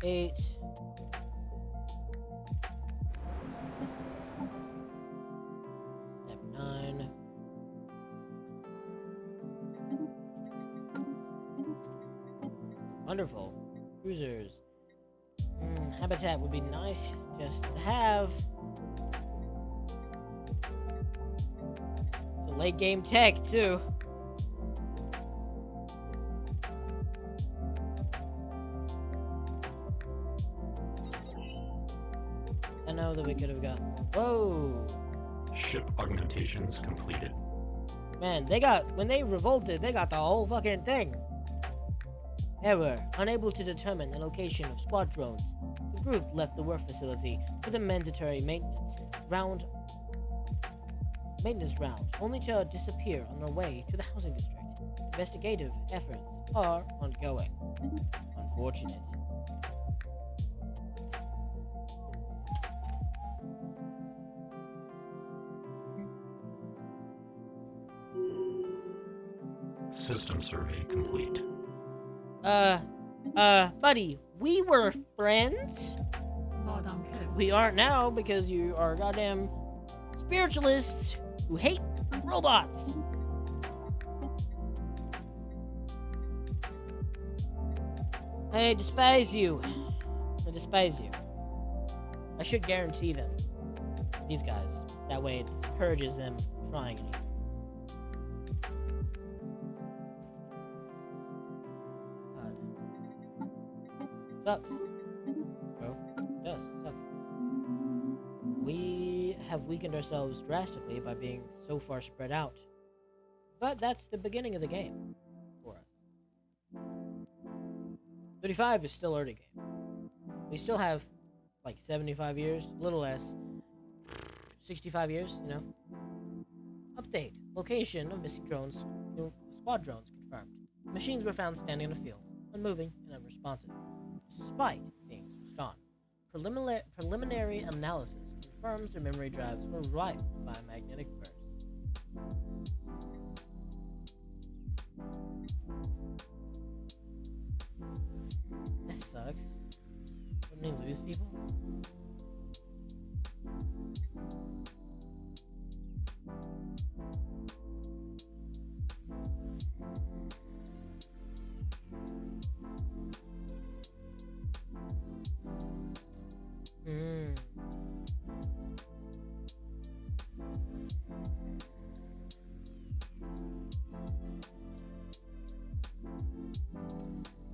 [SPEAKER 1] Eight. Step 9. Wonderful. Cruisers. Habitat would be nice just to have. It's a late game tech, too. I know that we could have gotten. Whoa!
[SPEAKER 4] Ship augmentations completed.
[SPEAKER 1] Man, they got. When they revolted, they got the whole fucking thing. Error. Unable to determine the location of squad drones. The group left the work facility for the mandatory maintenance round, only to disappear on their way to the housing district. Investigative efforts are ongoing. Unfortunate.
[SPEAKER 4] System survey complete.
[SPEAKER 1] Buddy, we were friends?
[SPEAKER 10] Oh, damn kid.
[SPEAKER 1] We aren't now because you are goddamn spiritualists who hate robots. I despise you. I despise you. I should guarantee them. These guys. That way it discourages them from trying anything. Sucks. Bro, it does suck. We have weakened ourselves drastically by being so far spread out. But that's the beginning of the game for us. 35 is still early game. We still have like 75 years, a little less. 65 years, you know? Update. Location of missing drones, squad drones confirmed. Machines were found standing in a field, unmoving and unresponsive, despite being switched on. Preliminary analysis confirms their memory drives were ripe by a magnetic burst. That sucks. Wouldn't we lose people?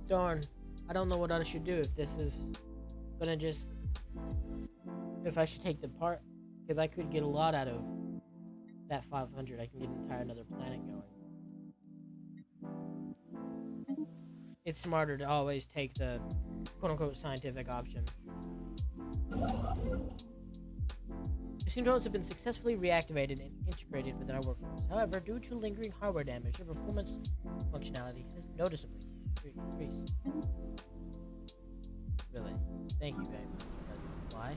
[SPEAKER 1] Darn. I don't know what I should do if this is gonna just... If I should take the part. Because I could get a lot out of that 500. I can get an entire another planet going. It's smarter to always take the quote-unquote scientific option. Machine drones have been successfully reactivated and integrated within our workforce. However, due to lingering hardware damage, their performance functionality has noticeably increased. Really? Thank you very much. Why?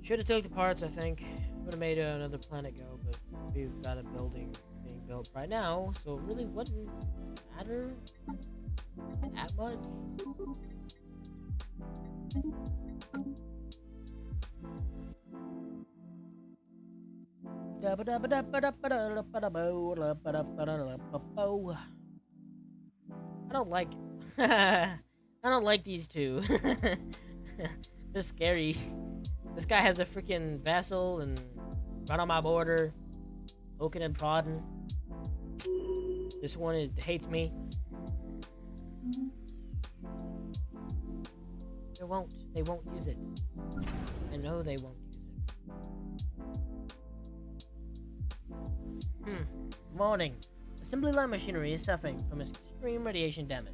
[SPEAKER 1] Should have took the parts, I think. Would have made another planet go, but we've got a building being built right now, so it really wouldn't matter that much. I don't like I don't like these two. They're scary. This guy has a freaking vessel and right on my border, poking and prodding. This one hates me. They won't use it. I know they won't use it. Warning. Assembly line machinery is suffering from extreme radiation damage.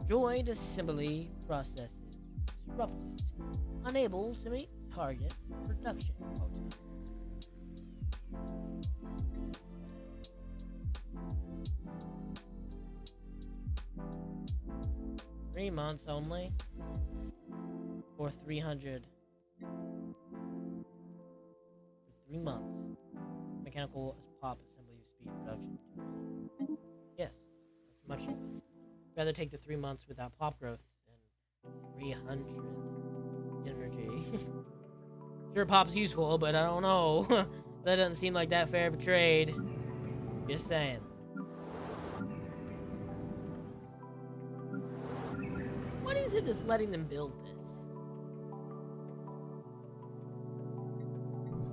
[SPEAKER 1] Joint assembly processes disrupted. Unable to meet target production quota. Three months only. Or 300. For 3 months. Mechanical pop assembly speed production. Yes, that's much easier. Rather take the 3 months without pop growth than 300 energy. Sure, pop's useful, but I don't know. That doesn't seem like that fair of a trade. Just saying. What is it that's letting them build this?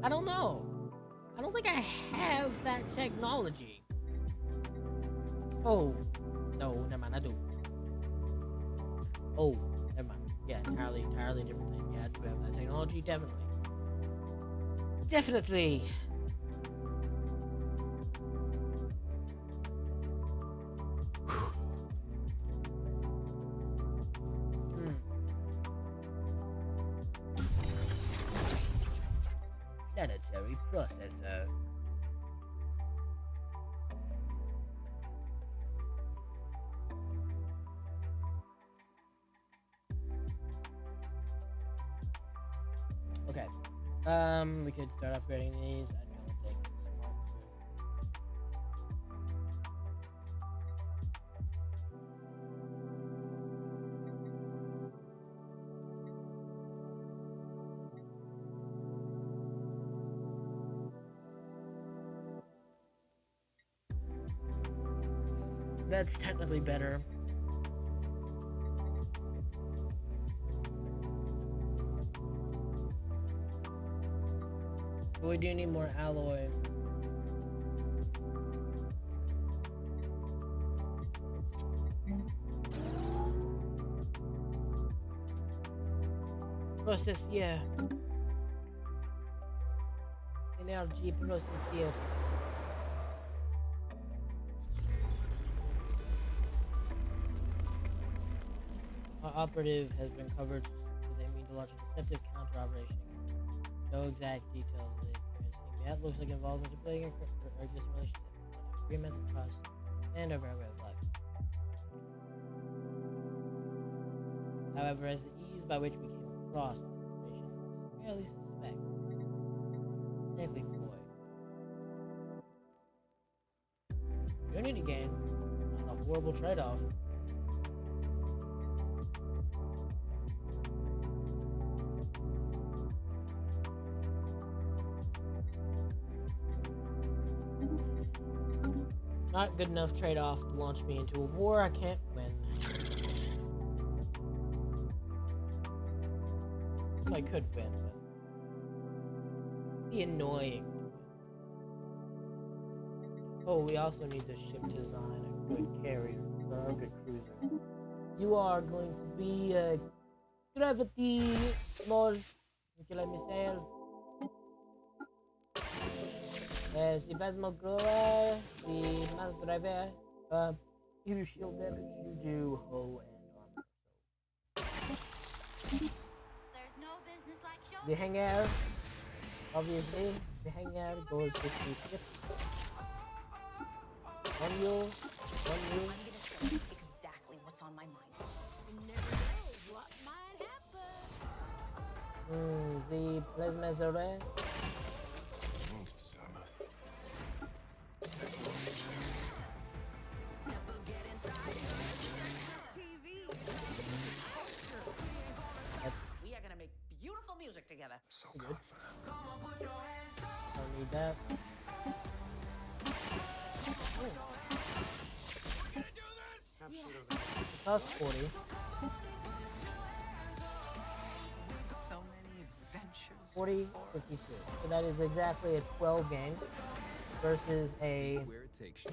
[SPEAKER 1] I don't know. I don't think I have that technology. Oh. No, never mind, I do. Oh, never mind. Yeah, entirely different thing. Yeah, I do have that technology, definitely. Definitely. Planetary processor. Okay. We could start upgrading these. I don't think it's smart to. That's technically better. But we do need more alloy. Process, yeah. Energy process here. Our operative has been covered with a mean to launch a deceptive counter operation. No exact details of the experience yet. Looks like involvement in playing or existing relationship, agreements of trust, and a very way of life. However, as the ease by which we came across this information is fairly suspect. Frankly, boy. Unity gain, not a horrible trade-off. Not good enough trade-off to launch me into a war I can't win. I could win, but it'd be annoying. Oh, we also need the ship to design a good carrier for our good cruiser. You are going to be a gravity small nuclear missile. The plasma grower, the mass driver, you shield damage, you do hull and armor.
[SPEAKER 12] There's no business like show.
[SPEAKER 1] The hangar, obviously, the hangar goes with the ship. On you.
[SPEAKER 5] I'm gonna say exactly what's on my mind.
[SPEAKER 12] You never know what might happen.
[SPEAKER 1] The plasma Mesere.
[SPEAKER 13] We are gonna make beautiful music together.
[SPEAKER 8] So confident.
[SPEAKER 1] Don't need that. Cost 40.
[SPEAKER 13] So many adventures.
[SPEAKER 1] 40, 52. So that is exactly a 12 game versus a
[SPEAKER 14] Where it takes you.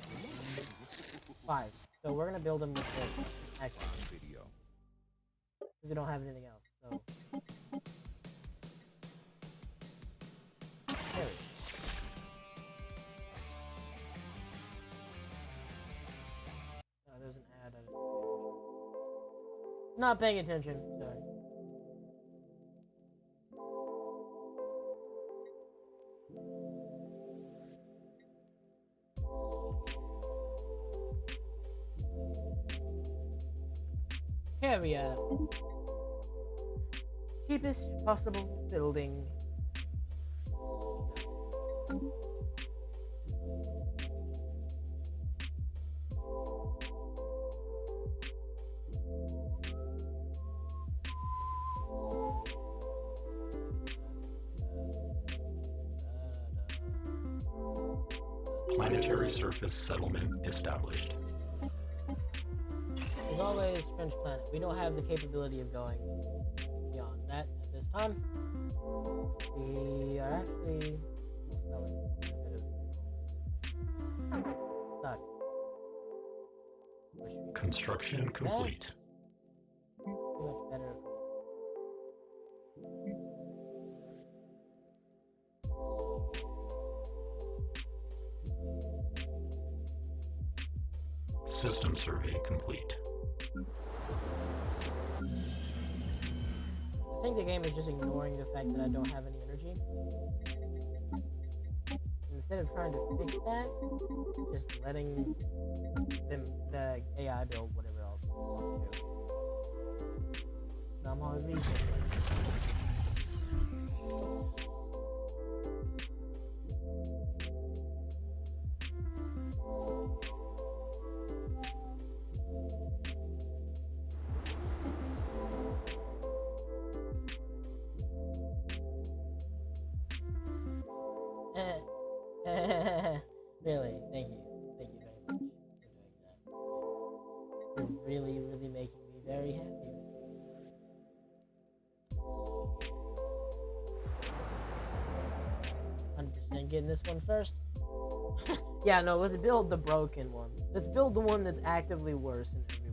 [SPEAKER 1] 5. So we're gonna build them with this actually,
[SPEAKER 14] Video.
[SPEAKER 1] because we don't have anything else. So there we go. Oh, there's an ad. Not paying attention. Sorry. Caveat. Cheapest possible building.
[SPEAKER 4] Planetary surface settlement established.
[SPEAKER 1] As always, French planet. We don't have the capability of going beyond that at this time. We are actually selling a bit of minerals. Sucks. Wish we
[SPEAKER 4] Construction complete.
[SPEAKER 1] much better.
[SPEAKER 4] System survey complete.
[SPEAKER 1] I think the game is just ignoring the fact that I don't have any energy. Instead of trying to fix that, just letting them, the AI build whatever else it wants to. So I'm on reason. Really, thank you. Thank you very much for doing that. You're really, really making me very happy. 100% getting this one first. Yeah, no, let's build the broken one. Let's build the one that's actively worse in every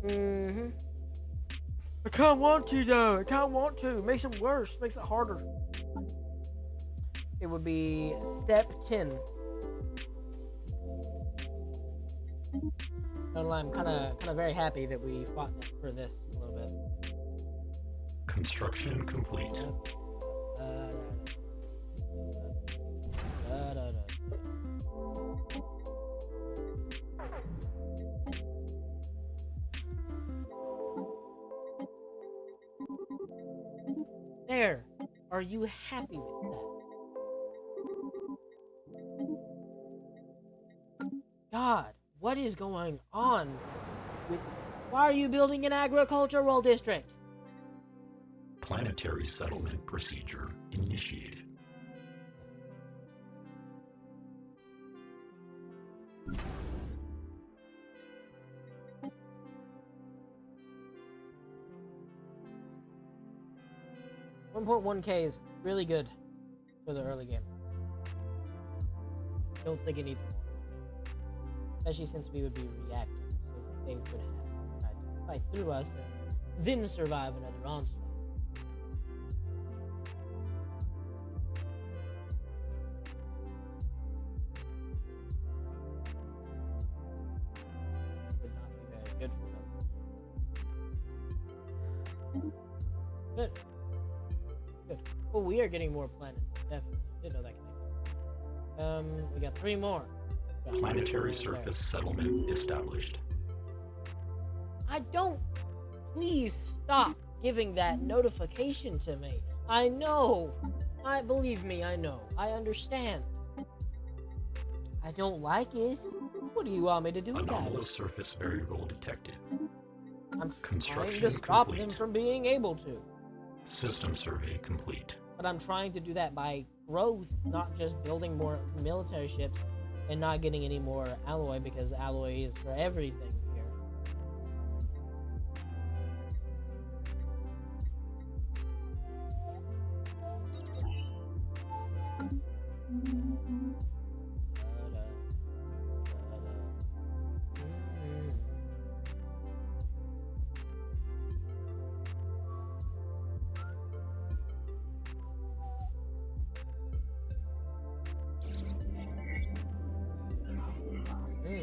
[SPEAKER 1] way. I can't want to though. I can't want to. It makes it worse. Makes it harder. It would be step 10. I'm kind of very happy that we fought for this a little bit.
[SPEAKER 4] Construction complete.
[SPEAKER 1] There. Are you happy with that? God, what is going on with... Why are you building an agricultural district?
[SPEAKER 4] Planetary settlement procedure initiated.
[SPEAKER 1] $1.1K is really good for the early game. Don't think it needs more. Especially since we would be reacting, so they would have to try to fight through us and then survive another onslaught. Would not be very good for them. Good. Good. Oh, we are getting more planets. Definitely. Didn't know that connected. We got 3 more.
[SPEAKER 4] Planetary surface settlement established.
[SPEAKER 1] I don't. Please stop giving that notification to me. I know. Believe me, I know. I understand. I don't like it. What do you want me to do about
[SPEAKER 4] Anomalous
[SPEAKER 1] it?
[SPEAKER 4] surface variable detected.
[SPEAKER 1] I'm trying
[SPEAKER 4] Construction
[SPEAKER 1] to stop
[SPEAKER 4] complete.
[SPEAKER 1] them from being able to.
[SPEAKER 4] System survey complete.
[SPEAKER 1] But I'm trying to do that by growth, not just building more military ships and not getting any more alloy, because alloy is for everything here.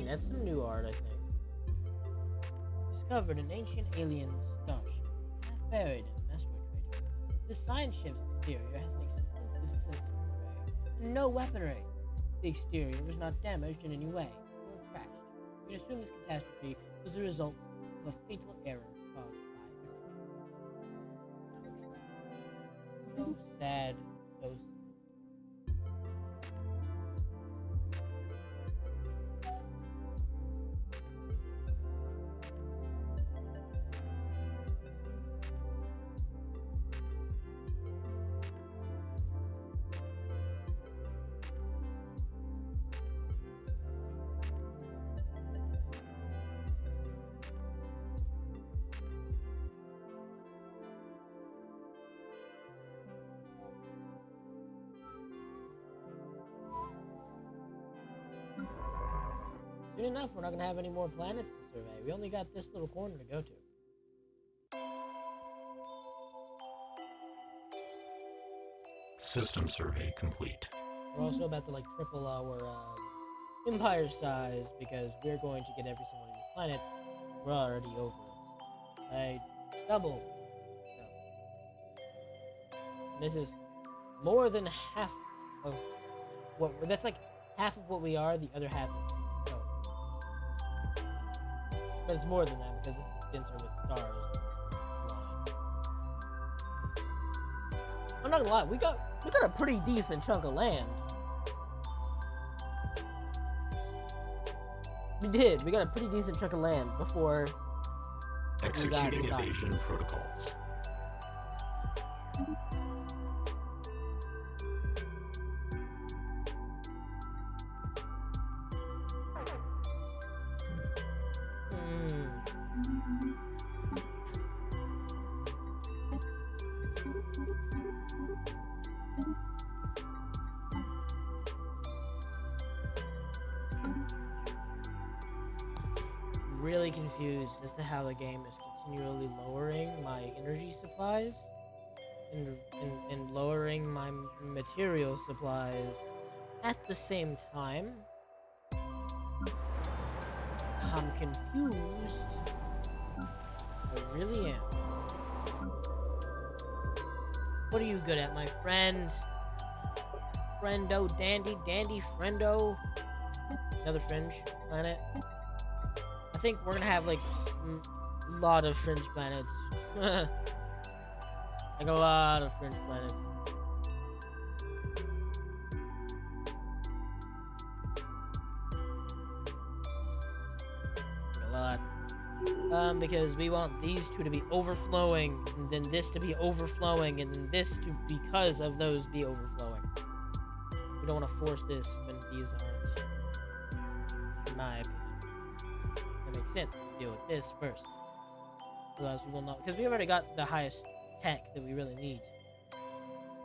[SPEAKER 1] That's some new art, I think. Discovered an ancient alien starship, half buried in an asteroid crater. The science ship's exterior has an extensive sensor array and no weaponry. The exterior was not damaged in any way or crashed. We can assume this catastrophe was the result of a fatal error caused by so sad, so sad. Soon enough, we're not going to have any more planets to survey. We only got this little corner to go to.
[SPEAKER 4] System survey complete.
[SPEAKER 1] We're also about to triple our empire size, because we're going to get every single one of these planets. We're already over it. Double. And this is more than half of what that's like half of what we are. The other half is this. So, but it's more than that, because this is denser with stars. I'm not gonna lie, we got a pretty decent chunk of land. We did. We got a pretty decent chunk of land before
[SPEAKER 4] Executing evasion protocols.
[SPEAKER 1] Really confused as to how the game is continually lowering my energy supplies and lowering my material supplies at the same time. I'm confused. I really am. What are you good at, my friend? Friendo, dandy friendo. Another fringe planet. I think we're gonna have a lot of fringe planets. Like a lot of fringe planets. A lot. Because we want these two to be overflowing, and then this to be overflowing, and then this to, because of those, be overflowing. We don't want to force this when these aren't, in my opinion. It makes sense to deal with this first. Otherwise we will not, because we already got the highest tech that we really need.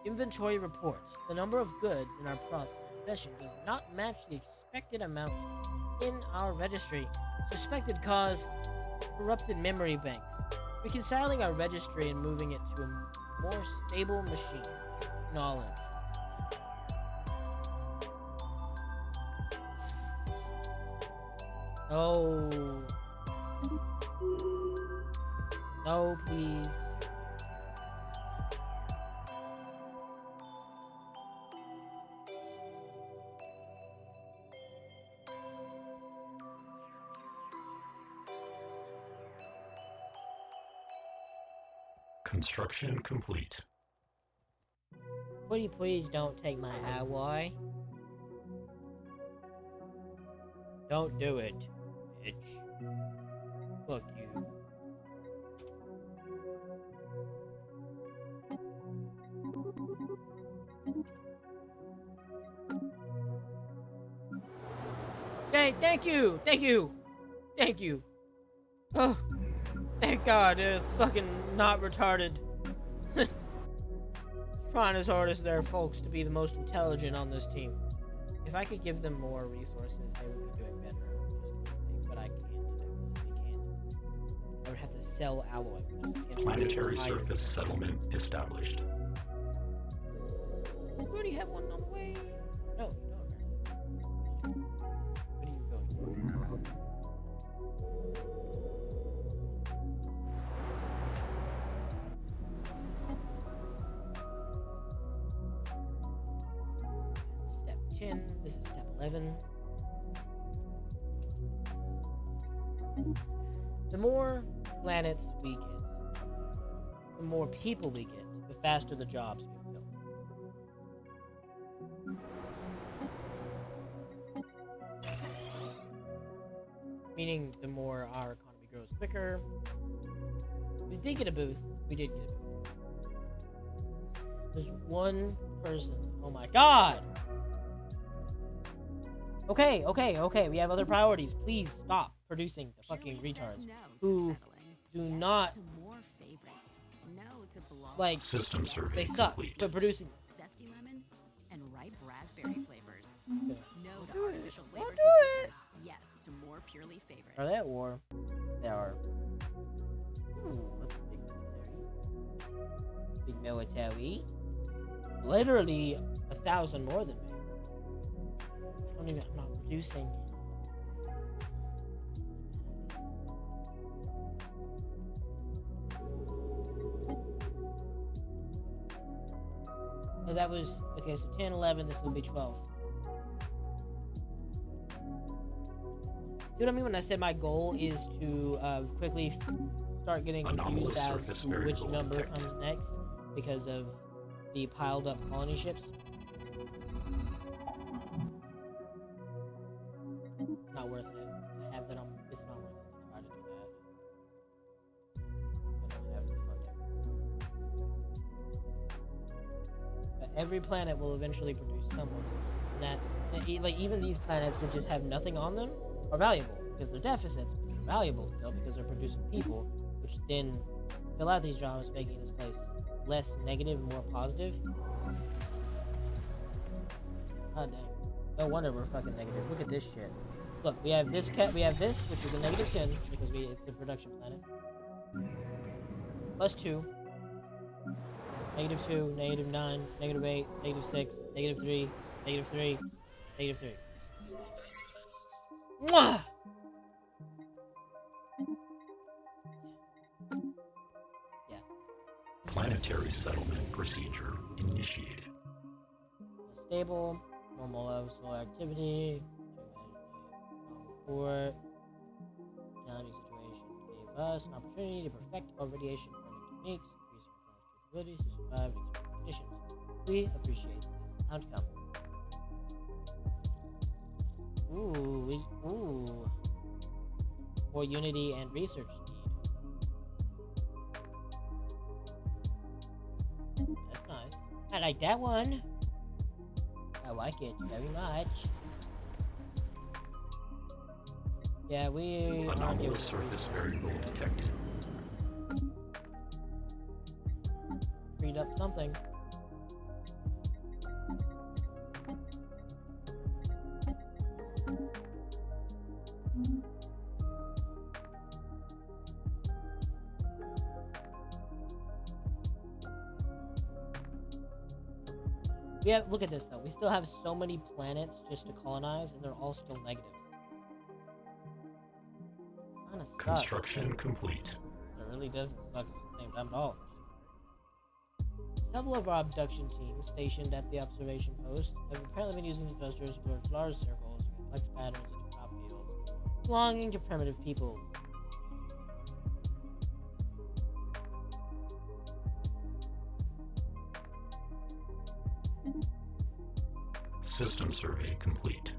[SPEAKER 1] Inventory reports. The number of goods in our possession does not match the expected amount in our registry. Suspected cause: corrupted memory banks. Reconciling our registry and moving it to a more stable machine. Knowledge. Oh. No, please.
[SPEAKER 4] Construction complete.
[SPEAKER 1] Pretty please don't take my alloy. Don't do it, bitch. Fuck you. Hey, thank you! Thank you! Thank you! Oh, thank God, it's fucking not retarded. Trying his hardest there, folks, to be the most intelligent on this team. If I could give them more resources, they would be doing better. I'm just gonna say, but I can't. I physically can't. I would have to sell alloy, which is against
[SPEAKER 4] Planetary
[SPEAKER 1] the
[SPEAKER 4] surface settlement established.
[SPEAKER 1] We already have one on the way. No, you don't. Where are you going? Step 10. This is step 11. The more planets we get, the more people we get, the faster the jobs get filled. Meaning the more our economy grows quicker. We did get a boost. We did get a boost. There's one person. Oh my god! Okay. We have other priorities. Please stop producing the fucking retards who do not like
[SPEAKER 4] System survey
[SPEAKER 1] they suck.
[SPEAKER 4] complete.
[SPEAKER 1] But producing
[SPEAKER 3] Zesty lemon and ripe raspberry flavors.
[SPEAKER 1] Yeah.
[SPEAKER 3] No to artificial flavors and sweeteners. Yes to more purely favorites.
[SPEAKER 1] Are they at war? They are. Ooh, that's a big military. Big military. Literally 1,000 more than me. I'm not producing. So that was, okay, so 10, 11, this will be 12. See what I mean when I said my goal is to quickly start getting confused as to which number comes next because of the piled up colony ships? It's not worth it to have that on. It's not worth it to try to do that. I don't have the funding. But every planet will eventually produce someone. And that, like, even these planets that just have nothing on them are valuable because they're deficits, but they're valuable still because they're producing people, which then fill out these jobs, making this place less negative and more positive. God dang. No wonder we're fucking negative. Look at this shit. Look, we have this we have this, which is a negative 10, because it's a production planet. Plus 2. Negative 2, negative 9, negative 8, negative 6, negative 3, negative 3, negative 3. Mwah! Yeah.
[SPEAKER 4] Planetary settlement procedure initiated.
[SPEAKER 1] Stable, normal level solar activity, report, challenging situation gave us an opportunity to perfect our radiation burning techniques, increase our capabilities to survive in extreme conditions. We appreciate this outcome. Ooh. More unity and research need. That's nice. I like that one. I like it very much. Yeah, we
[SPEAKER 4] anomalous surface variable detected.
[SPEAKER 1] Freed up something. Yeah, look at this though. We still have so many planets just to colonize, and they're all still negative. Kinda sucks.
[SPEAKER 4] Construction complete.
[SPEAKER 1] It really doesn't suck at the same time at all. Several of our abduction teams stationed at the observation post have apparently been using the thrusters to explore large circles and complex patterns in crop fields belonging to primitive peoples.
[SPEAKER 4] System survey complete.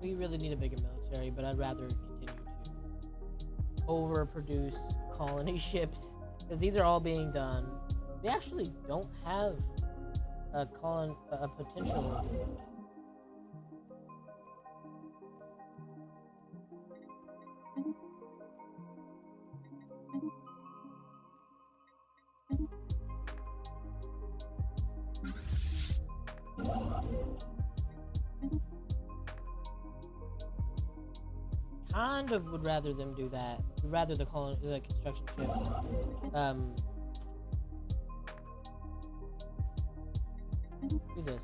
[SPEAKER 1] We really need a bigger military, but I'd rather continue to overproduce colony ships because these are all being done. They actually don't have a potential. Kind of would rather them do that. Would rather the construction ship. Do this.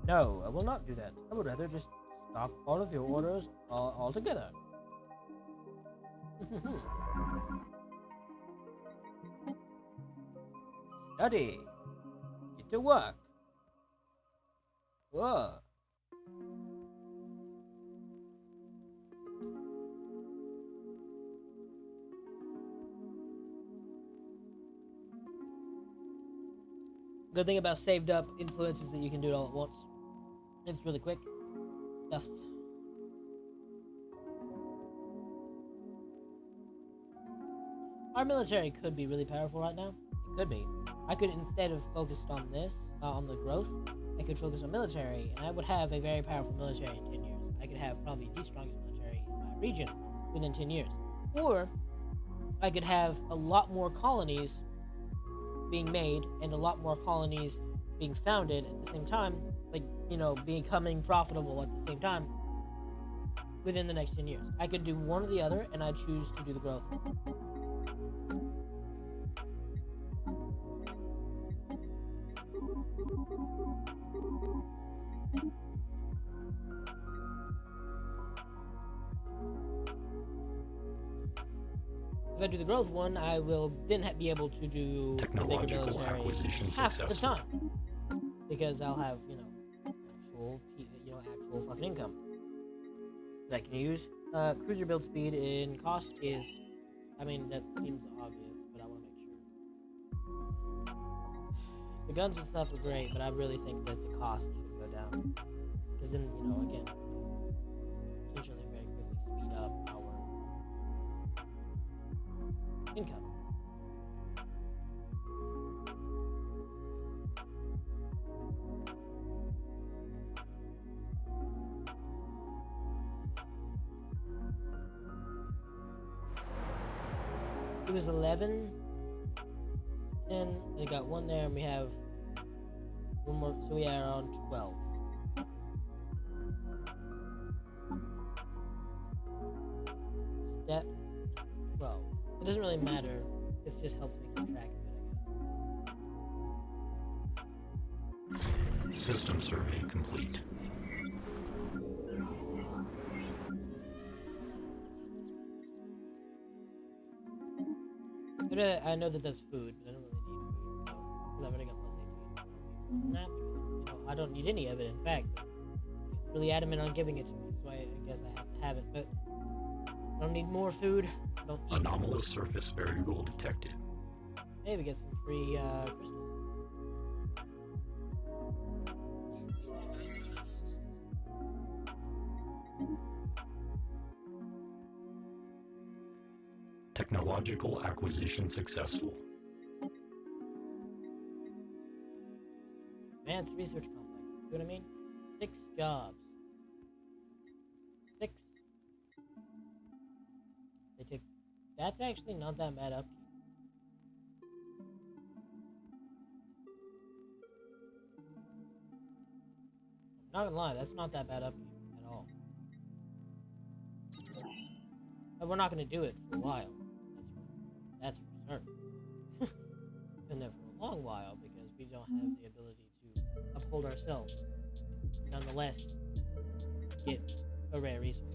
[SPEAKER 1] No, I will not do that. I would rather just stop all of your orders altogether. Study. Get to work. Whoa. Good thing about saved up influence is that you can do it all at once. It's really quick. Stuffs. Our military could be really powerful right now. It could be. I could, instead of focused on this, on the growth, I could focus on military, and I would have a very powerful military in 10 years. I could have probably the strongest military in my region within 10 years. Or I could have a lot more colonies being made and a lot more colonies being founded at the same time, like, you know, becoming profitable at the same time within the next 10 years. I could do one or the other, and I choose to do the growth. If I do the growth one, I will then be able to do the bigger military half the time, because I'll have, you know, actual fucking income that I can use. Cruiser build speed in cost is, I mean, that seems obvious, but I want to make sure. The guns and stuff are great, but I really think that the cost should go down, because then, you know, again, potentially very quickly speed up our income. It was 11, 10, we got one there, and we have one more, so we are on 12. Step 12. It doesn't really matter. This just helps me keep track of it, I guess.
[SPEAKER 4] System survey complete.
[SPEAKER 1] I know that that's food, but I don't really need food, so I'm not running up plus 18. Not because, you know, I don't need any of it, in fact. It's really adamant on giving it to me, so I guess I have to have it, but I don't need more food. I don't eat
[SPEAKER 4] Anomalous surface variable detected.
[SPEAKER 1] Hey, we get some free crystals.
[SPEAKER 4] Technological acquisition successful.
[SPEAKER 1] Advanced research complex. See what I mean? 6 jobs. 6. They take. That's actually not that bad upkeep. I'm not gonna lie, that's not that bad upkeep at all. But we're not gonna do it for a while. That's for certain. Been there for a long while because we don't have the ability to uphold ourselves. Nonetheless, get a rare resource.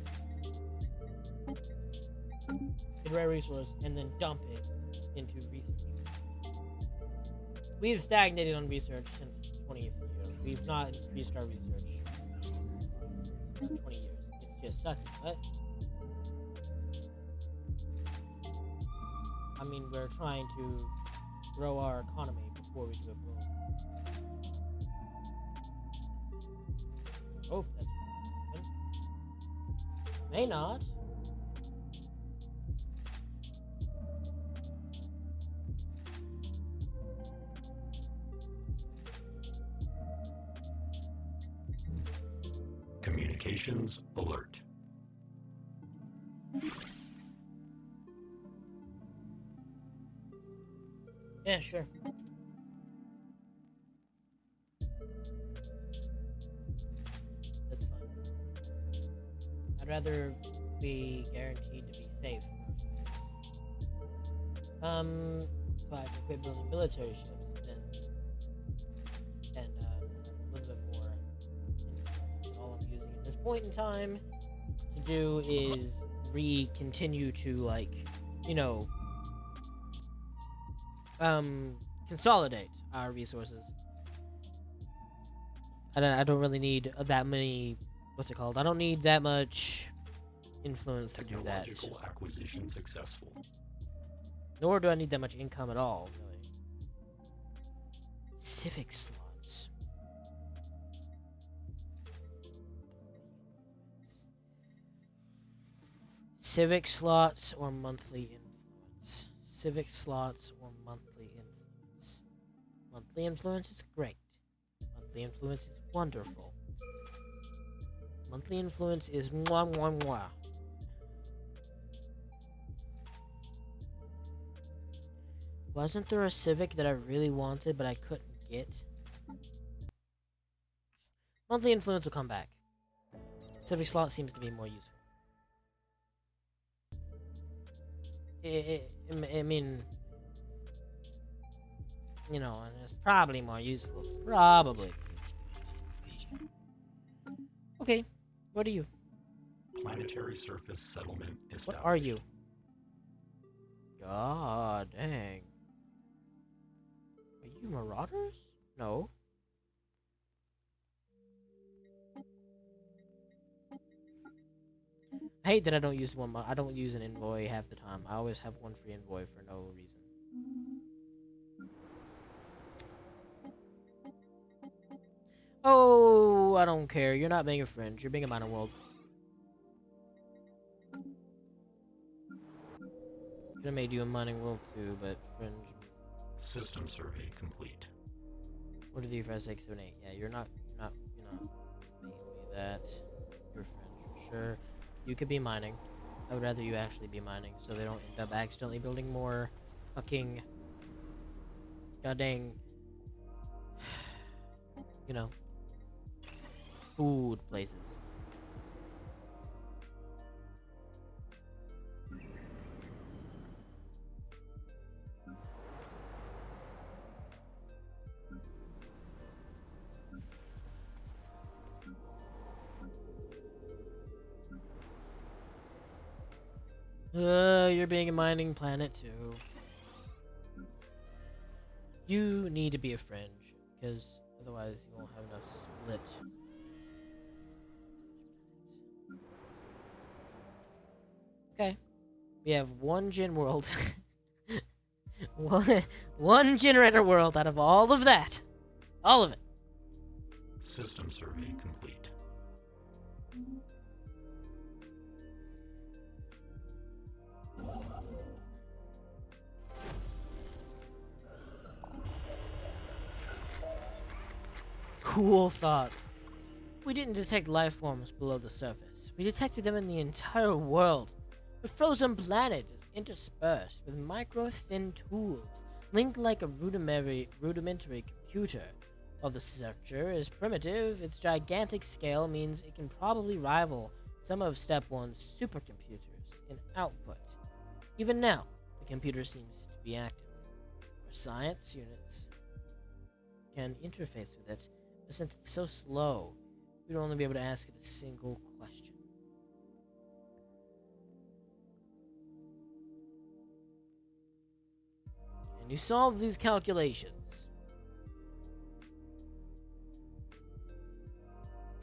[SPEAKER 1] Get a rare resource and then dump it into research. we've stagnated on research since 20th year. We've not increased our research in 20 years. It's just sucking, but I mean, we're trying to grow our economy before we do a boom. Hope that's gonna happen. May not.
[SPEAKER 4] Communications alert.
[SPEAKER 1] Yeah, sure. That's fine. I'd rather be guaranteed to be safe. So I can quit building military ships and a little bit more influence. All I'm using at this point in time to do is continue to, like, you know, consolidate our resources. I don't really need that many. What's it called? I don't need that much influence to do that.
[SPEAKER 4] Technological acquisition successful.
[SPEAKER 1] Nor do I need that much income at all, really. Civic slots. Civic slots or monthly influence. Civic slots or monthly influence. Monthly influence is great. Monthly influence is wonderful. Monthly influence is mwah mwah mwah. Wasn't there a civic that I really wanted but I couldn't get? Monthly influence will come back. Civic slot seems to be more useful. I mean, you know, it's probably more useful. Probably. Okay, what are you?
[SPEAKER 4] Planetary surface settlement established.
[SPEAKER 1] What are you? God dang. Are you marauders? No. I hate that I don't use one. I don't use an envoy half the time. I always have one free envoy for no reason. Oh, I don't care. You're not being a fringe. You're being a minor world. Could have made you a mining world too, but fringe.
[SPEAKER 4] System survey complete.
[SPEAKER 1] 43, 5, 6, 7, 8. Yeah, you're not made me that. You're fringe for sure. You could be mining. I would rather you actually be mining, so they don't end up accidentally building more fucking goddamn, you know, food places. You're being a mining planet too. You need to be a fringe, because otherwise you won't have enough split. Okay. We have one gen world. one generator world out of all of that. All of it.
[SPEAKER 4] System survey complete.
[SPEAKER 1] Cool thought. We didn't detect life forms below the surface. We detected them in the entire world. The frozen planet is interspersed with micro-thin tubes, linked like a rudimentary computer. While the structure is primitive, its gigantic scale means it can probably rival some of Step 1's supercomputers in output. Even now, the computer seems to be active. Our science units can interface with it, but since it's so slow, we'd only be able to ask it a single question. Can you solve these calculations?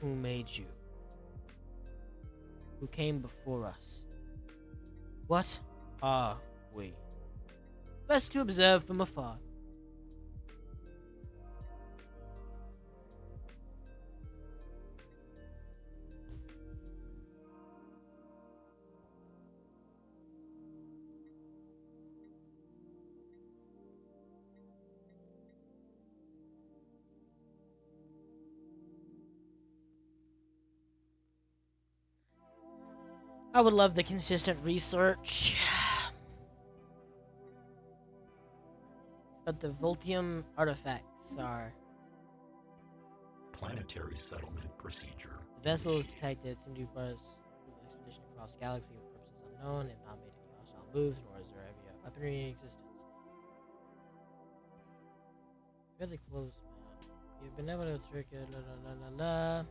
[SPEAKER 1] Who made you? Who came before us? What are we? Best to observe from afar. I would love the consistent research. But the Voltium artifacts are...
[SPEAKER 4] Planetary settlement procedure.
[SPEAKER 1] The vessel is
[SPEAKER 4] initiated.
[SPEAKER 1] detected. Some new parts of the expedition across the galaxy with purposes unknown. They have not made any hostile moves, nor is there heavy weaponry in existence. Really close, man. You've been able to trick it. La la la la la.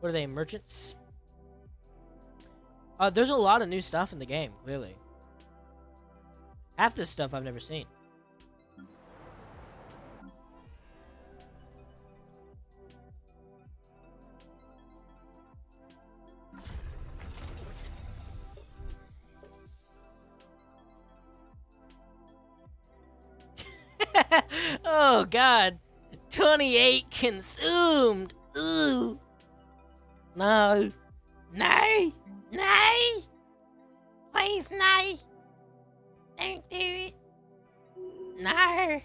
[SPEAKER 1] What are they, merchants? There's a lot of new stuff in the game, clearly. Half this stuff I've never seen. Oh, God. 28 consumed. Ooh. No. No. No. Please, no. Don't do it. No.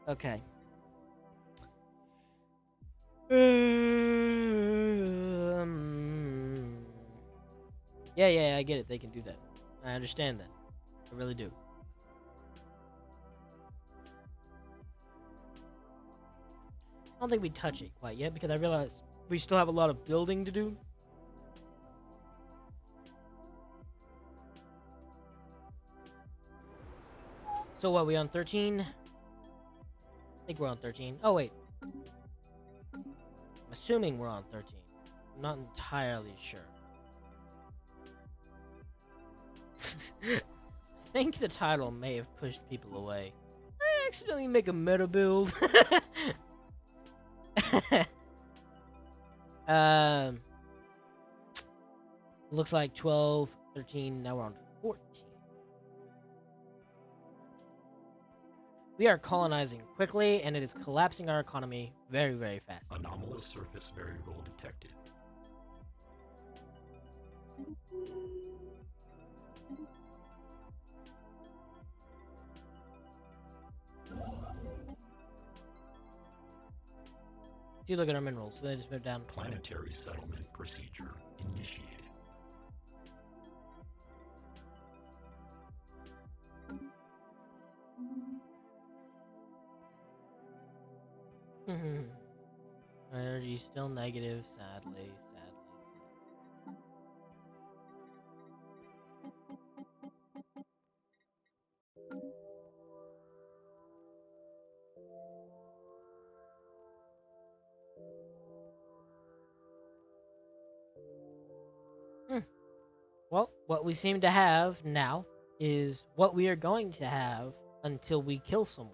[SPEAKER 1] Okay. Yeah, I get it. They can do that. I understand that. I really do. I don't think we touch it quite yet because I realize we still have a lot of building to do. So what, we on 13? I think we're on 13. Oh, wait. I'm assuming we're on 13. I'm not entirely sure. I think the title may have pushed people away. I accidentally make a meta build. Looks like 12, 13, now we're on 14. We are colonizing quickly, and it is collapsing our economy very, very fast.
[SPEAKER 4] Anomalous surface variable detected.
[SPEAKER 1] See, look at our minerals. So they just moved down.
[SPEAKER 4] Planetary settlement procedure initiated.
[SPEAKER 1] Our energy is still negative, sadly. Well, what we seem to have now is what we are going to have until we kill someone.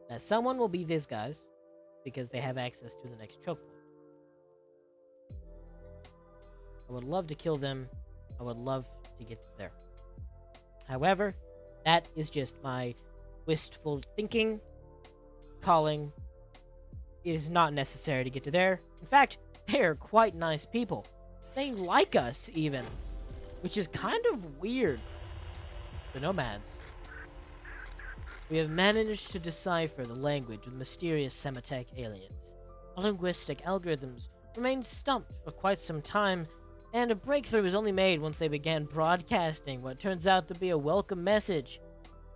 [SPEAKER 1] That someone will be these guys, because they have access to the next choke point. I would love to kill them. I would love to get there. However, that is just my wistful thinking, calling. It is not necessary to get to there. In fact, they are quite nice people. They like us, even. Which is kind of weird. The nomads. We have managed to decipher the language of mysterious Semitic aliens. Our linguistic algorithms remained stumped for quite some time, and a breakthrough was only made once they began broadcasting what turns out to be a welcome message,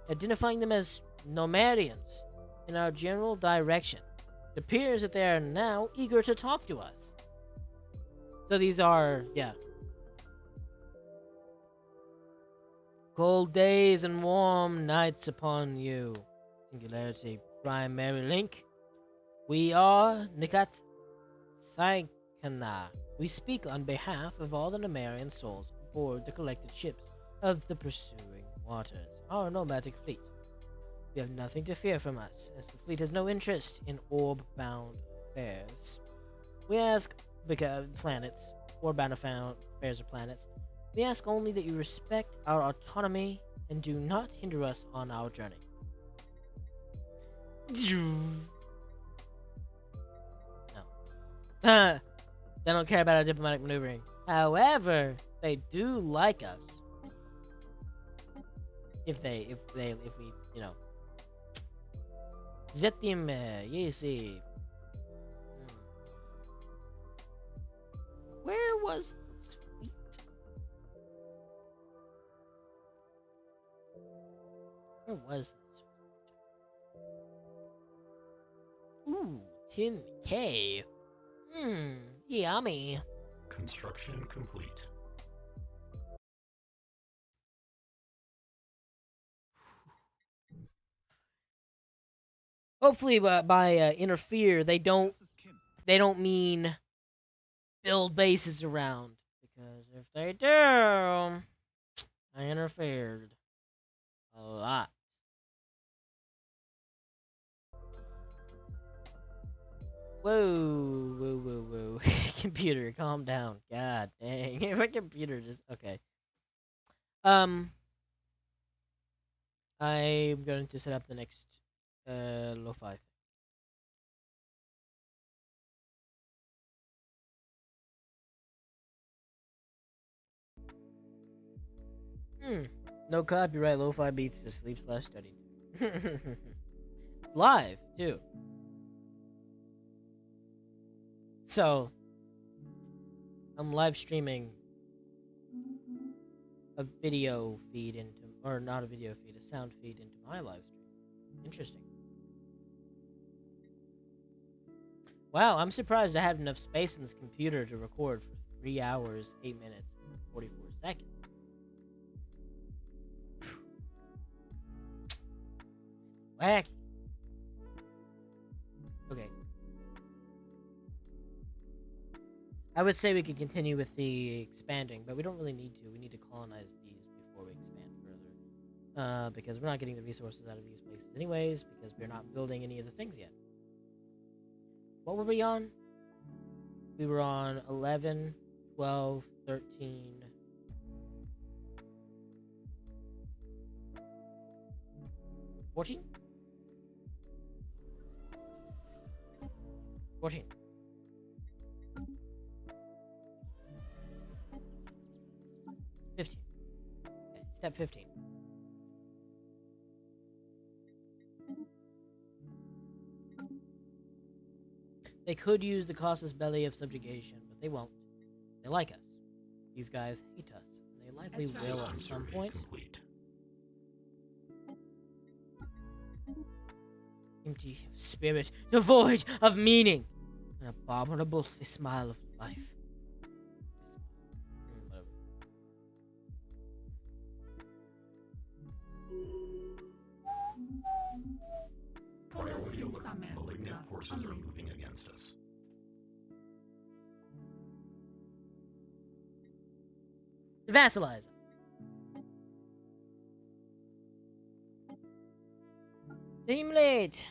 [SPEAKER 1] identifying them as Nomadians in our general direction. It appears that they are now eager to talk to us. So these are, yeah. Cold days and warm nights upon you. Singularity primary link. We are Nikat Saikana. We speak on behalf of all the Nemerian souls aboard the collected ships of the pursuing waters, our nomadic fleet. You have nothing to fear from us, as the fleet has no interest in orb-bound affairs. We ask, because planets, orb-bound affairs of planets, we ask only that you respect our autonomy and do not hinder us on our journey. No. They don't care about our diplomatic maneuvering. However, they do like us. If we, you know. Zetim, yes. Where was this fleet? Where was this? Ooh, 10K. Yummy.
[SPEAKER 4] Construction complete.
[SPEAKER 1] Hopefully, by interfere, they don't mean build bases around, because if they do, I interfered a lot. Whoa. Computer, calm down. God dang. If my computer just okay. I'm going to set up the next lo-fi. No copyright lo-fi beats to sleep/study. Live too. So I'm live streaming a video feed into, or not a video feed, a sound feed into my live stream. Interesting. Wow, I'm surprised I have enough space in this computer to record for 3 hours, 8 minutes, and 44 seconds. Wacky. Okay. I would say we could continue with the expanding, but we don't really need to. We need to colonize these before we expand further. Because we're not getting the resources out of these places anyways, because we're not building any of the things yet. What were we on? We were on 11, 12, 13... 14? 14. Okay, step 15. They could use the casus belli of subjugation, but they won't. They like us. These guys hate us. And they likely will at some point.
[SPEAKER 4] Complete.
[SPEAKER 1] Empty of spirit, devoid of meaning, an abominable smile of life.
[SPEAKER 4] Priority alert. Malignant forces are moving against us.
[SPEAKER 1] Vassalize. Stimulate.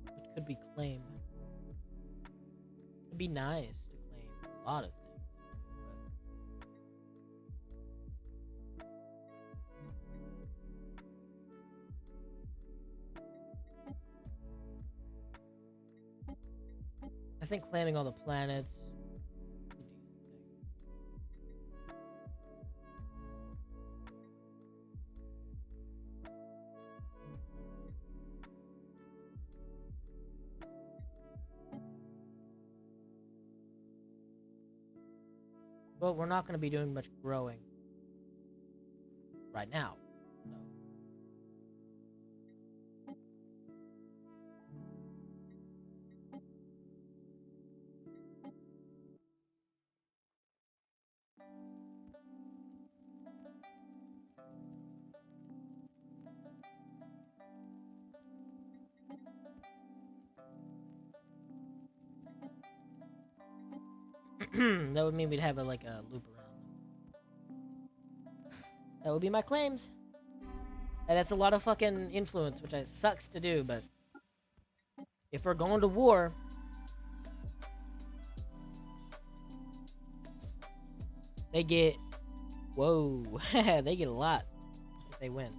[SPEAKER 1] It could be claim. It'd be nice to claim a lot of things. I think claiming all the planets. But we're not going to be doing much growing right now. So. That would mean we'd have like a loop around them. That would be my claims. And that's a lot of fucking influence, which sucks to do, but if we're going to war, they get, whoa, they get a lot if they win.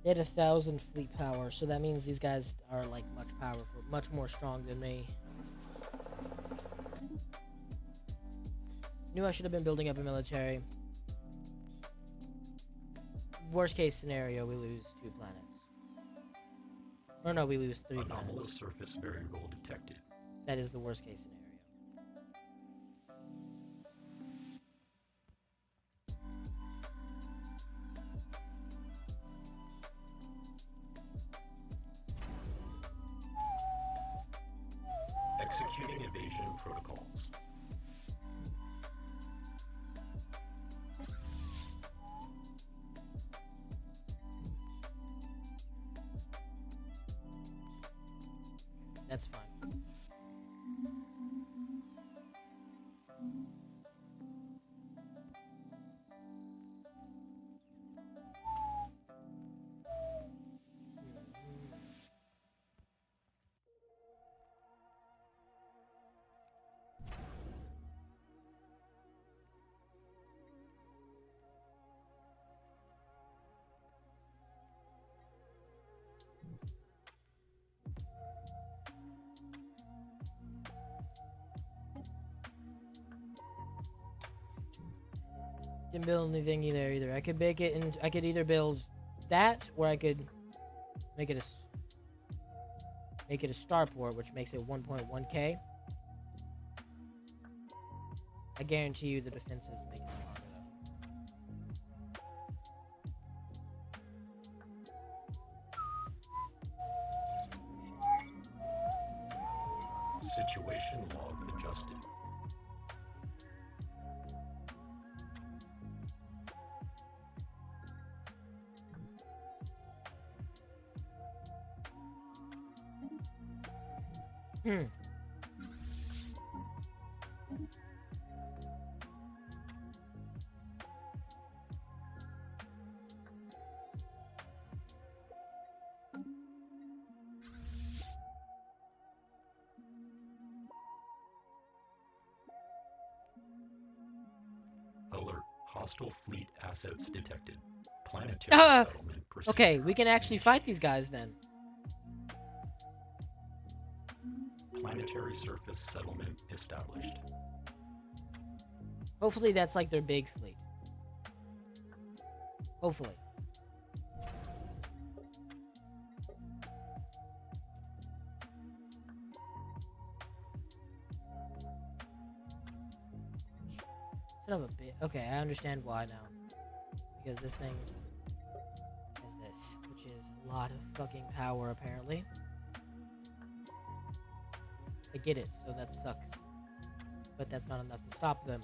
[SPEAKER 1] They had 1,000 fleet power, so that means these guys are like much powerful, much more strong than me. Knew I should have been building up a military. Worst case scenario, we lose 2 planets. Or no, we lose 3
[SPEAKER 4] Anomalous
[SPEAKER 1] planets.
[SPEAKER 4] surface variable detected.
[SPEAKER 1] That is the worst case scenario.
[SPEAKER 4] Executing evasion protocols.
[SPEAKER 1] That's fine. Didn't build anything either. I could make it, and I could either build that, or I could make it a starport, which makes it 1.1k. I guarantee you the defenses make it stronger though.
[SPEAKER 4] Situation log adjusted. Alert. Hostile fleet assets detected. Planetary settlement pursuit.
[SPEAKER 1] Okay, we can actually fight these guys then.
[SPEAKER 4] Planetary surface settlement established.
[SPEAKER 1] Hopefully that's like their big fleet. Hopefully. Son of a bit. Okay, I understand why now. Because this thing has this, which is a lot of fucking power apparently. I get it, so that sucks. But that's not enough to stop them.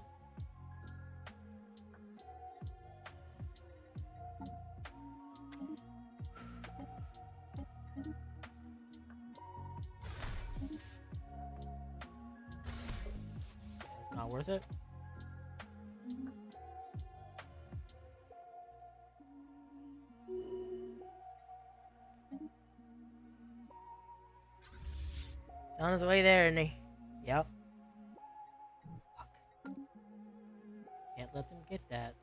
[SPEAKER 1] not worth it. He's on his way there, isn't he? Yep. Fuck. Can't let them get that.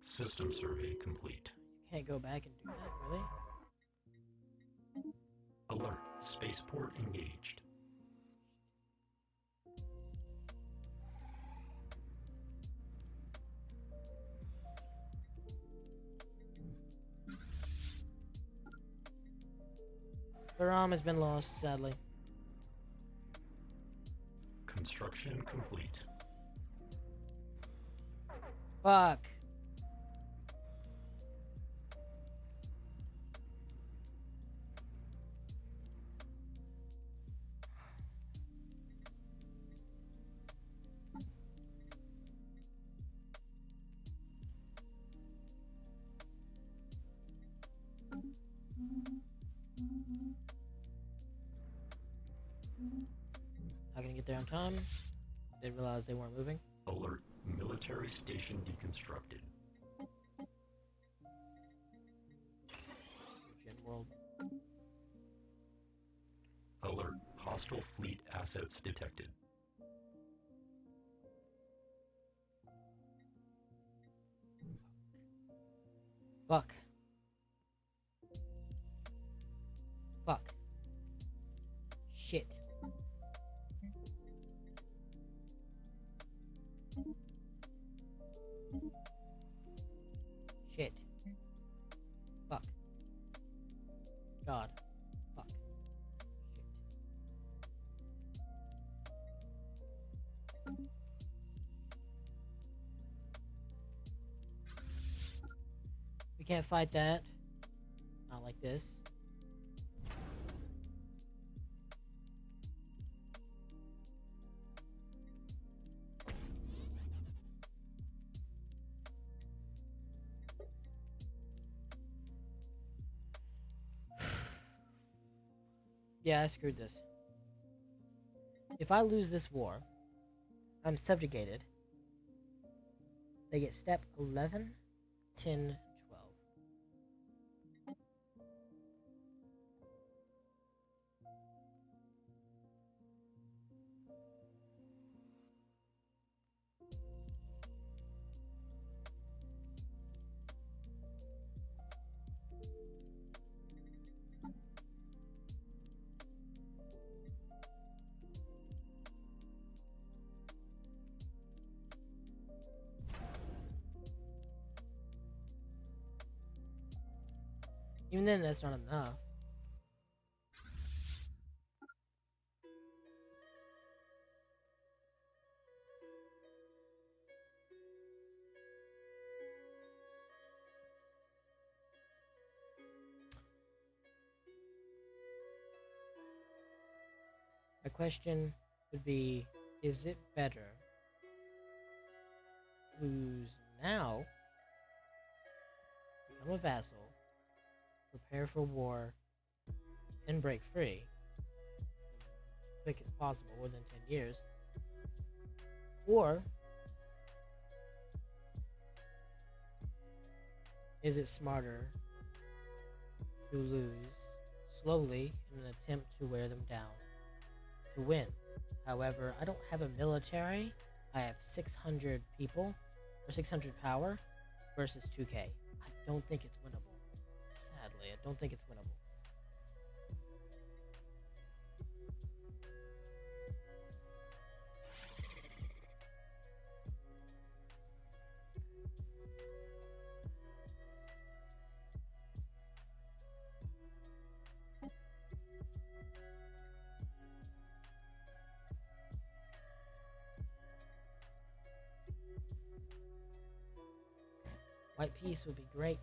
[SPEAKER 4] System survey complete.
[SPEAKER 1] Can't go back and do that, really?
[SPEAKER 4] Alert. Spaceport engaged.
[SPEAKER 1] Baram has been lost, sadly.
[SPEAKER 4] Construction complete.
[SPEAKER 1] Fuck. Not gonna get there on time. Didn't realize they weren't moving.
[SPEAKER 4] Alert. Military station deconstructed.
[SPEAKER 1] Gen world.
[SPEAKER 4] Alert. Hostile fleet assets detected.
[SPEAKER 1] Fuck. Fuck. Shit. Shit. Fuck. God. Fuck. Shit. We can't fight that. Not like this. Yeah, I screwed this. If I lose this war, I'm subjugated. They get step 11, 10, 12. Even then, that's not enough. My question would be, is it better lose now, become a vassal, prepare for war, and break free as quick as possible within 10 years, or is it smarter to lose slowly in an attempt to wear them down to win? However, I don't have a military. I have 600 people or 600 power versus 2k. I don't think it's winnable. Sadly, I don't think it's winnable. White peace would be great.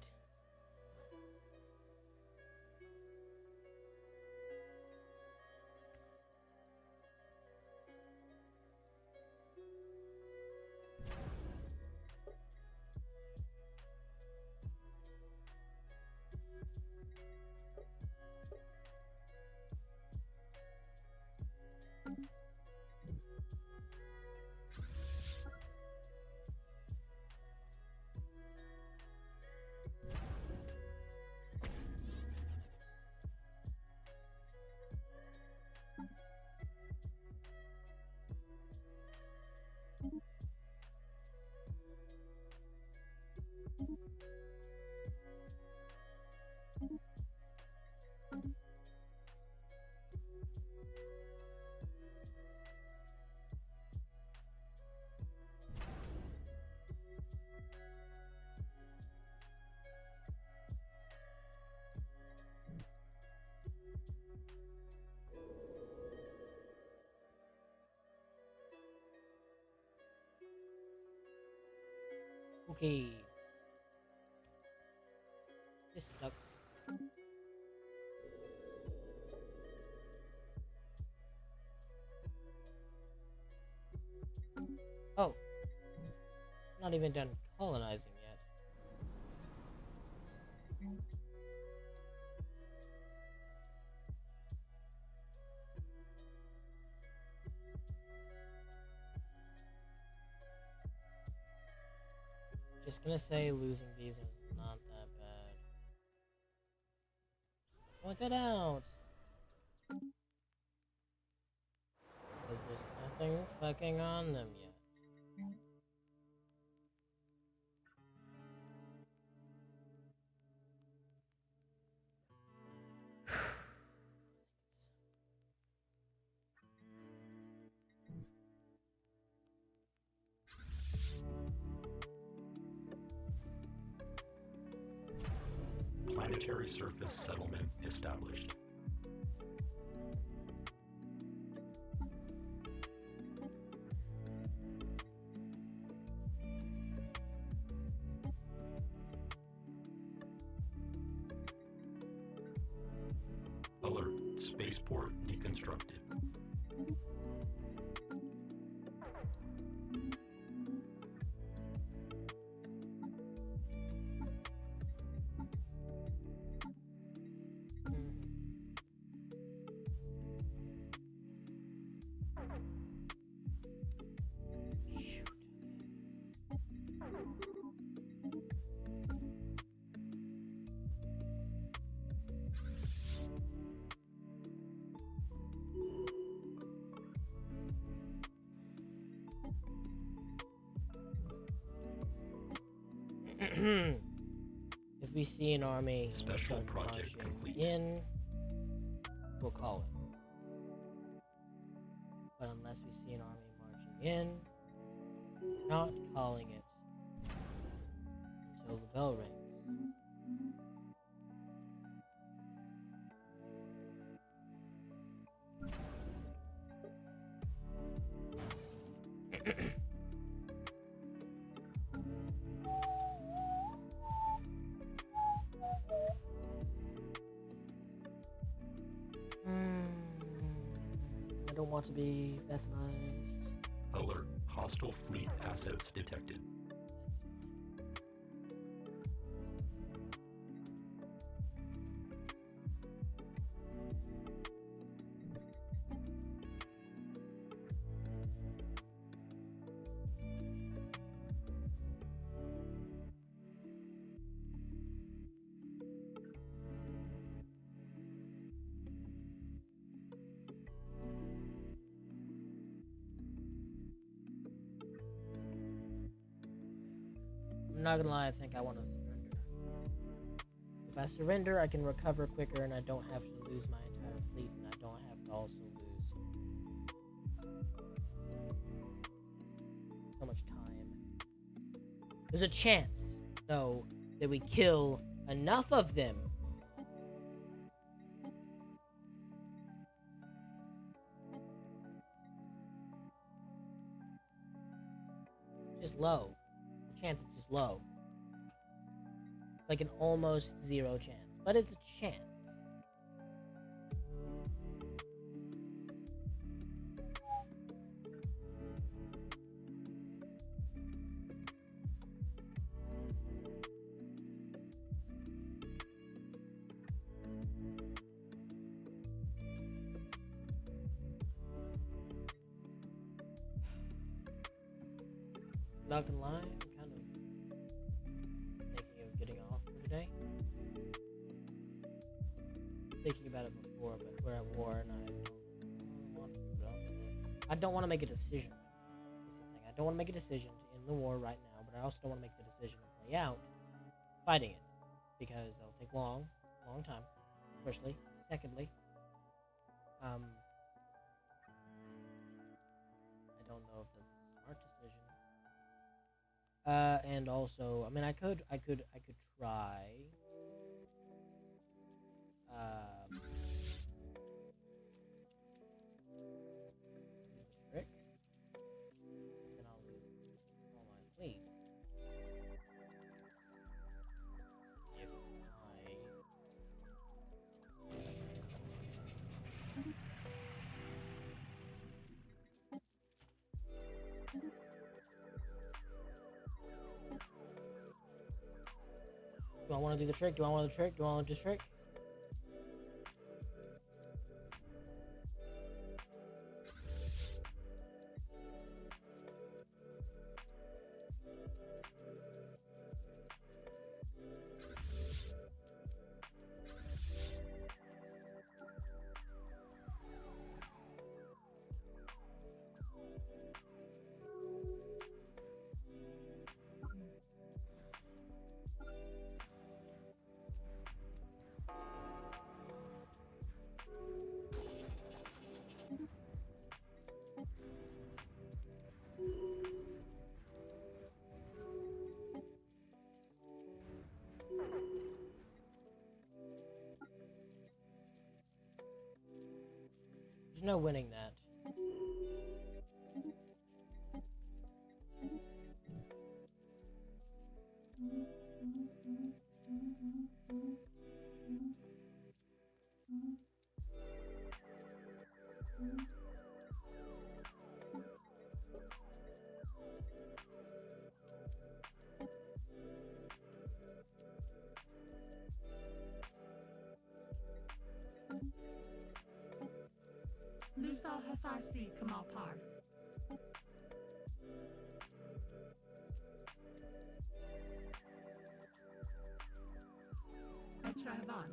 [SPEAKER 1] Okay. This sucks. Oh. Not even done colonizing yet. Just gonna say losing these is not that bad. Point that out! Because there's nothing fucking on them yet.
[SPEAKER 4] Planetary surface settlement established. Alert, spaceport deconstructed.
[SPEAKER 1] If we see an army
[SPEAKER 4] Special project complete.
[SPEAKER 1] in, we'll call it. But unless we see an army marching in, we're not calling it until the bell rings. I don't want to be fascinized.
[SPEAKER 4] Alert, hostile fleet assets detected.
[SPEAKER 1] I'm not gonna lie, I think I want to surrender. If I surrender, I can recover quicker and I don't have to lose my entire fleet, and I don't have to also lose so much time. There's a chance, though, that we kill enough of them just low. The chance is just low. Like an almost zero chance, but it's a chance. Not gonna lie, I'm kind of thinking of getting off for today. Thinking about it before, but we're at war and I don't want to make a decision. That's the thing. I don't want to make a decision to end the war right now, but I also don't want to make the decision to play out fighting it because that'll take long time. Firstly, secondly, I don't know if that's a smart decision. And also, I mean, I could try. Trick. Then I'll lose all my fleet. If do I want to do the trick? Do I want the trick? Do I want this trick? There's no winning that.
[SPEAKER 14] Lusa Hasasi Kamal Par. Etravan.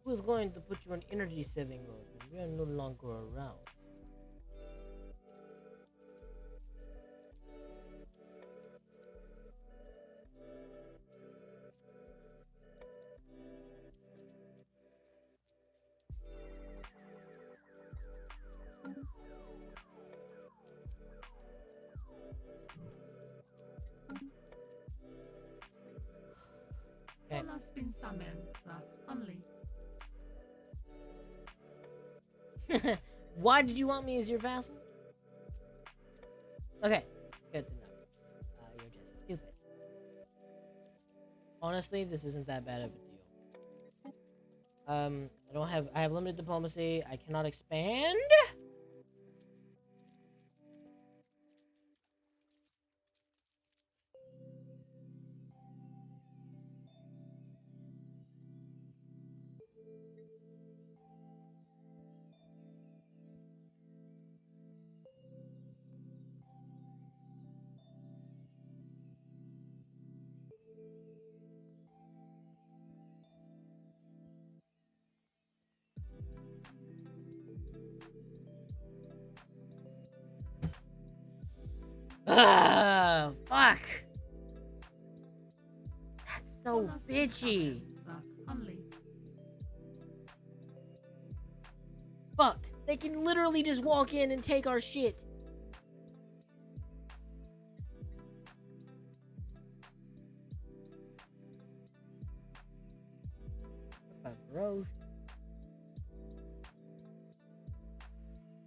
[SPEAKER 1] Who's going to put you in energy saving mode when we are no longer around? Okay.
[SPEAKER 14] Spin Samen, Only.
[SPEAKER 1] Why did you want me as your vassal? Okay, good to know. You're just stupid. Honestly, this isn't that bad of a deal. I have limited diplomacy. I cannot expand. Fuck. That's so bitchy. Fuck. They can literally just walk in and take our shit.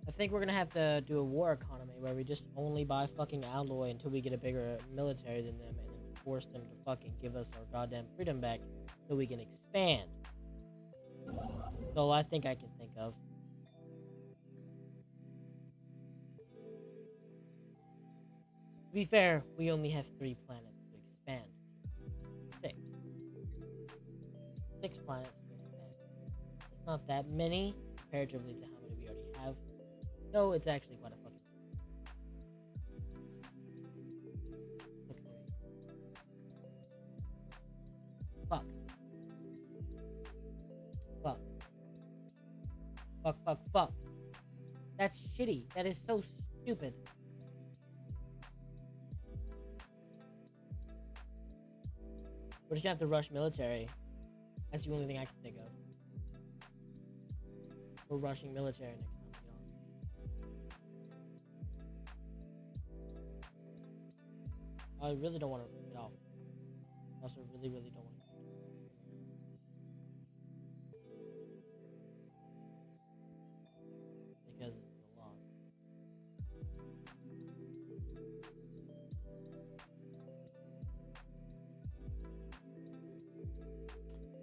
[SPEAKER 1] I think we're gonna have to do a war economy where we just only buy fucking alloy until we get a bigger military than them, and then force them to fucking give us our goddamn freedom back so we can expand. That's all I think I can think of. To be fair, we only have 3 planets to expand. 6. 6 planets to expand. It's not that many comparatively to how many we already have. So it's actually quite a fucking. Look, 3. Fuck. Fuck. Fuck, fuck, fuck. That's shitty. That is so stupid. We're just gonna have to rush military. That's the only thing I can think of. We're rushing military next time we get on. I really don't want to get off. I also really, really don't want to. Because this is a lot.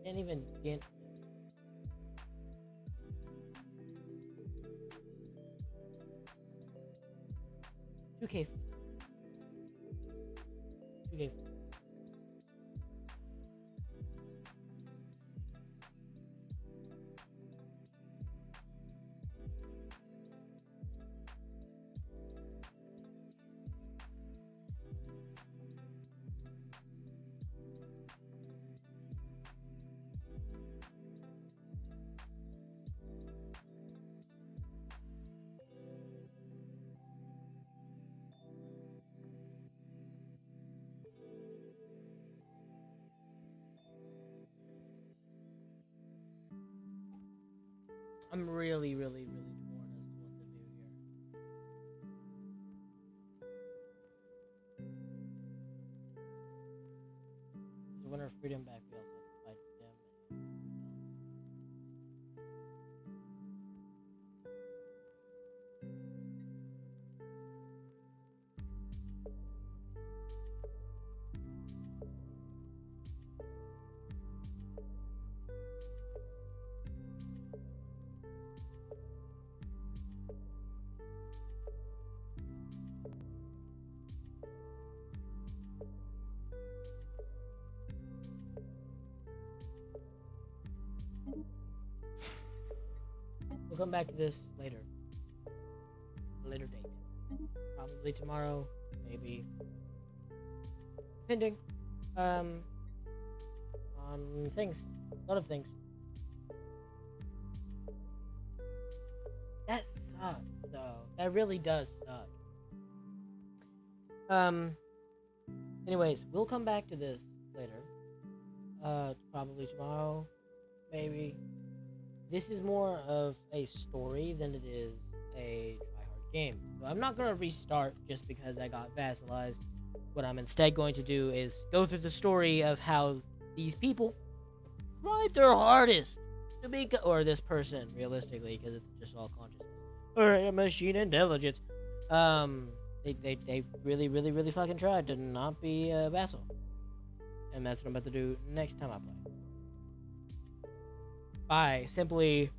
[SPEAKER 1] Can't even get. 2K. 2K. I'm really, really, really torn as to what to do here. So when our freedom back, we also have to fight them and we'll come back to this later. A later date. Probably tomorrow, maybe. Depending. On things. A lot of things. That sucks, though. That really does suck. Anyways, we'll come back to this later. Probably tomorrow, maybe. This is more of a story than it is a try-hard game. So I'm not going to restart just because I got vassalized. What I'm instead going to do is go through the story of how these people tried their hardest to be, or this person, realistically, because it's just all consciousness. Or machine intelligence. They really, really, really fucking tried to not be a vassal. And that's what I'm about to do next time I play. By simply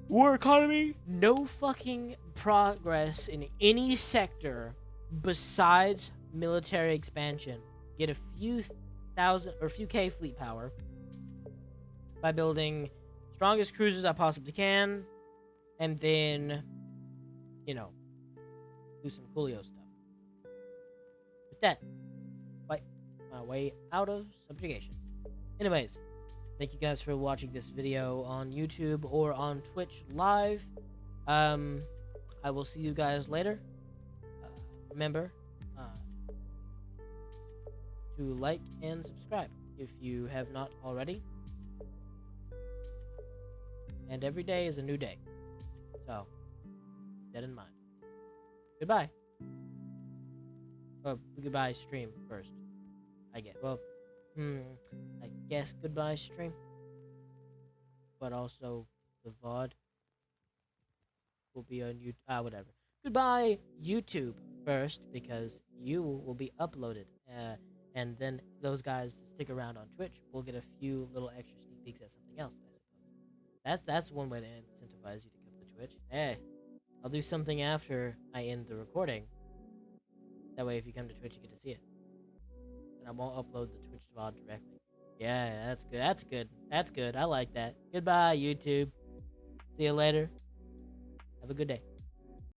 [SPEAKER 1] war economy, no fucking progress in any sector besides military expansion. Get a few thousand or few K fleet power by building strongest cruisers I possibly can, and then, you know, do some coolio stuff. With that, fight my way out of subjugation. Anyways, thank you guys for watching this video on YouTube or on Twitch live. I will see you guys later. Remember to like and subscribe if you have not already. And every day is a new day. So, keep that in mind. Goodbye. Oh, goodbye stream first. I guess goodbye stream. But also the VOD. will be on you. Whatever. Goodbye, YouTube first, because you will be uploaded. And then those guys that stick around on Twitch will get a few little extra sneak peeks at something else, I suppose. That's one way to incentivize you to come to Twitch. Hey, I'll do something after I end the recording. That way, if you come to Twitch, you get to see it. And I won't upload the Twitch VOD directly. Yeah, that's good. That's good. That's good. I like that. Goodbye, YouTube. See you later. Have a good day.